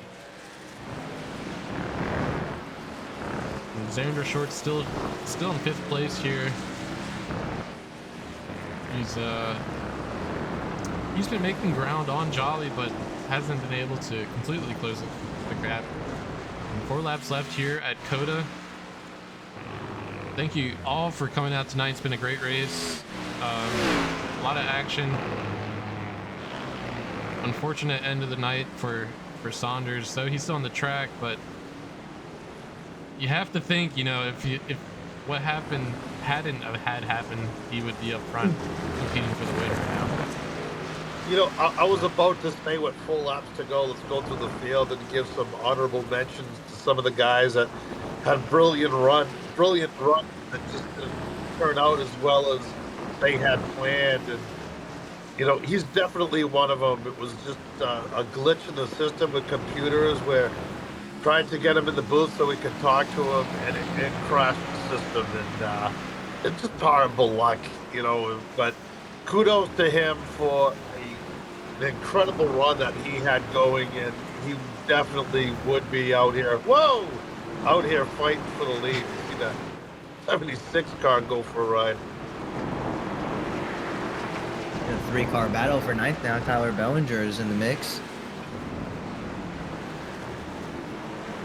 And Zander Short still in 5th place here. He's been making ground on Joly, but hasn't been able to completely close the gap. And 4 laps left here at Coda. Thank you all for coming out tonight. It's been a great race. A lot of action. Unfortunate end of the night for Saunders. So he's still on the track, but you have to think, you know, if what happened hadn't had happened, he would be up front competing for the win right now. You know, I was about to say with 4 laps to go, let's go through the field and give some honorable mentions to some of the guys that had brilliant run that just didn't turn out as well as they had planned. And, you know, he's definitely one of them. It was just a glitch in the system with computers where trying to get him in the booth so we could talk to him, and it crashed the system. And it's just horrible luck, you know, but kudos to him for the incredible run that he had going, and he definitely would be out here fighting for the lead. You see that 76 car go for a ride. A 3-car battle for 9th now. Tyler Bellinger is in the mix.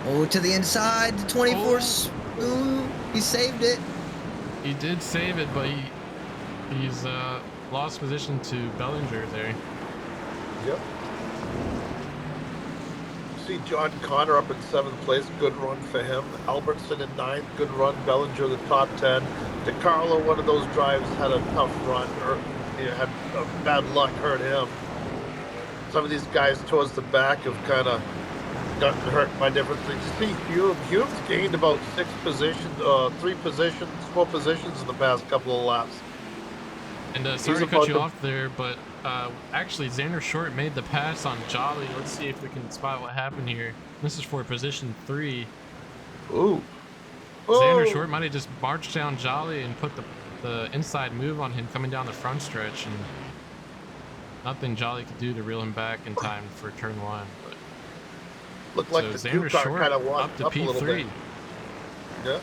Oh, to the inside, the 24. Ooh, he saved it. He did save it, but he's lost position to Bellinger there. Yep. See John Connor up in 7th place, good run for him. Albertson in 9th, good run. Bellinger the top 10. DiCarlo, one of those drives, had a tough run, or had bad luck, hurt him. Some of these guys towards the back have kind of gotten hurt by different things. See Hume's gained about 6 positions, 3 positions, 4 positions in the past couple of laps. And sorry to cut you off there, but actually Zander Short made the pass on Joly. Let's see if we can spot what happened here. This is for position 3. Ooh. Zander Short might have just marched down Joly and put the inside move on him coming down the front stretch, and nothing Joly could do to reel him back in time for turn 1. But looked like so the Zander car Short kind of won up to up a little P3. bit. Yeah.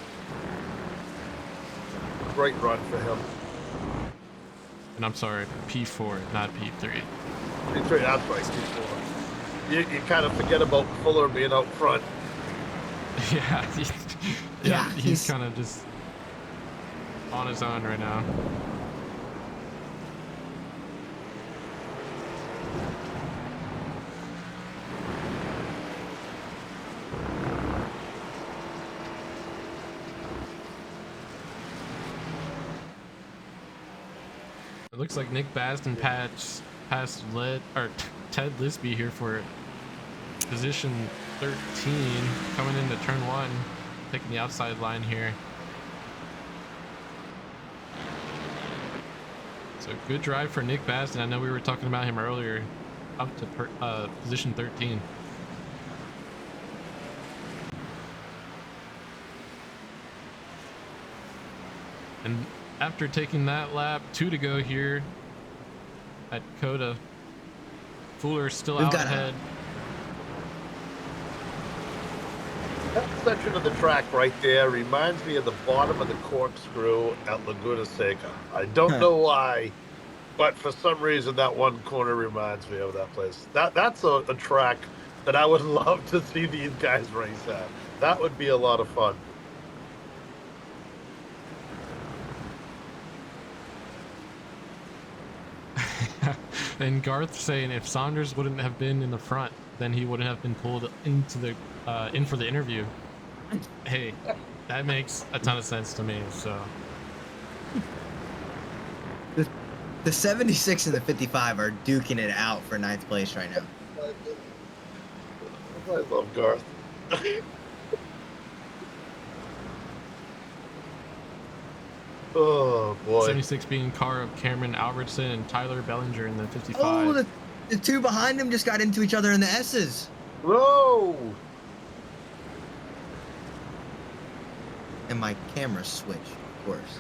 Great run for him. And I'm sorry, P4, not P3. P3, that's right, P4. You kind of forget about Fuller being out front. Yeah, he's kind of just on his own right now. It looks like Nick Baston passed Ted Lisby here for position 13, coming into turn 1, taking the outside line here. So good drive for Nick Baston. I know we were talking about him earlier, up to position 13. And after taking that lap, 2 to go here at Coda. Fuller's still out ahead. That section of the track right there reminds me of the bottom of the corkscrew at Laguna Seca. I don't know why, but for some reason that one corner reminds me of that place. That's a track that I would love to see these guys race at. That would be a lot of fun. And Garth saying if Saunders wouldn't have been in the front, then he wouldn't have been pulled into the in for the interview. Hey, that makes a ton of sense to me. So The 76 and the 55 are duking it out for 9th place right now. I love Garth. Oh boy. 76 being car of Cameron Albertson and Tyler Bellinger in the 55. Oh, the two behind him just got into each other in the S's. Whoa! And my camera switched, of course.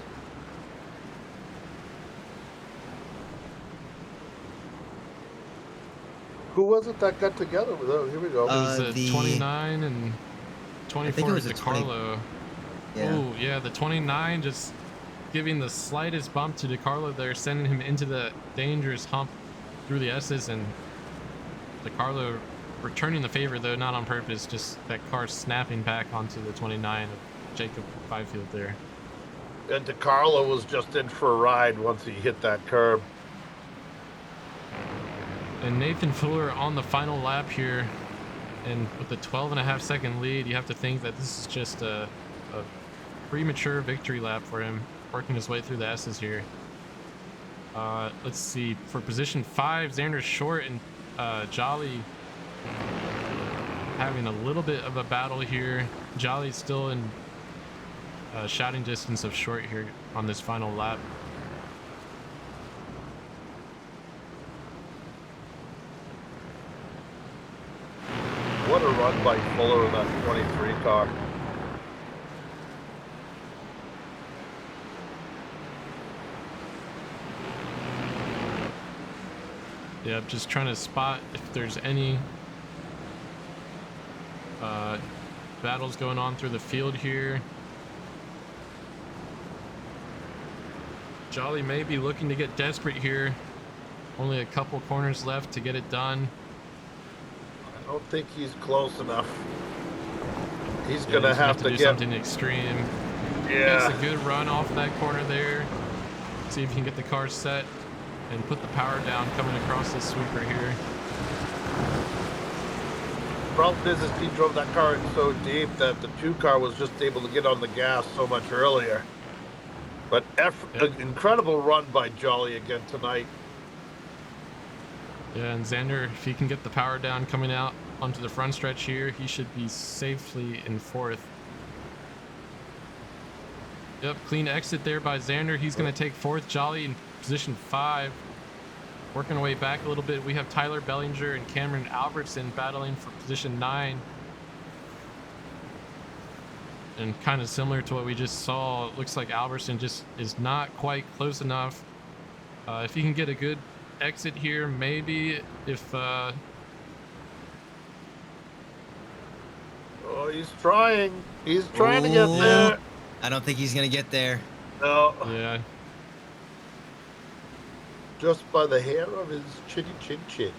Who was it that got together with them? Here we go. It was the 29 and 24 was to the 20 DeCarlo. Yeah. Oh, yeah, the 29 just giving the slightest bump to DeCarlo there, sending him into the dangerous hump through the S's, and DeCarlo returning the favor, though not on purpose, just that car snapping back onto the 29 of Jacob Fifield there. And DeCarlo was just in for a ride once he hit that curb. And Nathan Fuller on the final lap here, and with a 12.5-second lead, you have to think that this is just a premature victory lap for him, working his way through the S's here. Let's see, for position 5, Zander's short, and Joly having a little bit of a battle here. Jolly's still in shouting distance of short here on this final lap. What a run by Fuller in that 23 car. Yeah, just trying to spot if there's any battles going on through the field here. Joly may be looking to get desperate here. Only a couple corners left to get it done. I don't think he's close enough. He's Yeah, gonna he's have to do get something extreme. Yeah. Gets a good run off that corner there. See if he can get the car set and put the power down coming across this sweeper here. Problem is he drove that car in so deep that the 2 car was just able to get on the gas so much earlier. But an incredible run by Joly again tonight. Yeah, and Zander, if he can get the power down coming out onto the front stretch here, he should be safely in 4th. Yep, clean exit there by Zander. He's going to take 4th. Joly in position 5. Working our way back a little bit, we have Tyler Bellinger and Cameron Albertson battling for position 9. And kind of similar to what we just saw, it looks like Albertson just is not quite close enough. If he can get a good exit here, maybe if Oh, he's trying. He's trying to get there. I don't think he's gonna get there. No. yeah, Just by the hair of his chinny chin chin.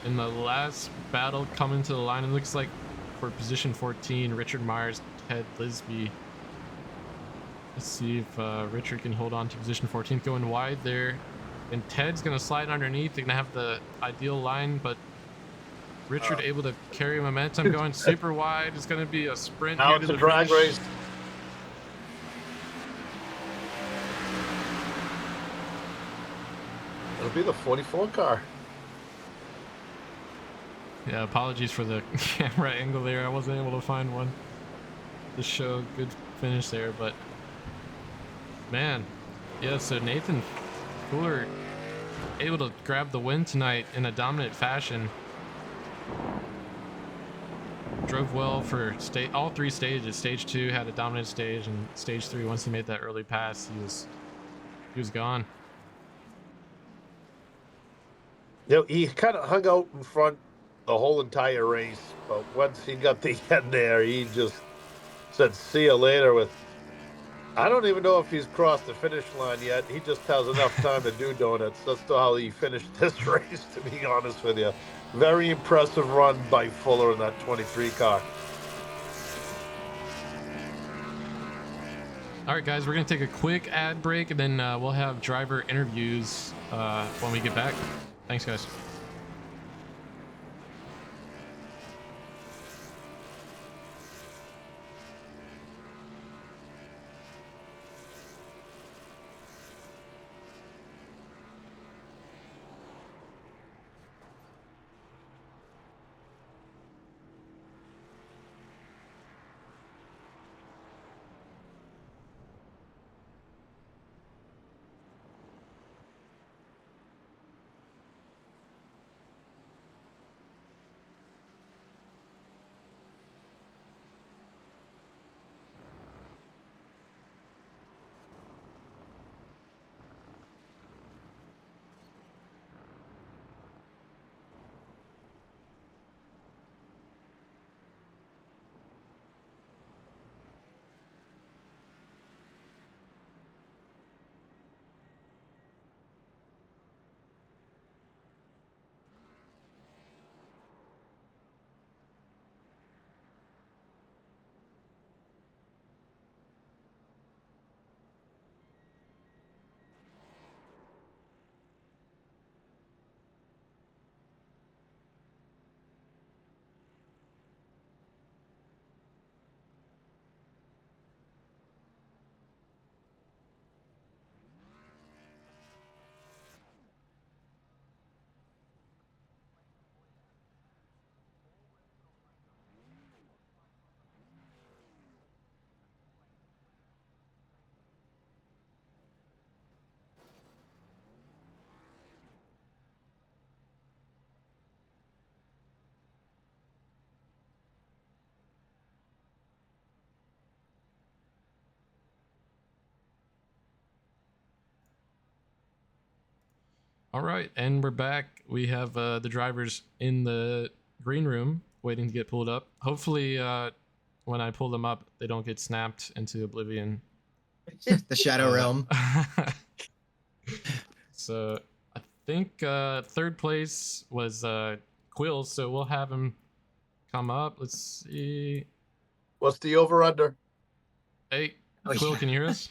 in the last battle coming to the line, it looks like for position 14, Richard Myers, Ted Lisby. Let's see if Richard can hold on to position 14, going wide there. And Ted's going to slide underneath. They're going to have the ideal line, but Richard able to carry momentum going super wide. It's going to be a sprint Now here it's to a the drag finish. race. It'll be the 44 car. Yeah, apologies for the camera angle there. I wasn't able to find one to show good finish there, but man, yeah, so Nathan Fuller able to grab the win tonight in a dominant fashion. Drove well for all 3 stages. Stage 2 had a dominant stage, and stage 3, once he made that early pass, he was gone. You know, he kind of hung out in front the whole entire race, but once he got the end there, he just said, "See you later." With, I don't even know if he's crossed the finish line yet. He just has enough time to do donuts. That's how he finished this race, to be honest with you. Very impressive run by Fuller in that 23 car. All right, guys, we're gonna take a quick ad break, and then we'll have driver interviews when we get back. Thanks, guys. All right, and we're back. We have the drivers in the green room waiting to get pulled up. Hopefully, when I pull them up, they don't get snapped into oblivion. The Shadow Realm. So I think third place was Quill, so we'll have him come up. Let's see. What's the over/under? Hey, Oh, Quill, yeah. can you hear us?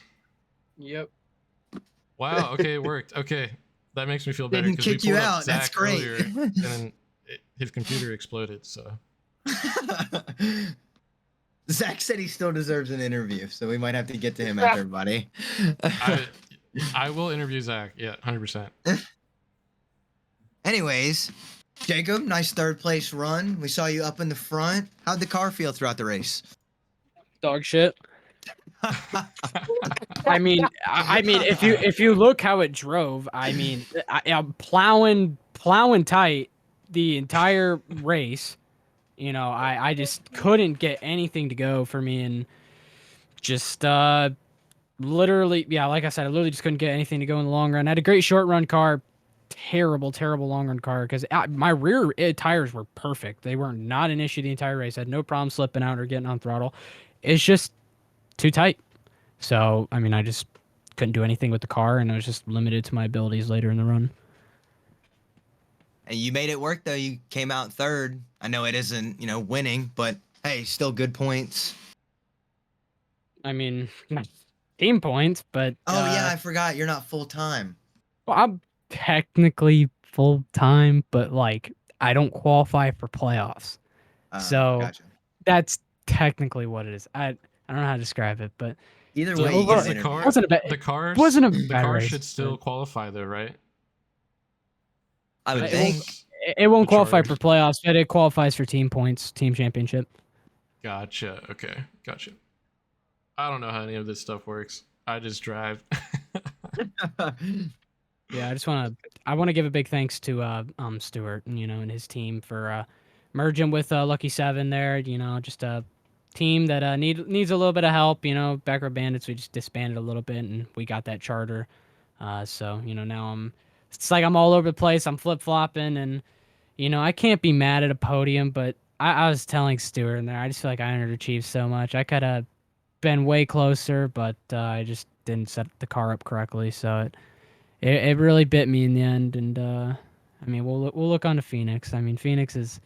Yep. Wow. Okay, it worked. Okay, that makes me feel better. Didn't 'cause we kick you pulled up out. That's Zach great. earlier, and then his computer exploded. So Zach said he still deserves an interview, so we might have to get to him after everybody. I will interview Zach. Yeah, 100%. Anyways, Jacob, nice third place run. We saw you up in the front. How'd the car feel throughout the race? Dog shit. I mean, if you look how it drove, I mean, I'm plowing tight the entire race. You know, I just couldn't get anything to go for me, and just literally, yeah, like I said, I literally just couldn't get anything to go in the long run. I had a great short run car, terrible long run car, because my rear tires were perfect. They were not an issue the entire race. I had no problem slipping out or getting on throttle. It's just too tight. So, I mean, I just couldn't do anything with the car, and I was just limited to my abilities later in the run. And you made it work though. You came out third. I know it isn't, winning, but hey, still good points. I mean, team points, but Oh yeah, I forgot you're not full time. well, I'm technically full time, but like I don't qualify for playoffs. So Gotcha. that's technically what it is. I don't know how to describe it, but Either So way, you overall, get an the interview. car, wasn't a bad- the cars, wasn't a the bad car race, should still but- qualify though, right? I would It think. it won't The qualify Chargers. for playoffs, but it qualifies for team points, team championship. Gotcha. Okay, gotcha. I don't know how any of this stuff works. I just drive. Yeah, I want to give a big thanks to Stewart, and his team for merging with Lucky Seven there. Just a team that needs a little bit of help. Backward Bandits, we just disbanded a little bit, and we got that charter. So now it's like I'm all over the place. I'm flip flopping, and I can't be mad at a podium, but I was telling Stewart in there, I just feel like I underachieved so much. I could have been way closer, but I just didn't set the car up correctly, so it really bit me in the end. And I mean, we'll look on to Phoenix. I mean, Phoenix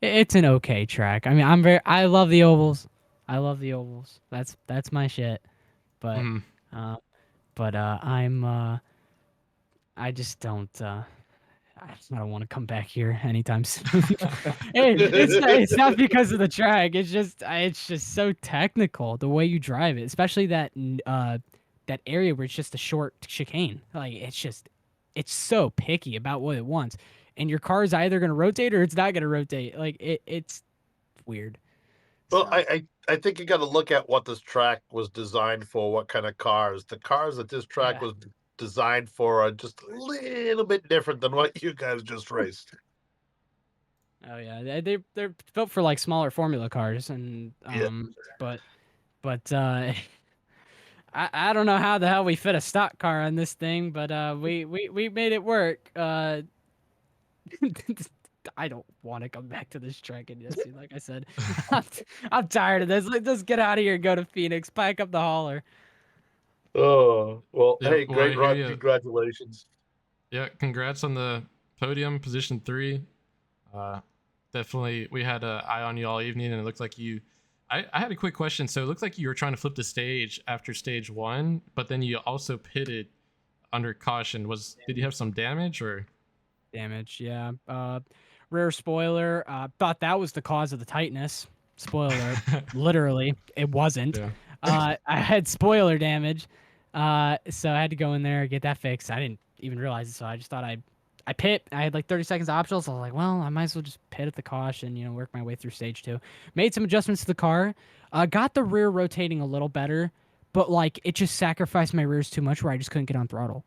it's an okay track. I mean, I love the ovals. I love the ovals. That's my shit. But Mhm. I just don't. I don't want to come back here anytime soon. It's not because of the track. It's just so technical the way you drive it, especially that area where it's just a short chicane. Like it's so picky about what it wants, and your car is either gonna rotate or it's not gonna rotate. Like it's weird. Well, So I think you got to look at what this track was designed for. What kind of cars? The cars that this track yeah. was designed for are just a little bit different than what you guys just raced. Oh yeah, they're built for like smaller formula cars, and Yeah. but I don't know how the hell we fit a stock car on this thing, but we made it work. I don't want to come back to this track and see, like I said, I'm, I'm tired of this. Let's get out of here and go to Phoenix. Pack up the hauler. Oh well, Yep. hey, Well, I great hear run! you. Congratulations. Yeah. Congrats on the podium, position 3. Definitely, we had an eye on you all evening, and it looked like you. I had a quick question. So it looked like you were trying to flip the stage after stage 1, but then you also pitted under caution. Did you have some damage or? Damage, yeah. Rear spoiler. Thought that was the cause of the tightness. Spoiler, literally, it wasn't. Yeah. I had spoiler damage, so I had to go in there and get that fixed. I didn't even realize it, so I just thought I pit. I had like 30 seconds optional, so I was like, well, I might as well just pit at the caution, work my way through stage 2. Made some adjustments to the car. Got the rear rotating a little better, but like it just sacrificed my rears too much where I just couldn't get on throttle.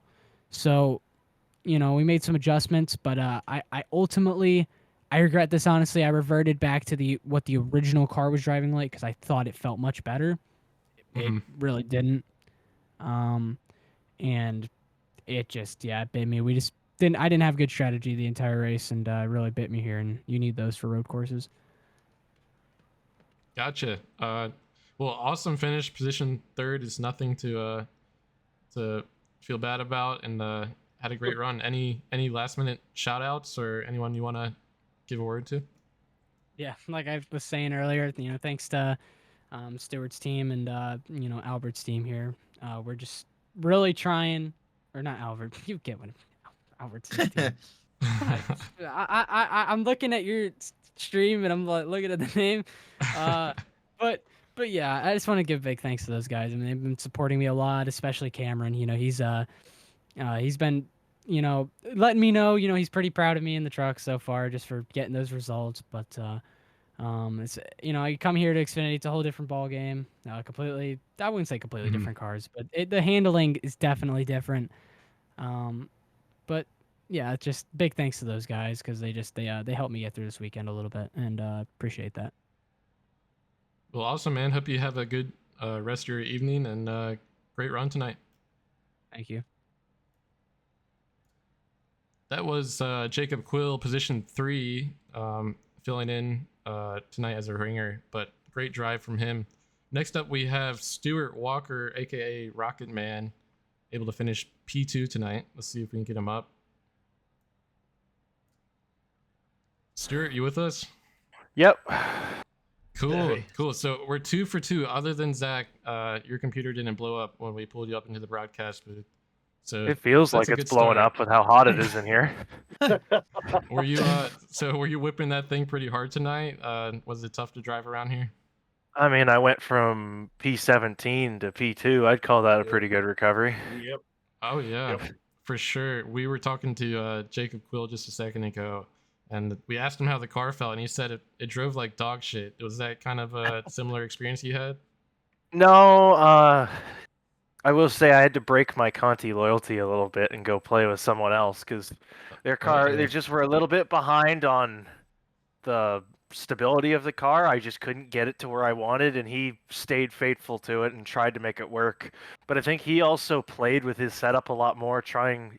So we made some adjustments, but I ultimately, I regret this honestly. I reverted back to what the original car was driving like because I thought it felt much better. It Mhm. really didn't, and it just it bit me. We just didn't. I didn't have good strategy the entire race, and it really bit me here. And you need those for road courses. Gotcha. Well, awesome finish. Position 3rd is nothing to feel bad about, and had a great run. Any last minute shout outs or anyone you want to give a word to? Yeah, like I was saying earlier, thanks to Stewart's team and Albert's team here. We're just really trying, or not Albert. You get what Albert's team. I'm looking at your stream and I'm like looking at the name, but yeah, I just want to give big thanks to those guys. I mean, they've been supporting me a lot, especially Cameron. He's been letting me know he's pretty proud of me in the truck so far just for getting those results. But it's you come here to Xfinity, it's a whole different ball game. Completely, I wouldn't say completely Mhm. different cars, but the handling is definitely different. But yeah, just big thanks to those guys because they helped me get through this weekend a little bit, and appreciate that. Well, awesome, man. Hope you have a good rest of your evening and great run tonight. Thank you. That was Jacob Quill, position 3, filling in tonight as a ringer, but great drive from him. Next up, we have Stewart Walker, aka Rocket Man, able to finish P2 tonight. Let's see if we can get him up. Stewart, you with us? Yep. Cool. So we're 2 for 2. Other than Zach, your computer didn't blow up when we pulled you up into the broadcast booth. So It feels that's like a it's good blowing start. up with how hot it is in here. Were you whipping that thing pretty hard tonight? Was it tough to drive around here? I mean, I went from P17 to P2. I'd call that a pretty good recovery. Yep. Oh yeah, Yep. for sure. We were talking to Jacob Quill just a second ago, and we asked him how the car felt, and he said it drove like dog shit. Was that kind of a similar experience you had? No, I will say I had to break my Conti loyalty a little bit and go play with someone else because their car, they just were a little bit behind on the stability of the car. I just couldn't get it to where I wanted, and he stayed faithful to it and tried to make it work. But I think he also played with his setup a lot more,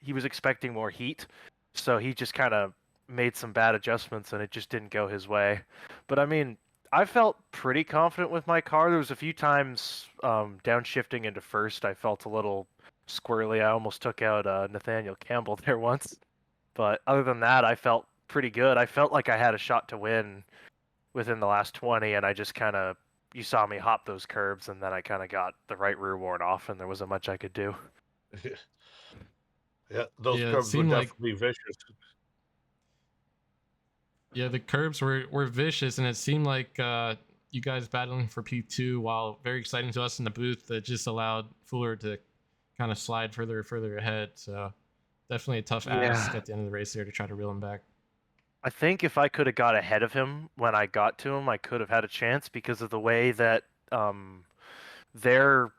he was expecting more heat, so he just kind of made some bad adjustments and it just didn't go his way. But I mean, I felt pretty confident with my car. There was a few times downshifting into first, I felt a little squirrely. I almost took out Nathaniel Campbell there once. But other than that, I felt pretty good. I felt like I had a shot to win within the last 20, and I just kind of you saw me hop those curbs, and then I kind of got the right rear worn off, and there wasn't much I could do. Yeah, those Yeah, it curves were seemed like definitely vicious. yeah, the curbs were vicious, and it seemed like you guys battling for P2, while very exciting to us in the booth, that just allowed Fuller to kind of slide further ahead. So definitely a tough ask Yeah. at the end of the race there to try to reel him back. I think if I could have got ahead of him when I got to him, I could have had a chance because of the way that their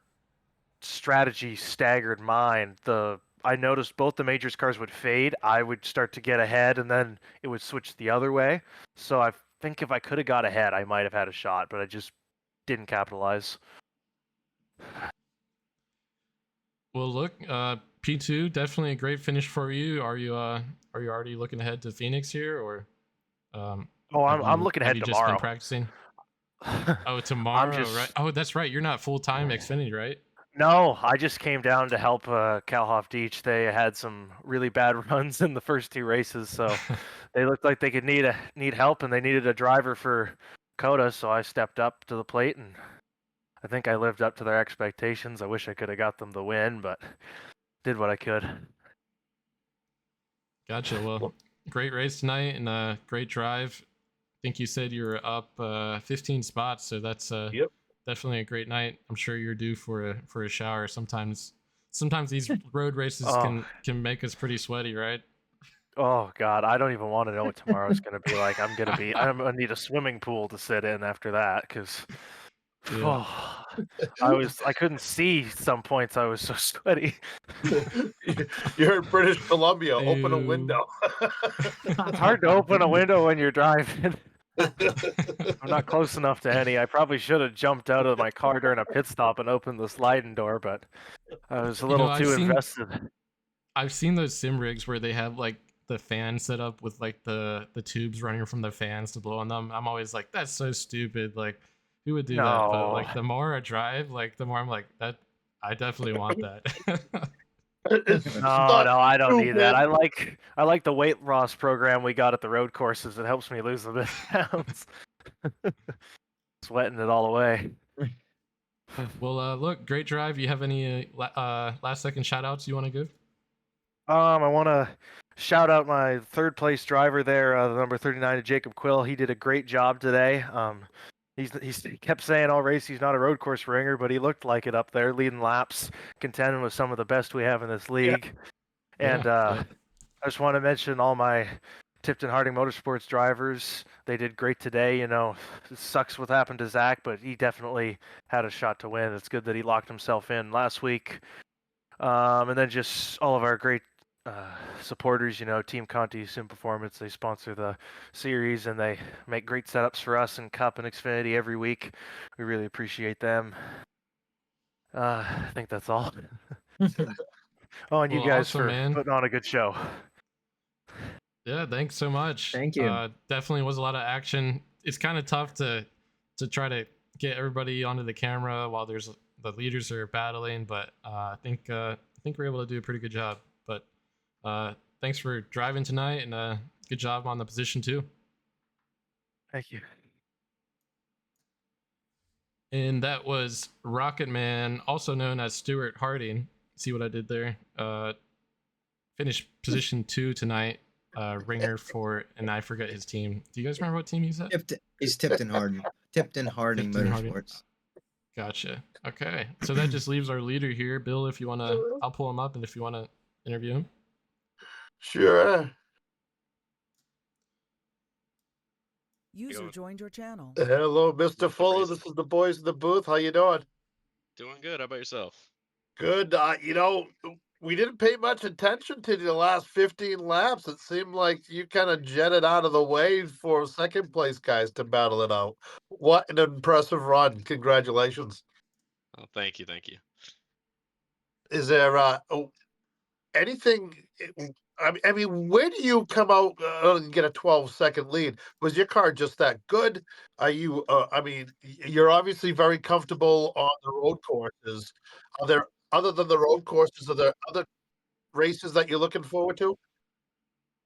strategy staggered mine. I noticed both the majors cars would fade. I would start to get ahead, and then it would switch the other way. So I think if I could have got ahead, I might have had a shot, but I just didn't capitalize. Well, look, P2 definitely a great finish for you. Are you already looking ahead to Phoenix here, or Oh, I'm looking have ahead you just tomorrow. been practicing? Oh, I'm tomorrow, right? just Oh, that's right. You're not full time Xfinity, right? No, I just came down to help Kalhoff Deach. They had some really bad runs in the first two races, so they looked like they could need help, and they needed a driver for Coda. So I stepped up to the plate, and I think I lived up to their expectations. I wish I could have got them the win, but did what I could. Gotcha. Well, great race tonight and great drive. I think you said you were up 15 spots, so that's Yep. definitely a great night. I'm sure you're due for a shower. Sometimes these road races Oh, can make us pretty sweaty, right? oh God, I don't even want to know what tomorrow's gonna be like. I'm gonna need a swimming pool to sit in after that, because Yeah. I couldn't see some points. I was so sweaty. You're in British Columbia. Open a Ew. window. It's hard to open a window when you're driving. I'm not close enough to any. I probably should have jumped out of my car during a pit stop and opened the sliding door, but I was a little too invested. I've seen those sim rigs where they have like the fan set up with like the tubes running from the fans to blow on them. I'm always like, that's so stupid. Like, who would do that? But like, the more I drive, like, the more I'm like, that I definitely want that. No, I don't need that. I like the weight loss program we got at the road courses. It helps me lose a bit of pounds. Sweating it all away. Well, look, great drive. You have any last second shout outs you want to give? I want to shout out my third place driver there, the number 39, Jacob Quill. He did a great job today. He kept saying all race he's not a road course ringer, but he looked like it up there, leading laps, contending with some of the best we have in this league. Yeah. And I just want to mention all my Tipton Harding Motorsports drivers. They did great today. You know, it sucks what happened to Zach, but he definitely had a shot to win. It's good that he locked himself in last week. And then just all of our great supporters, you know, Team Conti Sim Performance. They sponsor the series and they make great setups for us in Cup and Xfinity every week. We really appreciate them. I think that's all. Oh, and you guys awesome, for man. putting on a good show. Yeah, thanks so much. Thank you. Definitely was a lot of action. It's kind of tough to try to get everybody onto the camera while the leaders are battling, but I think we're able to do a pretty good job. But thanks for driving tonight, and good job on the position too. Thank you. And that was Rocket Man, also known as Stewart Harding. See what I did there? Finished position 2 tonight. Ringer for, and I forget his team. Do you guys remember what team he's at? He's Tipton Harding. Tipton Harding Motorsports. Gotcha. Okay, so that just leaves our leader here, Bill. If you want to, I'll pull him up, and if you want to interview him. Sure. User joined your channel. Hello, Mr. Fuller. This is the boys in the booth. How you doing? Doing good. How about yourself? Good. You know, we didn't pay much attention to the last 15 laps. It seemed like you kind of jetted out of the way for second place guys to battle it out. What an impressive run. Congratulations. Oh, thank you. Thank you. Is there anything? I mean, where do you come out and get a 12-second lead? Was your car just that good? Are you? I mean, you're obviously very comfortable on the road courses. Are there, other than the road courses, are there other races that you're looking forward to?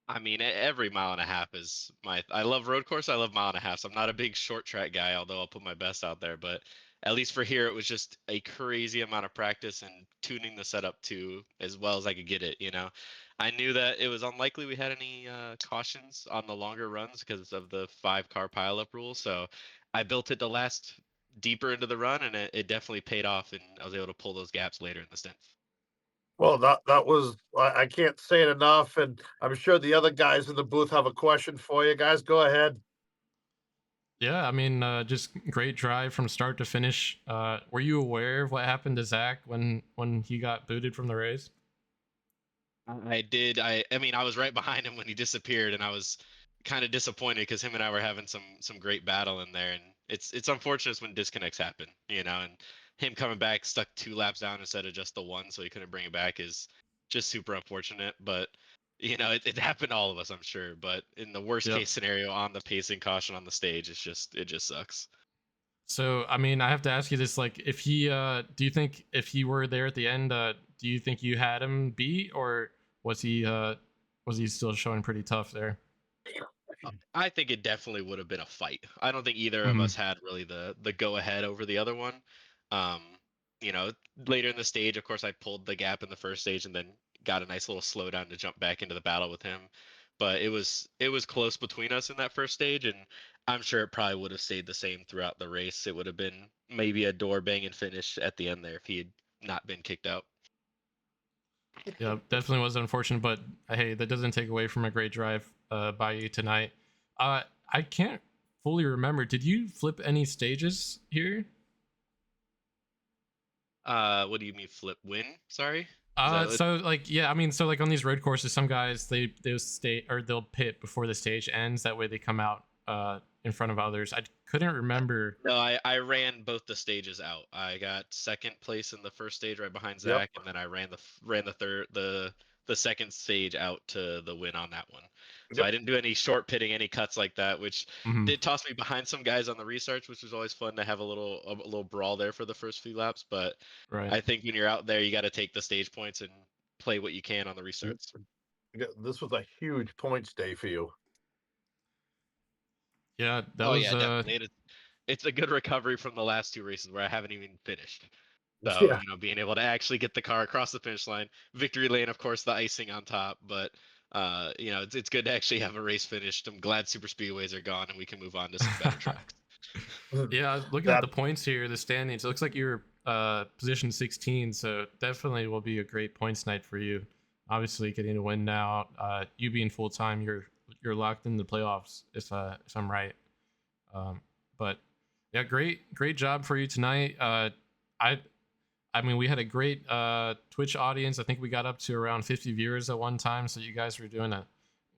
I mean, every mile and a half is my. I love road course. I love mile and a half. So I'm not a big short track guy, although I'll put my best out there. But at least for here, it was just a crazy amount of practice and tuning the setup to as well as I could get it. I knew that it was unlikely we had any cautions on the longer runs because of the 5-car pileup rule. So I built it to last deeper into the run, and it definitely paid off. And I was able to pull those gaps later in the stint. Well, that was I can't say it enough, and I'm sure the other guys in the booth have a question for you guys. Go ahead. Yeah, I mean, just great drive from start to finish. Were you aware of what happened to Zach when he got booted from the race? I did. I mean, I was right behind him when he disappeared, and I was kind of disappointed because him and I were having some great battle in there, and it's unfortunate when disconnects happen, and him coming back stuck 2 laps down instead of just the one, so he couldn't bring it back is just super unfortunate. But it happened to all of us, I'm sure. But in the worst Yep. case scenario, on the pacing caution on the stage, it just sucks. So, I mean, I have to ask you this: like, if he, do you think if he were there at the end, do you think you had him beat, or was he still showing pretty tough there? I think it definitely would have been a fight. I don't think either of Hmm. us had really the go ahead over the other one. Um, later in the stage, of course, I pulled the gap in the first stage and then got a nice little slowdown to jump back into the battle with him. But it was close between us in that first stage, and I'm sure it probably would have stayed the same throughout the race. It would have been maybe a door banging finish at the end there if he had not been kicked out. Yeah, definitely was unfortunate, but hey, that doesn't take away from a great drive by you tonight. I can't fully remember. Did you flip any stages here? What do you mean flip win? Sorry. Is that what? So like yeah, I mean, so like on these road courses, some guys they'll stay or they'll pit before the stage ends. That way they come out in front of others. I couldn't remember. No, I ran both the stages out. I got second place in the first stage right behind Yep. Zach, and then I ran the third the second stage out to the win on that one. So I Yep. didn't do any short pitting, any cuts like that, which Mhm. did toss me behind some guys on the restarts, which was always fun to have a little brawl there for the first few laps. But Right. I think when you're out there, you got to take the stage points and play what you can on the restarts. This was a huge points day for you. Yeah, that Oh was yeah, definitely. It's a good recovery from the last 2 races where I haven't even finished. So, Yeah. being able to actually get the car across the finish line, victory lane, of course, the icing on top. But, it's good to actually have a race finished. I'm glad super speedways are gone and we can move on to some better tracks. yeah, I was looking at That the points here, the standings. It looks like you're position 16, so definitely will be a great points night for you. Obviously, getting a win now, you being full time, you're locked in the playoffs. If I'm right, but yeah, great job for you tonight. I I mean, we had a great Twitch audience. I think we got up to around 50 viewers at one time, so you guys were doing a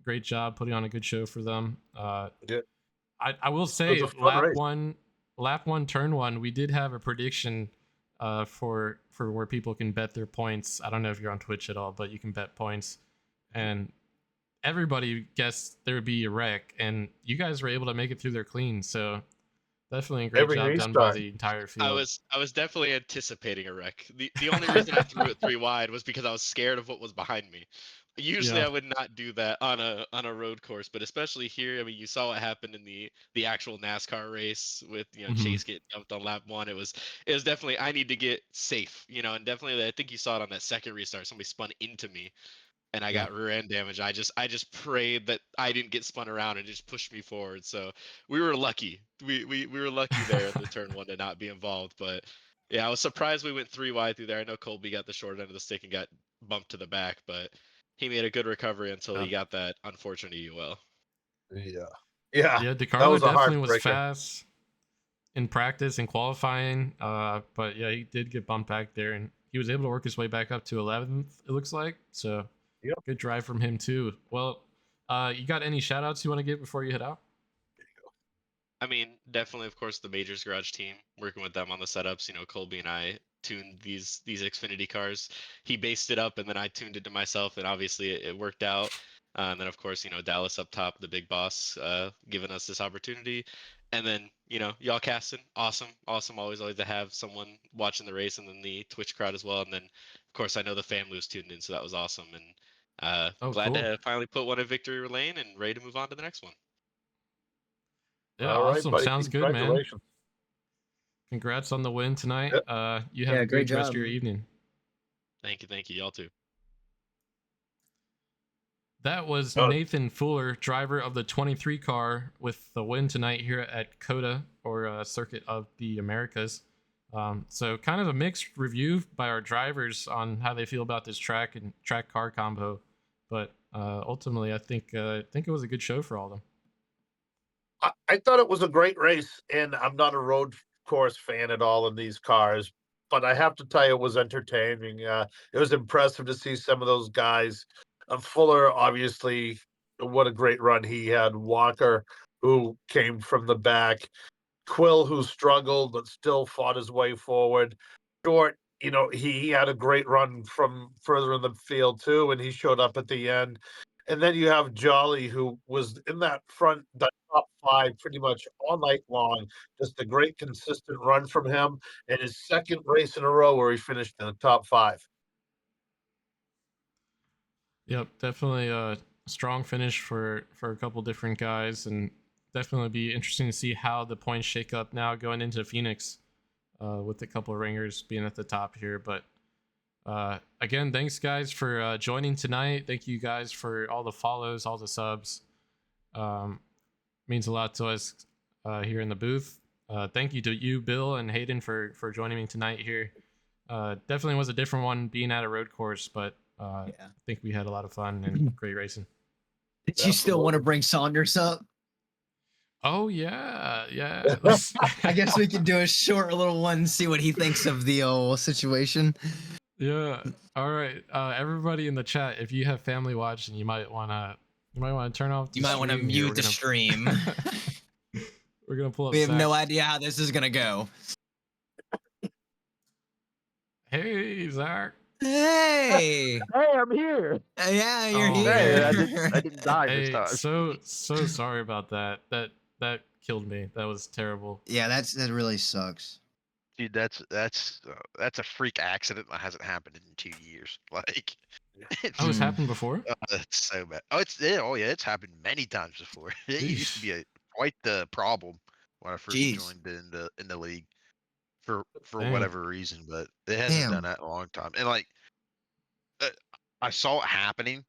great job putting on a good show for them. Yeah. I will It was say a fun race. lap one, turn one, we did have a prediction for where people can bet their points. I don't know if you're on Twitch at all, but you can bet points, and everybody guessed there would be a wreck, and you guys were able to make it through there clean. So definitely a great Every job done by restart. the entire I field. was I was definitely anticipating a wreck. The only reason I threw it 3 wide was because I was scared of what was behind me. Usually Yeah. I would not do that on a road course, but especially here, I mean, you saw what happened in the actual NASCAR race with, Hmm. Chase getting jumped on lap 1. It was definitely I need to get safe, and definitely I think you saw it on that second restart. Somebody spun into me and I Yeah. got rear end damage. I just prayed that I didn't get spun around and just pushed me forward. So we were lucky. We were lucky there in the turn one to not be involved. But yeah, I was surprised we went 3 wide through there. I know Colby got the short end of the stick and got bumped to the back, but he made a good recovery until Yeah. he got that unfortunate UL. Yeah. Yeah. Yeah, That DeCarlo was a definitely was heartbreaker. fast in practice and qualifying. But yeah, he did get bumped back there, and he was able to work his way back up to 11th. It looks like so. Yep. Good drive from him too. Well, you got any shout outs you want to give before you head out? I mean, definitely, of course, the Majors Garage team, working with them on the setups. Colby and I tuned these Xfinity cars. He based it up, and then I tuned it to myself, and obviously it worked out. And then, of course, Dallas up top, the big boss, giving us this opportunity. And then, y'all casting, awesome, awesome. Always to have someone watching the race, and then the Twitch crowd as well. And then, of course, I know the family was tuned in, so that was awesome. And Oh, Glad cool. to finally put one in victory lane and ready to move on to the next one. Yeah, All right, awesome. buddy. Sounds good, man. Congratulations. Congrats on the win tonight. Yep. You have Yeah, a great great rest of job. your evening. Thank you. Y'all too. That was Oh. Nathan Fuller, driver of the 23 car, with the win tonight here at COTA, or Circuit of the Americas. So kind of a mixed review by our drivers on how they feel about this track and track car combo, but ultimately I think it was a good show for all of them. I thought it was a great race, and I'm not a road course fan at all in these cars, but I have to tell you, it was entertaining. It was impressive to see some of those guys. Fuller, obviously, what a great run he had. Walker, who came from the back. Quill, who struggled but still fought his way forward. Stewart, he had a great run from further in the field too, and he showed up at the end. And then you have Joly, who was in the top five pretty much all night long. Just a great consistent run from him, and his second race in a row where he finished in the top five. Yep, definitely a strong finish for a couple different guys, and definitely be interesting to see how the points shake up now going into Phoenix, with a couple of ringers being at the top here. But again, thanks guys for joining tonight. Thank you guys for all the follows, all the subs. Means a lot to us here in the booth. Thank you to you, Bill and Hayden, for joining me tonight here. Definitely was a different one being at a road course, but I think we had a lot of fun and great racing. Did you still want to bring Saunders up? Oh yeah. I guess we could do a short little one, see what he thinks of the whole situation. Yeah. All right. Everybody in the chat, if you have family watching, you might wanna turn off. You might want to mute the stream. We're gonna pull up. We have no Zach. idea how this is gonna go. Hey, Zach. Hey. Hey, I'm here. Yeah, you're Oh, here. man. I didn't die this Hey, time. so sorry about that. That killed me. That was terrible. Yeah, that really sucks. Dude, that's a freak accident that hasn't happened in 2 years. Like, Oh, it's happened before? it's so bad. Oh yeah, it's happened many times before. It used to be quite the problem when I first joined in the league for Dang. whatever reason, but it hasn't done that in a long time. And like, I saw it happening.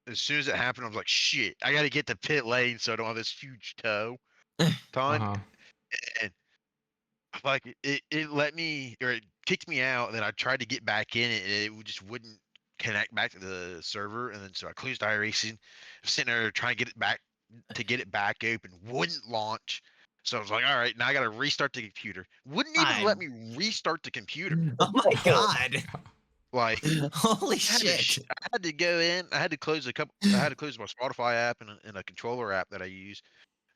As soon as it happened, I was like, shit, I got to get to pit lane so I don't have this huge toe ton. Uh-huh. And like it let me, or it kicked me out, and then I tried to get back in it, and it just wouldn't connect back to the server. And then so I closed iRacing. I'm sitting there trying to get it back open, wouldn't launch. So I was like, all right, now I got to restart the computer. Wouldn't even let me restart the computer. Oh my god! Like, holy shit! I had to go in. I had to close I had to close my Spotify app and a controller app that I use.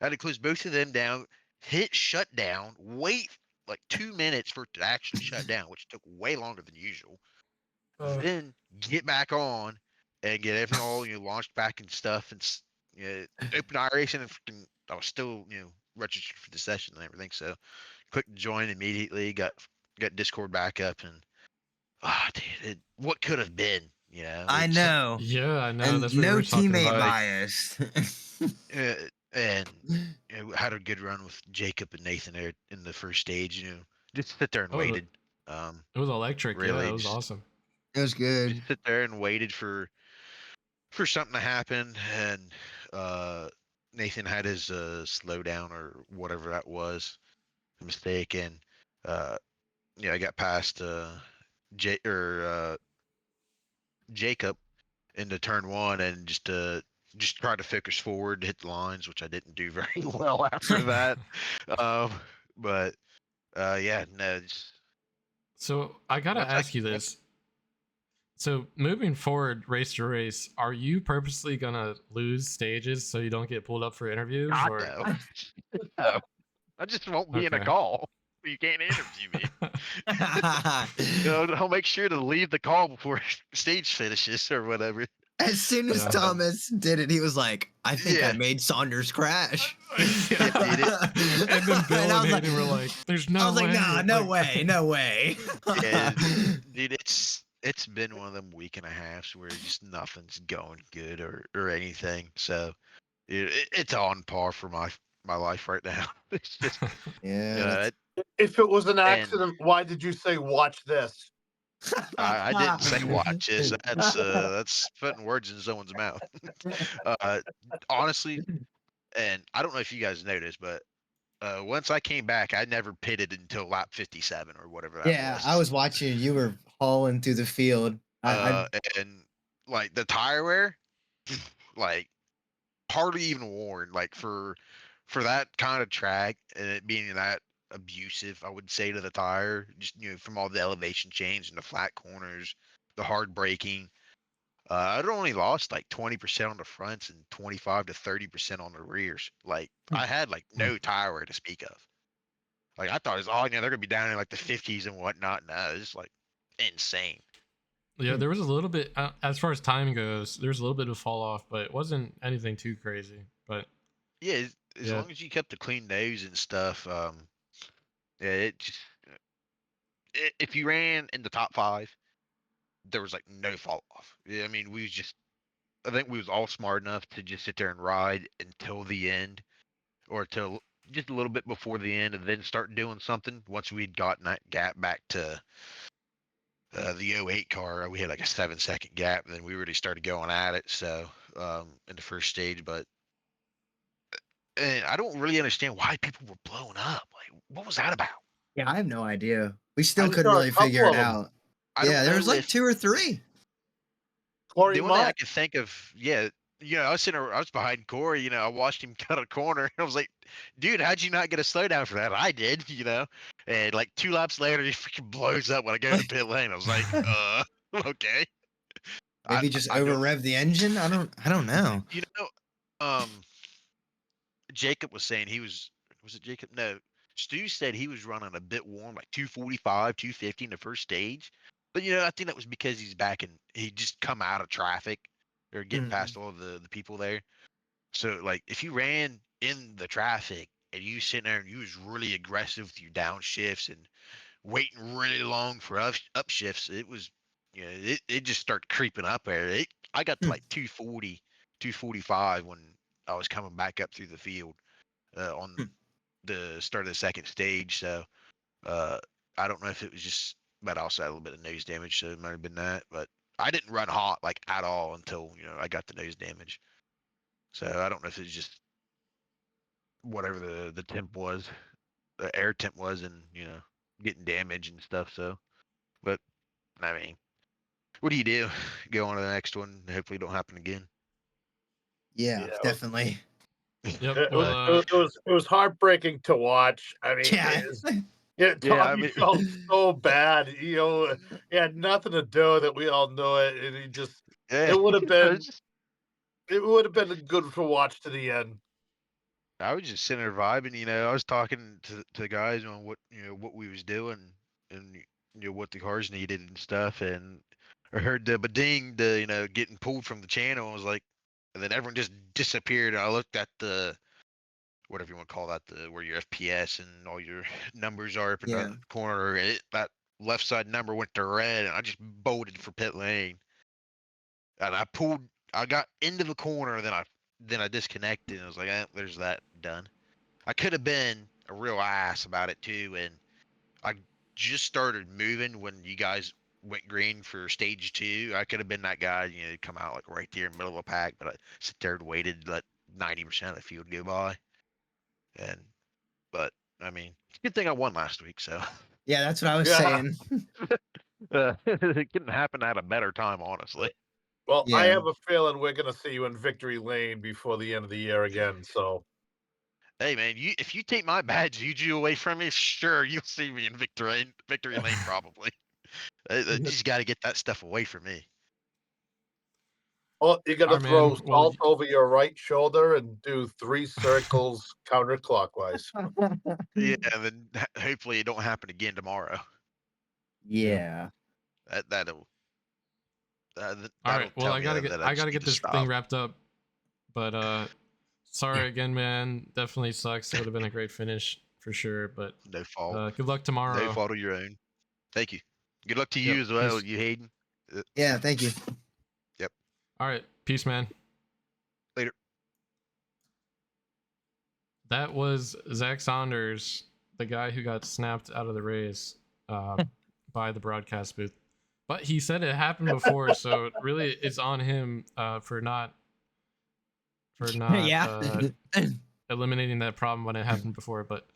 I had to close both of them down. Hit shutdown. Wait like 2 minutes for it to actually shut down, which took way longer than usual. Then get back on and get everything all launched back and stuff, and open iRacing, and I was still registered for the session and everything. So clicked join immediately. Got Discord back up, and dude, what could have been? I know. Yeah, I know. And That's what no we were talking teammate about. bias. And had a good run with Jacob and Nathan there in the first stage. Just sit there and waited. It was electric. Really, yeah, it was awesome. It was good. Just sit there and waited for something to happen, and Nathan had his slowdown or whatever that was, mistake, and I got past Jacob into turn one, and just tried to focus forward to hit the lines, which I didn't do very well after that. But yeah, no. So I gotta ask you this. So moving forward, race to race, are you purposely gonna lose stages so you don't get pulled up for interviews? God, Or no. No. I just won't be in a Okay. call. You can't interview me. I'll make sure to leave the call before stage finishes or whatever. As soon as Thomas did it, he was like, I think I made Saunders crash. And then Bill and I was Hayden were like, "There's no way." I was like, nah, no way, no way. Yeah, dude, it's it's been one of them week and a halves where just nothing's going good or anything. So it's on par for my life right now. It's just Yeah, uh, If it was an and accident, why did you say watch this? I didn't say watches. That's putting words in someone's mouth. uh, Honestly, and I don't know if you guys noticed, but once I came back, I never pitted until lap 57 or whatever that yeah. I was. was watching. You were hauling through the field. I And like the tire wear, like hardly even worn. Like for that kind of track and it being that abusive, I would say to the tire, just from all the elevation change and the flat corners, the hard braking. I'd only lost like 20% on the fronts and 25 to 30% on the rears. Like I had like no tire wear to speak of. Like I thought it was, they're gonna be down in like the 50s and whatnot. No, it's like insane. Yeah, there was a little bit as far as time goes. There's a little bit of fall off, but it wasn't anything too crazy. But Yeah, as yeah, long as you kept a clean nose and stuff. Yeah, it just if you ran in the top 5, there was like no fall off. Yeah, I mean, I think we was all smart enough to just sit there and ride until the end, or till just a little bit before the end, and then start doing something. Once we'd gotten that gap back to the '08 car, we had like a 7-second gap, and then we really started going at it. So in the first stage, but and I don't really understand why people were blowing up. Like, what was that about? Yeah, I have no idea. We I still don't, couldn't There are really a figure couple it of them. out. I Yeah, don't there was know like if 2 or 3. Corey the only thing I Mott. could think of, yeah, I was behind Corey. I watched him cut a corner. And I was like, dude, how'd you not get a slowdown for that? I did. And like 2 laps later, he freaking blows up when I go into pit lane. I was like, okay. I Maybe just I over don't, rev the engine. I don't know. you know, um, Jacob was saying was it Jacob? No, Stu said he was running a bit warm, like 245, 250 in the first stage. But I think that was because he just come out of traffic or getting Mhm. past all the people there. So like if you ran in the traffic and you sitting there and you was really aggressive with your downshifts and waiting really long for upshifts, it was it just started creeping up there. I got to Hmm. like 240, 245 when I was coming back up through the field on Hmm. the start of the second stage. So uh, I don't know if it was just, but I also had a little bit of nose damage, so it might have been that. But I didn't run hot like at all until I got the nose damage. So I don't know if it's just whatever the temp was, the air temp was, and getting damage and stuff. So, but I mean, what do you do? Go on to the next one. Hopefully, it don't happen again. Yeah, Yeah, definitely. yep. it was Well, it was heartbreaking to watch. I mean, Yeah. Yeah, I Tommy mean, felt so bad. He had nothing to do with it. We all knew it, and he just yeah, it would have been it's just, it would have been good to watch to the end. I was just sitting there vibing. I was talking to the guys on what we was doing and what the cars needed and stuff, and I heard the ding, the getting pulled from the channel. And I was like, and then everyone just disappeared. And I looked at the whatever you want to call that, the where your FPS and all your numbers are up in Yeah. the corner. That left side number went to red, and I just bolted for pit lane. And I got into the corner, then I disconnected, and I was like, there's that done. I could have been a real ass about it too, and I just started moving when you guys went green for stage 2. I could have been that guy, come out like right there in the middle of the pack, but I sit there and waited, let 90% of the field go by. And but I mean, it's a good thing I won last week, so Yeah, that's what I was Yeah. saying. it couldn't happen at a better time, honestly. Well, I Yeah. have a feeling we're gonna see you in victory lane before the end of the year again. So Hey man, if you take my badge UG away from me, sure you'll see me in victory lane probably. You just got to get that stuff away from me. well, you're all gonna right, man. throw Well, salt over your right shoulder and do 3 circles counterclockwise. Yeah, and then hopefully it don't happen again tomorrow. yeah. Yeah. That'll All right. that'll Well, tell me that I I just gotta need get to this thing stop. wrapped up. But Yeah. sorry again, man. Definitely sucks. It would have been a great finish for sure. But No fault. good luck No tomorrow. fault of your own. Thank you. Good luck to Yep. you as well, Peace. you Hayden. Yeah, thank you. All right, peace, man. Later. That was Zach Saunders, the guy who got snapped out of the race by the broadcast booth. But he said it happened before, so really it's on him for not Yeah. eliminating that problem when it happened before. But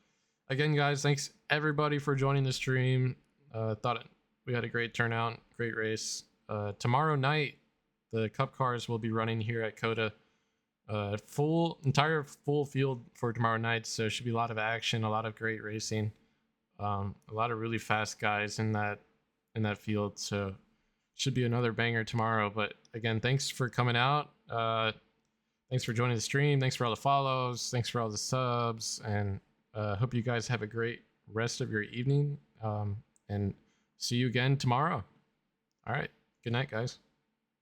again, guys, thanks everybody for joining the stream. Thought we had a great turnout, great race. Tomorrow night, the Cup cars will be running here at Coda. Entire full field for tomorrow night, so it should be a lot of action, a lot of great racing, a lot of really fast guys in that field. So should be another banger tomorrow. But again, thanks for coming out. Thanks for joining the stream. Thanks for all the follows. Thanks for all the subs, and hope you guys have a great rest of your evening. And see you again tomorrow. All right. Good night, guys.